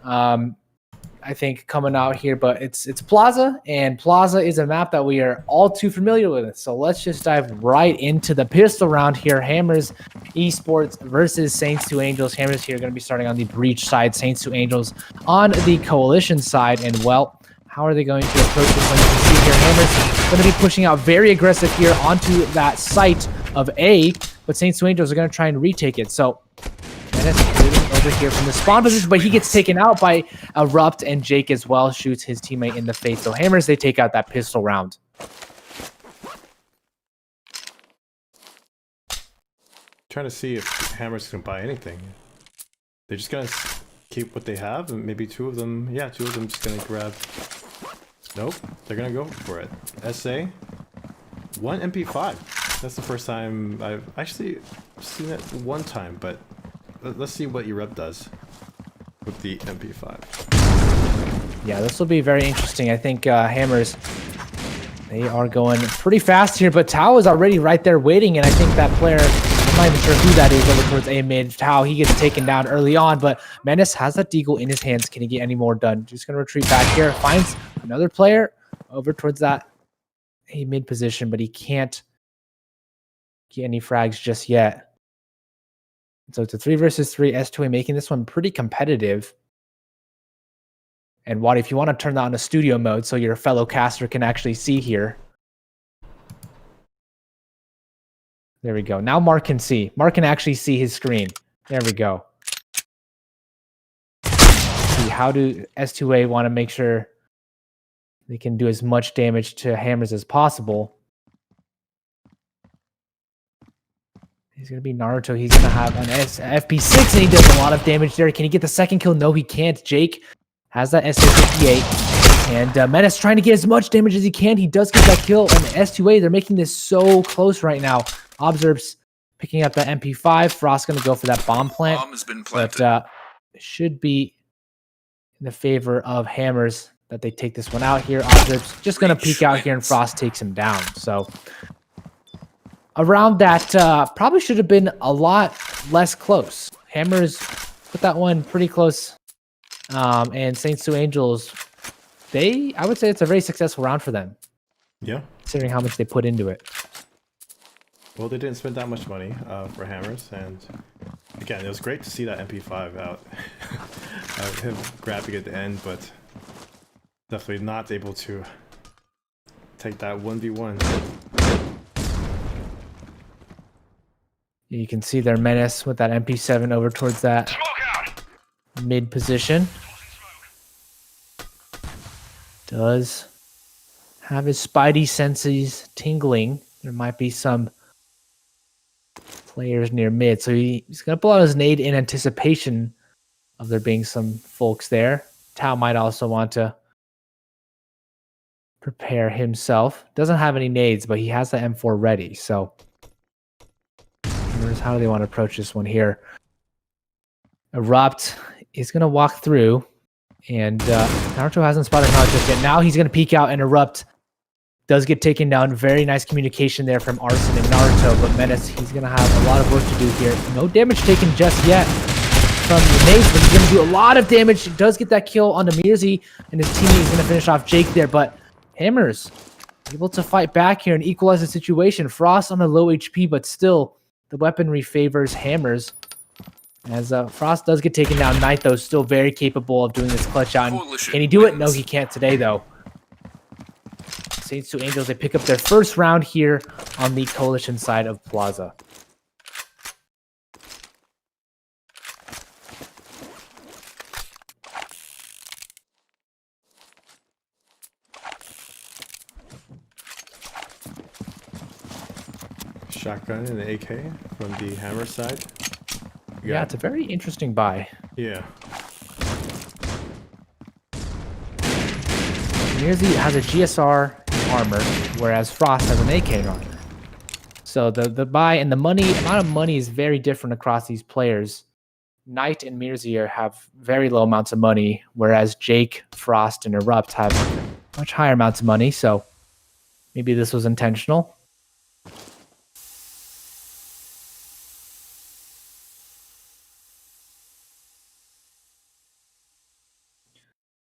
I think coming out here, but it's Plaza, and Plaza is a map that we are all too familiar with. So let's just dive right into the pistol round here. Hammers Esports versus Saints 2 Angels. Hammers here going to be starting on the breach side, Saints 2 Angels on the coalition side. And well, how are they going to approach this one? You can see here, Hammers going to be pushing out very aggressive here onto that site of A, but Saints 2 Angels are going to try and retake it. So over here from the spawn position, but he gets taken out by Erupt, and Jake as well shoots his teammate in the face. So Hammers, they take out that pistol round. Trying to see if Hammers can buy anything. They're just gonna keep what they have, and maybe two of them just gonna grab. Nope, they're gonna go for it. SA, 1 MP5. That's the first time I've actually seen it one time, but let's see what Erupt does with the MP5. Yeah, this will be very interesting. I think Hammers, they are going pretty fast here, but Tao is already right there waiting, and I think that player, I'm not even sure who that is over towards A mid. Tao, he gets taken down early on, but Menace has that deagle in his hands. Can he get any more done? Just going to retreat back here. Finds another player over towards that A mid position, but he can't get any frags just yet. So it's a 3 versus 3 S2A, making this one pretty competitive. And Wadi, if you want to turn that on to studio mode so your fellow caster can actually see here. There we go. Now Mark can see. Mark can actually see his screen. There we go. See, how do S2A want to make sure they can do as much damage to Hammers as possible? He's going to be Naruto. He's going to have an FP6, and he does a lot of damage there. Can he get the second kill? No, he can't. Jake has that SA58. And Menace trying to get as much damage as he can. He does get that kill. And the S2A, they're making this so close right now. Observes picking up that MP5. Frost going to go for that bomb plant. Bomb has been planted. But it should be in the favor of Hammers that they take this one out here. Observes just going to peek out here, and Frost takes him down. So around that, probably should have been a lot less close. Hammers put that one pretty close. And Saints 2 Angels, I would say it's a very successful round for them. Yeah. Considering how much they put into it. Well, they didn't spend that much money for Hammers, and again, it was great to see that MP5 out. Him grabbing at the end, but definitely not able to take that 1v1. You can see their Menace with that MP7 over towards that mid position. Does have his spidey senses tingling. There might be some players near mid, so he's going to pull out his nade in anticipation of there being some folks there. Tao might also want to prepare himself. Doesn't have any nades, but he has the M4 ready. So how do they want to approach this one here? Erupt is going to walk through, and Naruto hasn't spotted Naruto just yet. Now he's going to peek out, and Erupt does get taken down. Very nice communication there from Arsene and Naruto, but Menace, he's going to have a lot of work to do here. No damage taken just yet from the nades, but he's going to do a lot of damage. He does get that kill on the Mirzi, and his teammate is going to finish off Jake there, but Hammers able to fight back here and equalize the situation. Frost on the low HP, but still the weaponry favors Hammers. As Frost does get taken down, Knight, though, still very capable of doing this clutch out. Can he do it? No, he can't today, though. Saints to Angels, they pick up their first round here on the Coalition side of Plaza. Shotgun and the AK from the Hammer side. Yeah, it's a very interesting buy. Yeah. Mirzi has a GSR armor, whereas Frost has an AK armor. So the buy and the amount of money is very different across these players. Knight and Mirzi have very low amounts of money, whereas Jake, Frost, and Erupt have much higher amounts of money. So maybe this was intentional.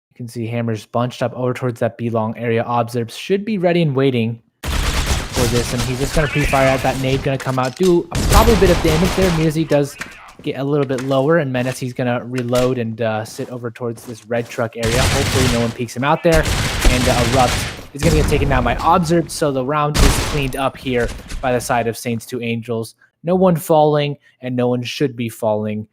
You can see Hammers bunched up over towards that B-long area. Observes should be ready and waiting for this, and he's just going to pre-fire out. That nade going to come out, do probably a bit of damage there. Mirzi does get a little bit lower, and Menace, he's going to reload and sit over towards this red truck area. Hopefully no one peeks him out there, and Erupt is going to get taken down by Observed, so the round is cleaned up here by the side of Saints to Angels. No one falling, and no one should be falling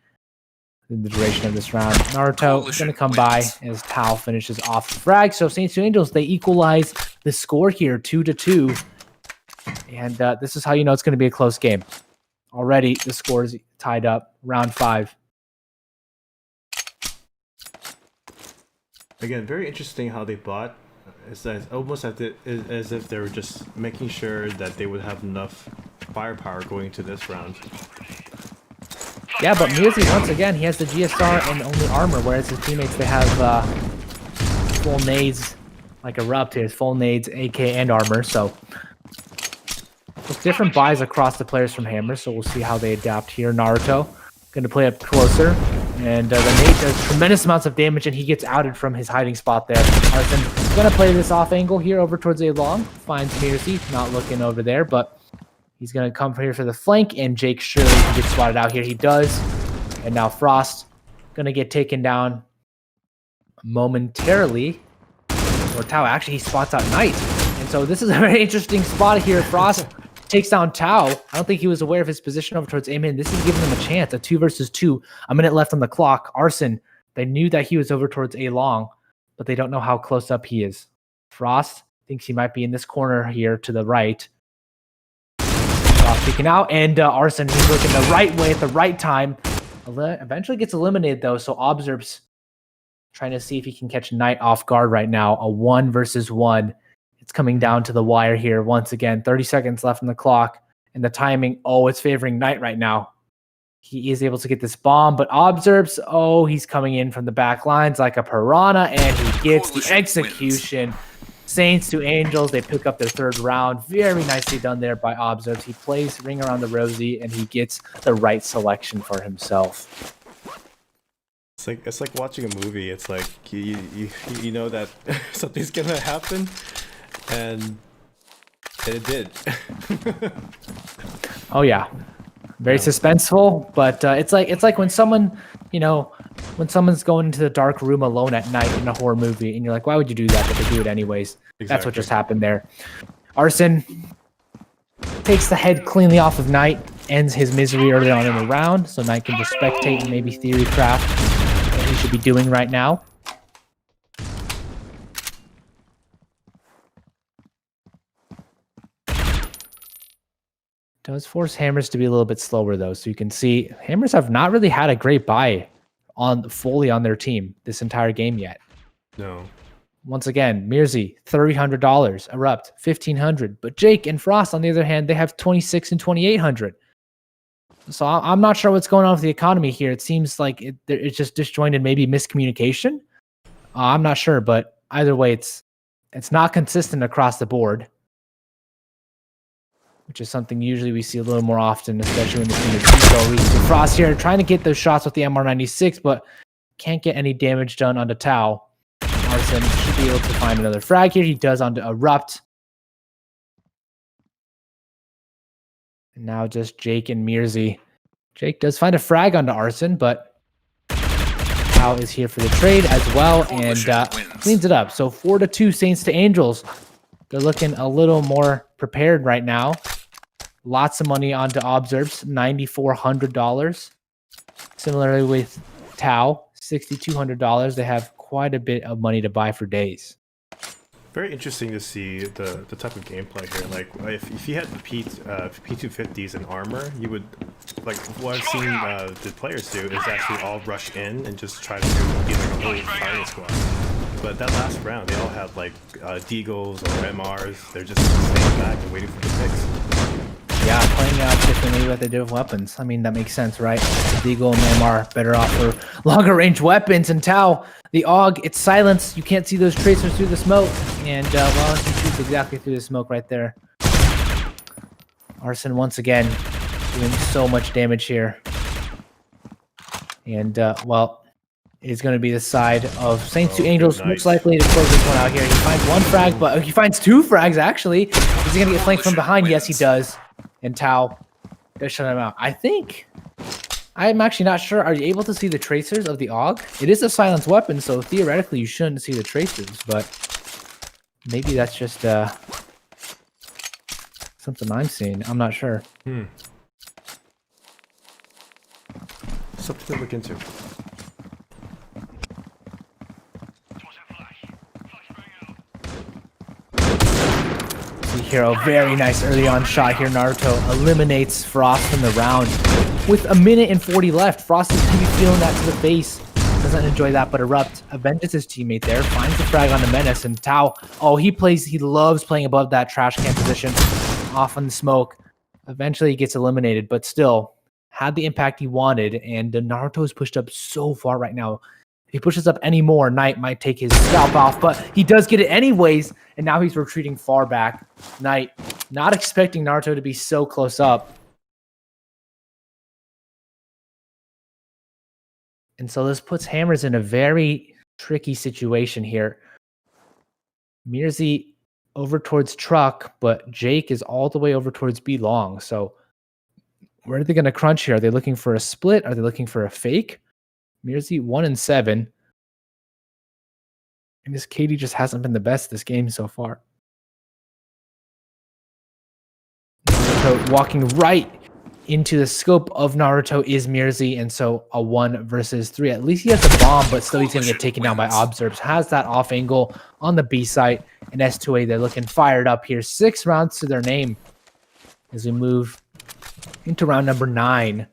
in the duration of this round. Naruto is going to come by as Tao finishes off the frag. So Saints to Angels, they equalize the score here 2-2. And this is how you know it's going to be a close game. Already the score is tied up. Round 5. Again, very interesting how they bought. It's almost as if they were just making sure that they would have enough firepower going into this round. Yeah, but Mirzi, once again, he has the GSR and only armor, whereas his teammates, they have full nades, like Erupt. He has full nades, AK, and armor. So it's different buys across the players from Hammer, so we'll see how they adapt here. Naruto going to play up closer, and the nade does tremendous amounts of damage, and he gets outed from his hiding spot there. Arsene going to play this off angle here over towards A-Long. Finds Mirzi, not looking over there, but he's going to come here for the flank, and Jake surely can get spotted out here. He does. And now Frost going to get taken down momentarily. Or Tao, actually, he spots out Knight. And so this is a very interesting spot here. Frost takes down Tao. I don't think he was aware of his position over towards Amen. This is giving him a chance, a 2 versus 2. A minute left on the clock. Arsene, they knew that he was over towards A-Long, but they don't know how close up he is. Frost thinks he might be in this corner here to the right. Peeking out, and Arsene, he's looking the right way at the right time. Eventually gets eliminated, though, so Observes trying to see if he can catch Knight off guard right now. A 1 versus 1. It's coming down to the wire here once again. 30 seconds left on the clock, and the timing, it's favoring Knight right now. He is able to get this bomb, but Observes, he's coming in from the back lines like a piranha, and he gets the execution. Saints to Angels, they pick up their 3rd round. Very nicely done there by Observes. He plays Ring Around the Rosie, and he gets the right selection for himself. It's like watching a movie. It's like you know that something's gonna happen, and it did. Oh yeah, very suspenseful. But it's like when someone, when someone's going into the dark room alone at night in a horror movie, and you're like, why would you do that? But they do it anyways. Exactly. That's what just happened there. Arsene takes the head cleanly off of Knight, ends his misery early on in the round, so Knight can just spectate and maybe theory craft what he should be doing right now. Does force Hammers to be a little bit slower, though, so you can see Hammers have not really had a great buy fully on their team this entire game yet. No. Once again, Mirzi, $300. Erupt, $1,500. But Jake and Frost, on the other hand, they have 26 and 2,800. So I'm not sure what's going on with the economy here. It seems like it's just disjointed, maybe miscommunication. I'm not sure, but either way, it's not consistent across the board, which is something usually we see a little more often, especially when the team is so weak. So Frost here trying to get those shots with the MR96, but can't get any damage done onto Tau. Arson should be able to find another frag here. He does onto Erupt. And now just Jake and Mirzi. Jake does find a frag onto Arson, but Tau is here for the trade as well and cleans it up. So 4-2 Saints to Angels. They're looking a little more prepared right now. Lots of money onto Observes, $9,400. Similarly with Tau, $6,200. They have quite a bit of money to buy for days. Very interesting to see the type of gameplay here. Like, if you had the P250s and armor, you would, like, what I've seen the players do is actually all rush in and just try to do either a whole fighting squad. But that last round, they all had, like, Deagles or MRs. They're just staying back and waiting for the picks. Yeah, playing out differently what they do with weapons. I mean, that makes sense, right? The Deagle and MR better off for longer range weapons. And Tau, the AUG, it's silence. You can't see those tracers through the smoke. And, well, he shoots exactly through the smoke right there. Arson, once again, doing so much damage here. And, well, it's going to be the side of Saints to Angels, nice. Most likely to close this one out here. He finds one frag, but he finds two frags, actually. Is he going to get flanked from behind? Yes, he does. And Tau does shut him out. I'm actually not sure. Are you able to see the tracers of the AUG? It is a silenced weapon, so theoretically you shouldn't see the tracers, but maybe that's just something I'm seeing. I'm not sure. Something to look into. Here, a very nice early on shot here. Naruto eliminates Frost from the round with 1 minute and 40 left. Frost is going to be feeling that to the face. Doesn't enjoy that, but Erupt avenges his teammate there, finds the frag on the Menace, and Tau, he loves playing above that trash can position, off on the smoke. Eventually he gets eliminated, but still had the impact he wanted, and Naruto is pushed up so far right now. If he pushes up any more, Knight might take his scalp off, but he does get it anyways, and now he's retreating far back. Knight, not expecting Naruto to be so close up. And so this puts Hammers in a very tricky situation here. Mirzi over towards Truck, but Jake is all the way over towards B Long. So where are they going to crunch here? Are they looking for a split? Are they looking for a fake? Mirzi 1-7. And this KD just hasn't been the best this game so far. Naruto walking right into the scope of Naruto is Mirzi, and so a 1 versus 3. At least he has a bomb, but still he's going to get taken down by Observes. Has that off angle on the B site, and S2A, they're looking fired up here. 6 rounds to their name as we move into round number 9.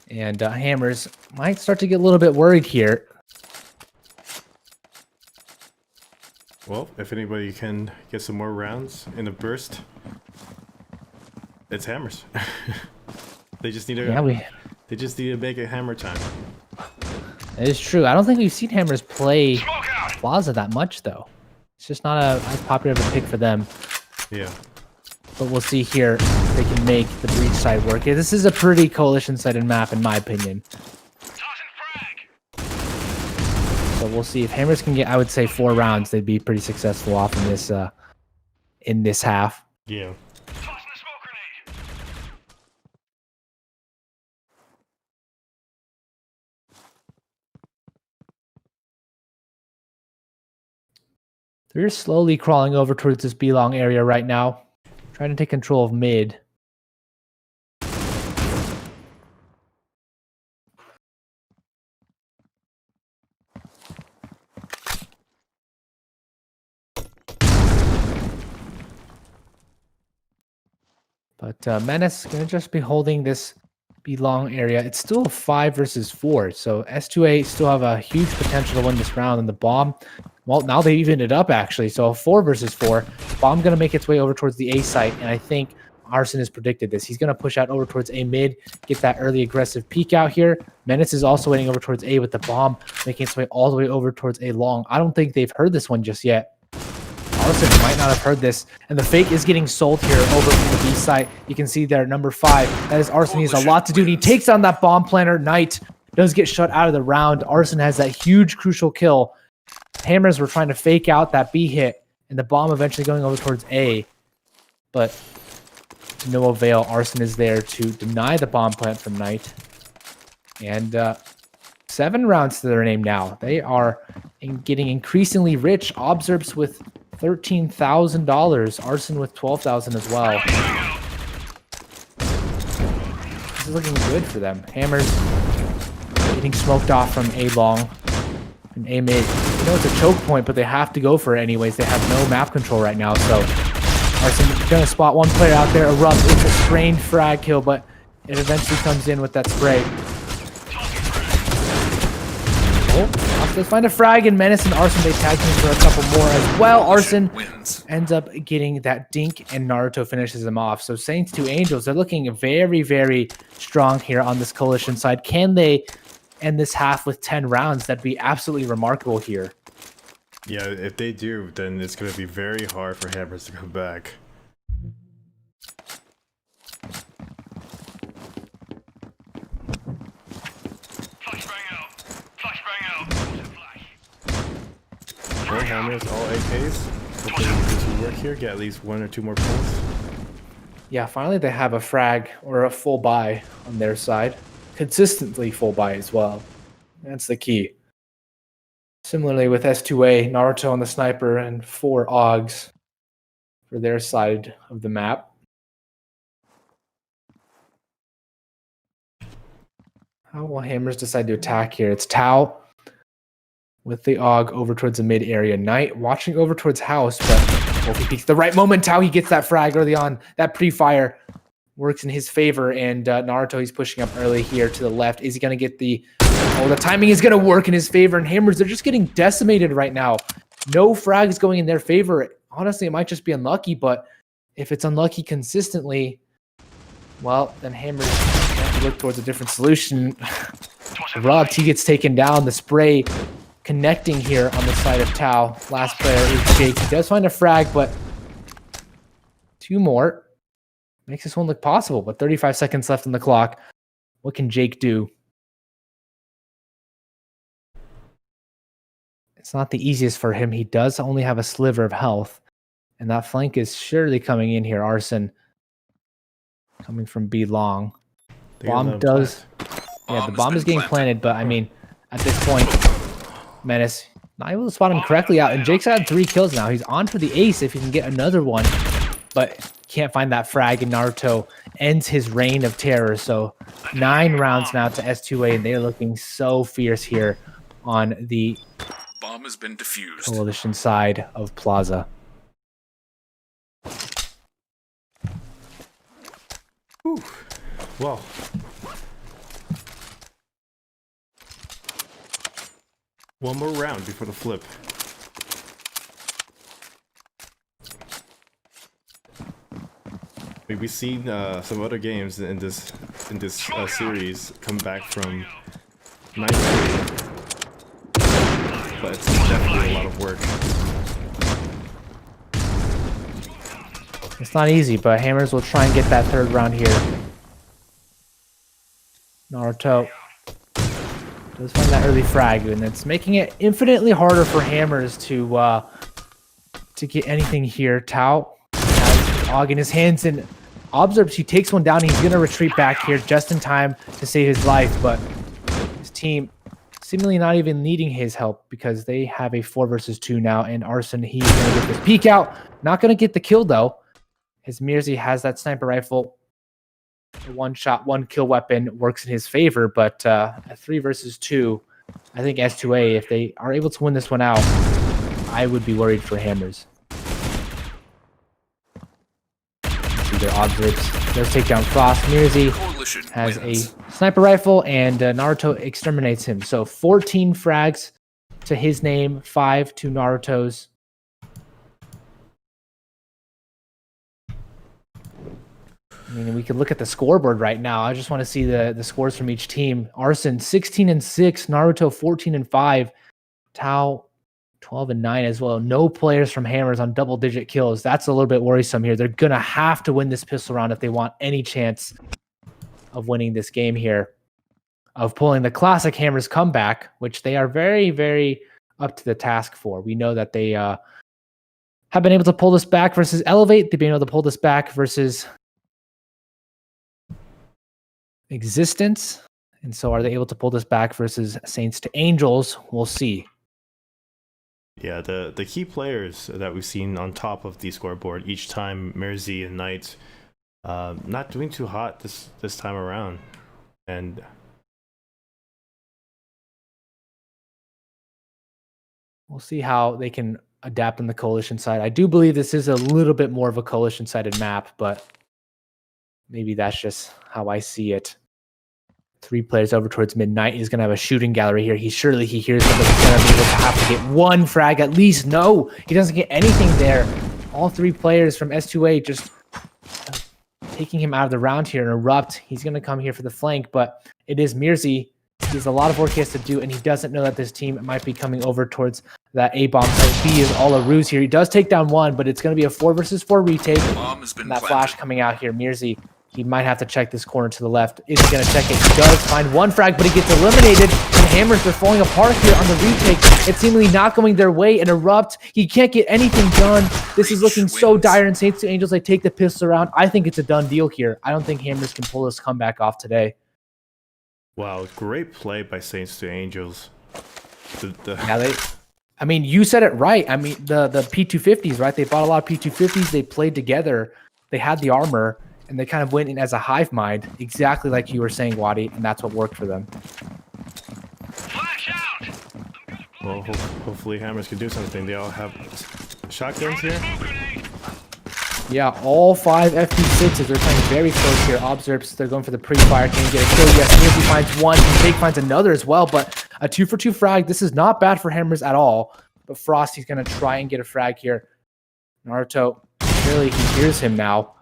And Hammers might start to get a little bit worried here. Well, if anybody can get some more rounds in a burst, it's Hammers. They just need to. They just need to make it Hammer time. It is true. I don't think we've seen Hammers play Plaza that much, though. It's just not as popular of a pick for them. Yeah. But we'll see here if they can make the breach side work. Yeah, this is a pretty coalition-sided map, in my opinion. So we'll see if Hammers can get, I would say, 4 rounds. They'd be pretty successful off in this half. Yeah. They're slowly crawling over towards this B-long area right now, trying to take control of mid. But Menace going to just be holding this B-long area. It's still a 5 versus 4, so S2A still have a huge potential to win this round, and the bomb Well, now they evened it up, actually. So a 4 versus 4. Bomb going to make its way over towards the A site, and I think Arson has predicted this. He's going to push out over towards A mid, get that early aggressive peek out here. Menace is also waiting over towards A with the bomb, making its way all the way over towards A long. I don't think they've heard this one just yet. Arson might not have heard this, and the fake is getting sold here over from the B site. You can see there, number 5. That is Arson. He has a lot to do, and he takes on that bomb planter. Knight does get shut out of the round. Arson has that huge, crucial kill. Hammers were trying to fake out that B hit, and the bomb eventually going over towards A, but to no avail. Arson is there to deny the bomb plant from Knight, and 7 rounds to their name now. They are getting increasingly rich. Observes with $13,000, Arson with $12,000 as well. This is looking good for them. Hammers getting smoked off from A long and A mid. You know it's a choke point, but they have to go for it anyways. They have no map control right now, so Arson gonna spot one player out there. Erupt. It's a sprained frag kill, but it eventually comes in with that spray. Oh, let's find a frag, and Menace and Arson, they tag team for a couple more as well. Arson ends up getting that dink, and Naruto finishes him off. So Saints to Angels, they're looking very, very strong here on this Coalition side. Can they end this half with 10 rounds? That'd be absolutely remarkable here. Yeah, if they do, then it's going to be very hard for Hammers to come back. All Hammers, all AKs. Hopefully this will work here, get at least 1 or 2 more points. Yeah, finally they have a frag or a full buy on their side. Consistently full buy as well. That's the key. Similarly with S2A, Naruto on the sniper, and 4 Augs for their side of the map. How will Hammers decide to attack here? It's Tau with the Aug over towards the mid area. Knight watching over towards House, but if he peeks the right moment, Tau, he gets that frag early on. That pre-fire works in his favor, and Naruto, he's pushing up early here to the left. Is he going to get the... Oh, the timing is going to work in his favor, and Hammers, they're just getting decimated right now. No frags going in their favor. Honestly, it might just be unlucky, but if it's unlucky consistently, well, then Hammers have to look towards a different solution. Rubbed, he gets taken down. The spray connecting here on the side of Tau. Last player is Jake. He does find a frag, but 2 more. Makes this one look possible, but 35 seconds left on the clock. What can Jake do? It's not the easiest for him. He does only have a sliver of health, and that flank is surely coming in here. Arson coming from B long. Bomb does... Yeah, the bomb is getting planted, but I mean, at this point, Menace not able to spot him correctly out, and Jake's had 3 kills now. He's on for the ace if he can get another one, but can't find that frag, and Naruto ends his reign of terror. So 9 rounds now to S2A, and they're looking so fierce here on the Bomb has been defused. Coalition side of Plaza. Whew. Well, one more round before the flip. We've seen some other games in this series come back from 9-3, but it's definitely a lot of work. It's not easy, but Hammers will try and get that 3rd round here. Naruto does find that early frag, and it's making it infinitely harder for Hammers to get anything here. Tau has his Aug in his hands, and observes he takes one down. He's going to retreat back here just in time to save his life, but his team seemingly not even needing his help because they have a 4 versus 2 now, and Arson, he's going to get this peek out. Not going to get the kill, though, as Mirzi has that sniper rifle. The 1-shot, 1-kill weapon works in his favor, but at 3 versus 2, I think S2A, if they are able to win this one out, I would be worried for Hammers. See their observes. Does take down Frost. Mirzi has a sniper rifle, and Naruto exterminates him. So 14 frags to his name, 5 to Naruto's. I mean, we could look at the scoreboard right now. I just want to see the scores from each team. Arson 16-6, Naruto 14-5, Tao 12-9 as well. No players from Hammers on double-digit kills. That's a little bit worrisome here. They're gonna have to win this pistol round if they want any chance of winning this game here, of pulling the classic Hammers comeback, which they are very, very up to the task for. We know that they have been able to pull this back versus Elevate. They've been able to pull this back versus Existence. And so are they able to pull this back versus Saints to Angels? We'll see. Yeah, the key players that we've seen on top of the scoreboard each time, Merzy and Knight, not doing too hot this time around. And we'll see how they can adapt on the coalition side. I do believe this is a little bit more of a coalition-sided map, but maybe that's just how I see it. 3 players over towards midnight. He's going to have a shooting gallery here. He hears them, but he's going to be able to have to get one frag at least. No, he doesn't get anything there. All 3 players from S2A just taking him out of the round here. And Erupt, he's going to come here for the flank, but it is Merzy. He has a lot of work he has to do, and he doesn't know that this team might be coming over towards that A-bomb. So B is all a ruse here. He does take down one, but it's going to be a 4 versus 4 retake. And that flash coming out here, Merzy, he might have to check this corner to the left. Is he going to check it? He does find one frag, but he gets eliminated. And Hammers, they're falling apart here on the retake. It's seemingly not going their way. And Erupt, he can't get anything done. This is looking so dire. And Saints to Angels, they take the pistol around. I think it's a done deal here. I don't think Hammers can pull this comeback off today. wow, great play by Saints to Angels. Yeah, I mean, you said it right. I mean, the P250s, right? They bought a lot of P250s. They played together. They had the armor. And they kind of went in as a hive mind, exactly like you were saying, Wadi, and that's what worked for them. Well, hopefully Hammers can do something. They all have shotguns here. Yeah, all 5 FP6s are playing very close here. Observes, they're going for the pre-fire. Can he get a kill? Yes, Merzy finds one. Jake finds another as well, but a 2-for-2 frag. This is not bad for Hammers at all. But Frost, he's going to try and get a frag here. Naruto, clearly he hears him now.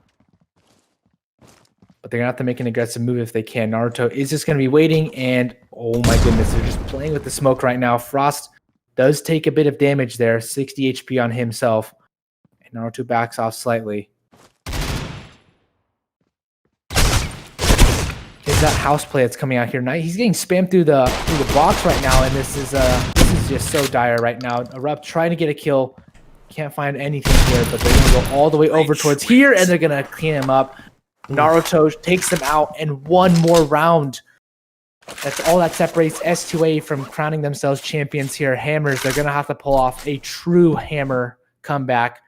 But they're going to have to make an aggressive move if they can. Naruto is just going to be waiting, and oh my goodness, they're just playing with the smoke right now. Frost does take a bit of damage there, 60 HP on himself. And Naruto backs off slightly. Is that house play that's coming out here? Now he's getting spammed through the box right now, and this is just so dire right now. Erupt trying to get a kill. Can't find anything here, but they're going to go all the way over towards here, and they're going to clean him up. Naruto takes them out, and one more round. That's all that separates S2A from crowning themselves champions here. Hammers, they're going to have to pull off a true Hammer comeback.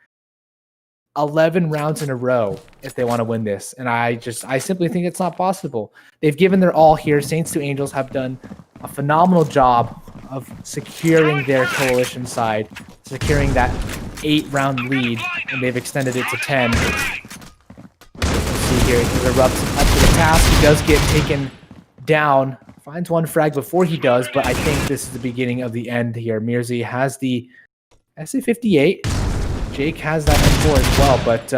11 rounds in a row if they want to win this. And I simply think it's not possible. They've given their all here. Saints to Angels have done a phenomenal job of securing their coalition side, securing that 8-round lead, and they've extended it to 10. Here. He erupts up to the task. He does get taken down. Finds one frag before he does, but I think this is the beginning of the end here. Merzy has the SA-58. Jake has that M4 as well, but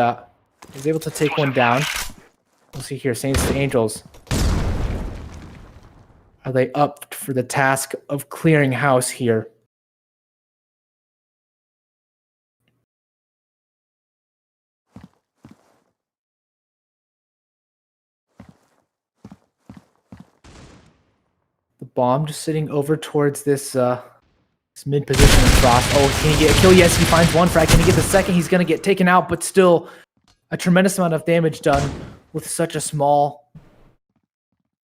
is able to take one down. We'll see here. Saints to Angels. Are they up for the task of clearing house here? Bomb just sitting over towards this mid position of Frost. Oh, can he get a kill? Yes, he finds one frag. Can he get the second? He's going to get taken out, but still a tremendous amount of damage done with such a small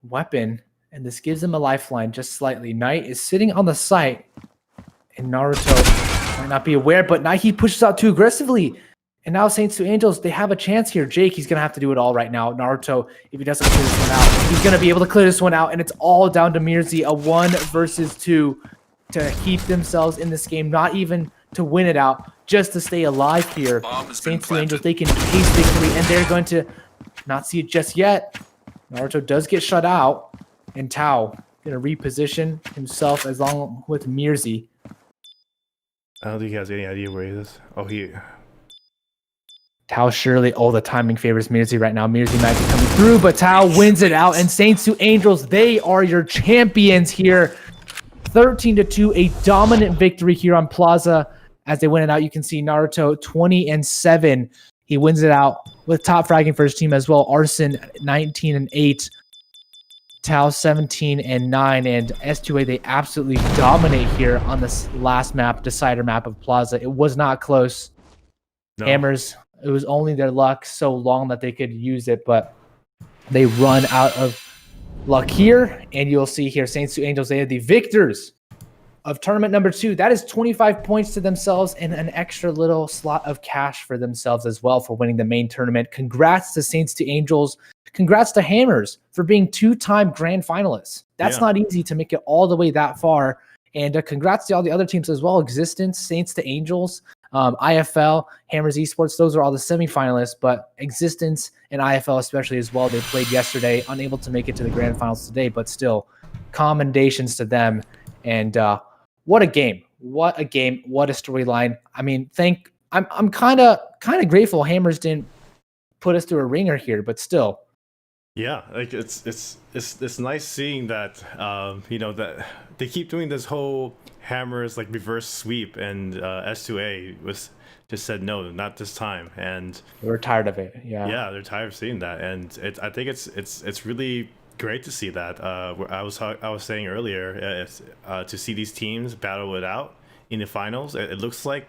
weapon. And this gives him a lifeline just slightly. Knight is sitting on the site, and Naruto might not be aware, but Knight, he pushes out too aggressively. And now Saints to Angels, they have a chance here. Jake, he's going to have to do it all right now. Naruto, if he doesn't clear this one out, he's going to be able to clear this one out. And it's all down to Merzy, a 1 versus 2 to keep themselves in this game. Not even to win it out, just to stay alive here. Saints to Angels, they can case victory, and they're going to not see it just yet. Naruto does get shut out. And Tao going to reposition himself along with Merzy. I don't think he has any idea where he is. Oh, Tao Shirley, the timing favors Mirzi right now. Mirzi might be coming through, but Tao wins it out. And Saints to Angels, they are your champions here. 13-2, a dominant victory here on Plaza. As they win it out, you can see Naruto 20-7. He wins it out with top fragging for his team as well. Arson 19-8. Tao 17-9. And S2A, they absolutely dominate here on this last map, decider map of Plaza. It was not close. No. Hammers, it was only their luck so long that they could use it, but they run out of luck here. And you'll see here, Saints to Angels, they are the victors of tournament number 2. That is 25 points to themselves and an extra little slot of cash for themselves as well for winning the main tournament. Congrats to Saints to Angels. Congrats to Hammers for being 2-time grand finalists. That's not easy to make it all the way that far. And congrats to all the other teams as well. Existence, Saints to Angels, IFL, Hammers Esports, those are all the semifinalists, but Existence and IFL especially as well. They played yesterday, unable to make it to the grand finals today, but still commendations to them. And what a game. What a game. What a storyline. I mean, I'm kind of grateful Hammers didn't put us through a ringer here, but still. Yeah, like it's nice seeing that that they keep doing this whole Hammers like reverse sweep, and S2A was just said no, not this time, and we're tired of it. Yeah, they're tired of seeing that, and I think it's really great to see that. I was saying earlier, to see these teams battle it out in the finals. It looks like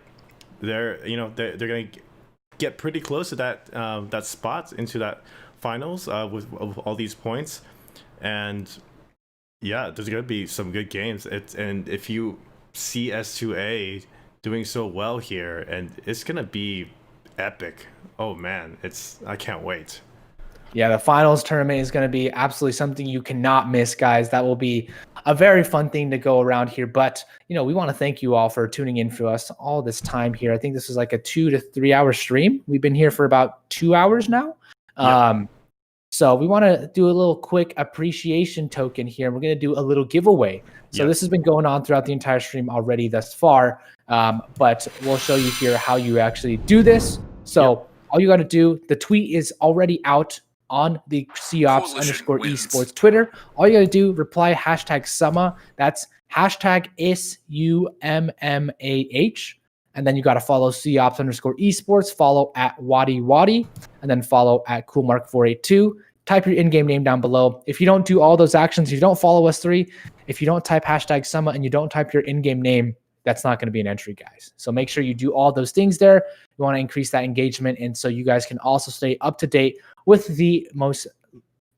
they're gonna get pretty close to that spot into that finals with all these points, and there's gonna be some good games. And if you see S2A doing so well here, and it's gonna be epic. Oh man, I can't wait. Yeah, the finals tournament is going to be absolutely something you cannot miss, guys. That will be a very fun thing to go around here. But, we want to thank you all for tuning in for us all this time here. I think this is like a 2 to 3 hour stream. We've been here for about 2 hours now. Yep. So we want to do a little quick appreciation token here. We're going to do a little giveaway. So this has been going on throughout the entire stream already thus far. But we'll show you here how you actually do this. So all you got to do, the tweet is already out on the COPS_esports Twitter. All you got to do, reply #Summa. That's #SUMMAH. And then you got to follow COPS_esports, follow @WadiWadi, and then follow @CoolMark482. Type your in-game name down below. If you don't do all those actions, if you don't follow us three, if you don't type #Summa and you don't type your in-game name, that's not going to be an entry, guys. So make sure you do all those things there. We want to increase that engagement, and so you guys can also stay up to date with the most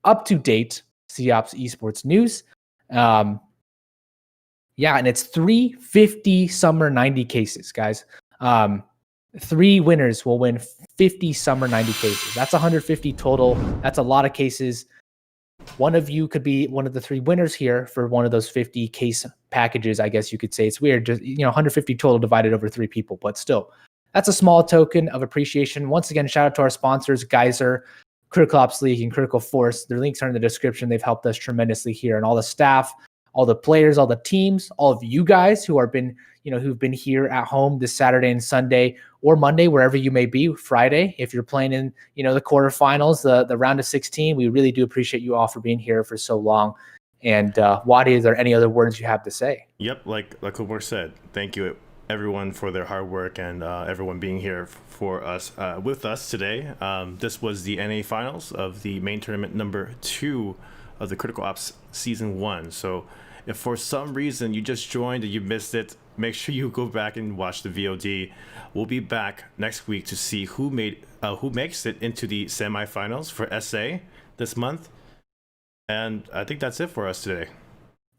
up-to-date COPS esports news. And it's 350 summer 90 cases, guys. 3 winners will win 50 summer 90 cases. That's 150 total. That's a lot of cases. One of you could be one of the 3 winners here for one of those 50 case packages, I guess you could say. It's weird, just 150 total divided over 3 people, but still, that's a small token of appreciation. Once again, shout out to our sponsors, Gizer, Critical Ops League, and Critical Force. Their links are in the description. They've helped us tremendously here, and all the staff, all the players, all the teams, all of you guys who have been, who've been here at home this Saturday and Sunday or Monday, wherever you may be, Friday, if you're playing in, the quarterfinals, the round of 16. We really do appreciate you all for being here for so long. And Wadi, is there any other words you have to say? Yep, like Omar said, thank you everyone for their hard work and everyone being here for us with us today. This was the NA finals of the main tournament number 2 of the Critical Ops Season 1. So if for some reason you just joined and you missed it, make sure you go back and watch the VOD. We'll be back next week to see who makes it into the semifinals for SA this month. And I think that's it for us today.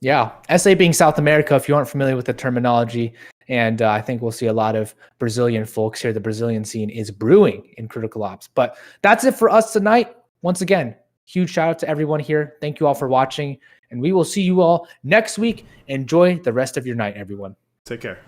Yeah, SA being South America, if you aren't familiar with the terminology. And I think we'll see a lot of Brazilian folks here. The Brazilian scene is brewing in Critical Ops. But that's it for us tonight. Once again, huge shout out to everyone here. Thank you all for watching. And we will see you all next week. Enjoy the rest of your night, everyone. Take care.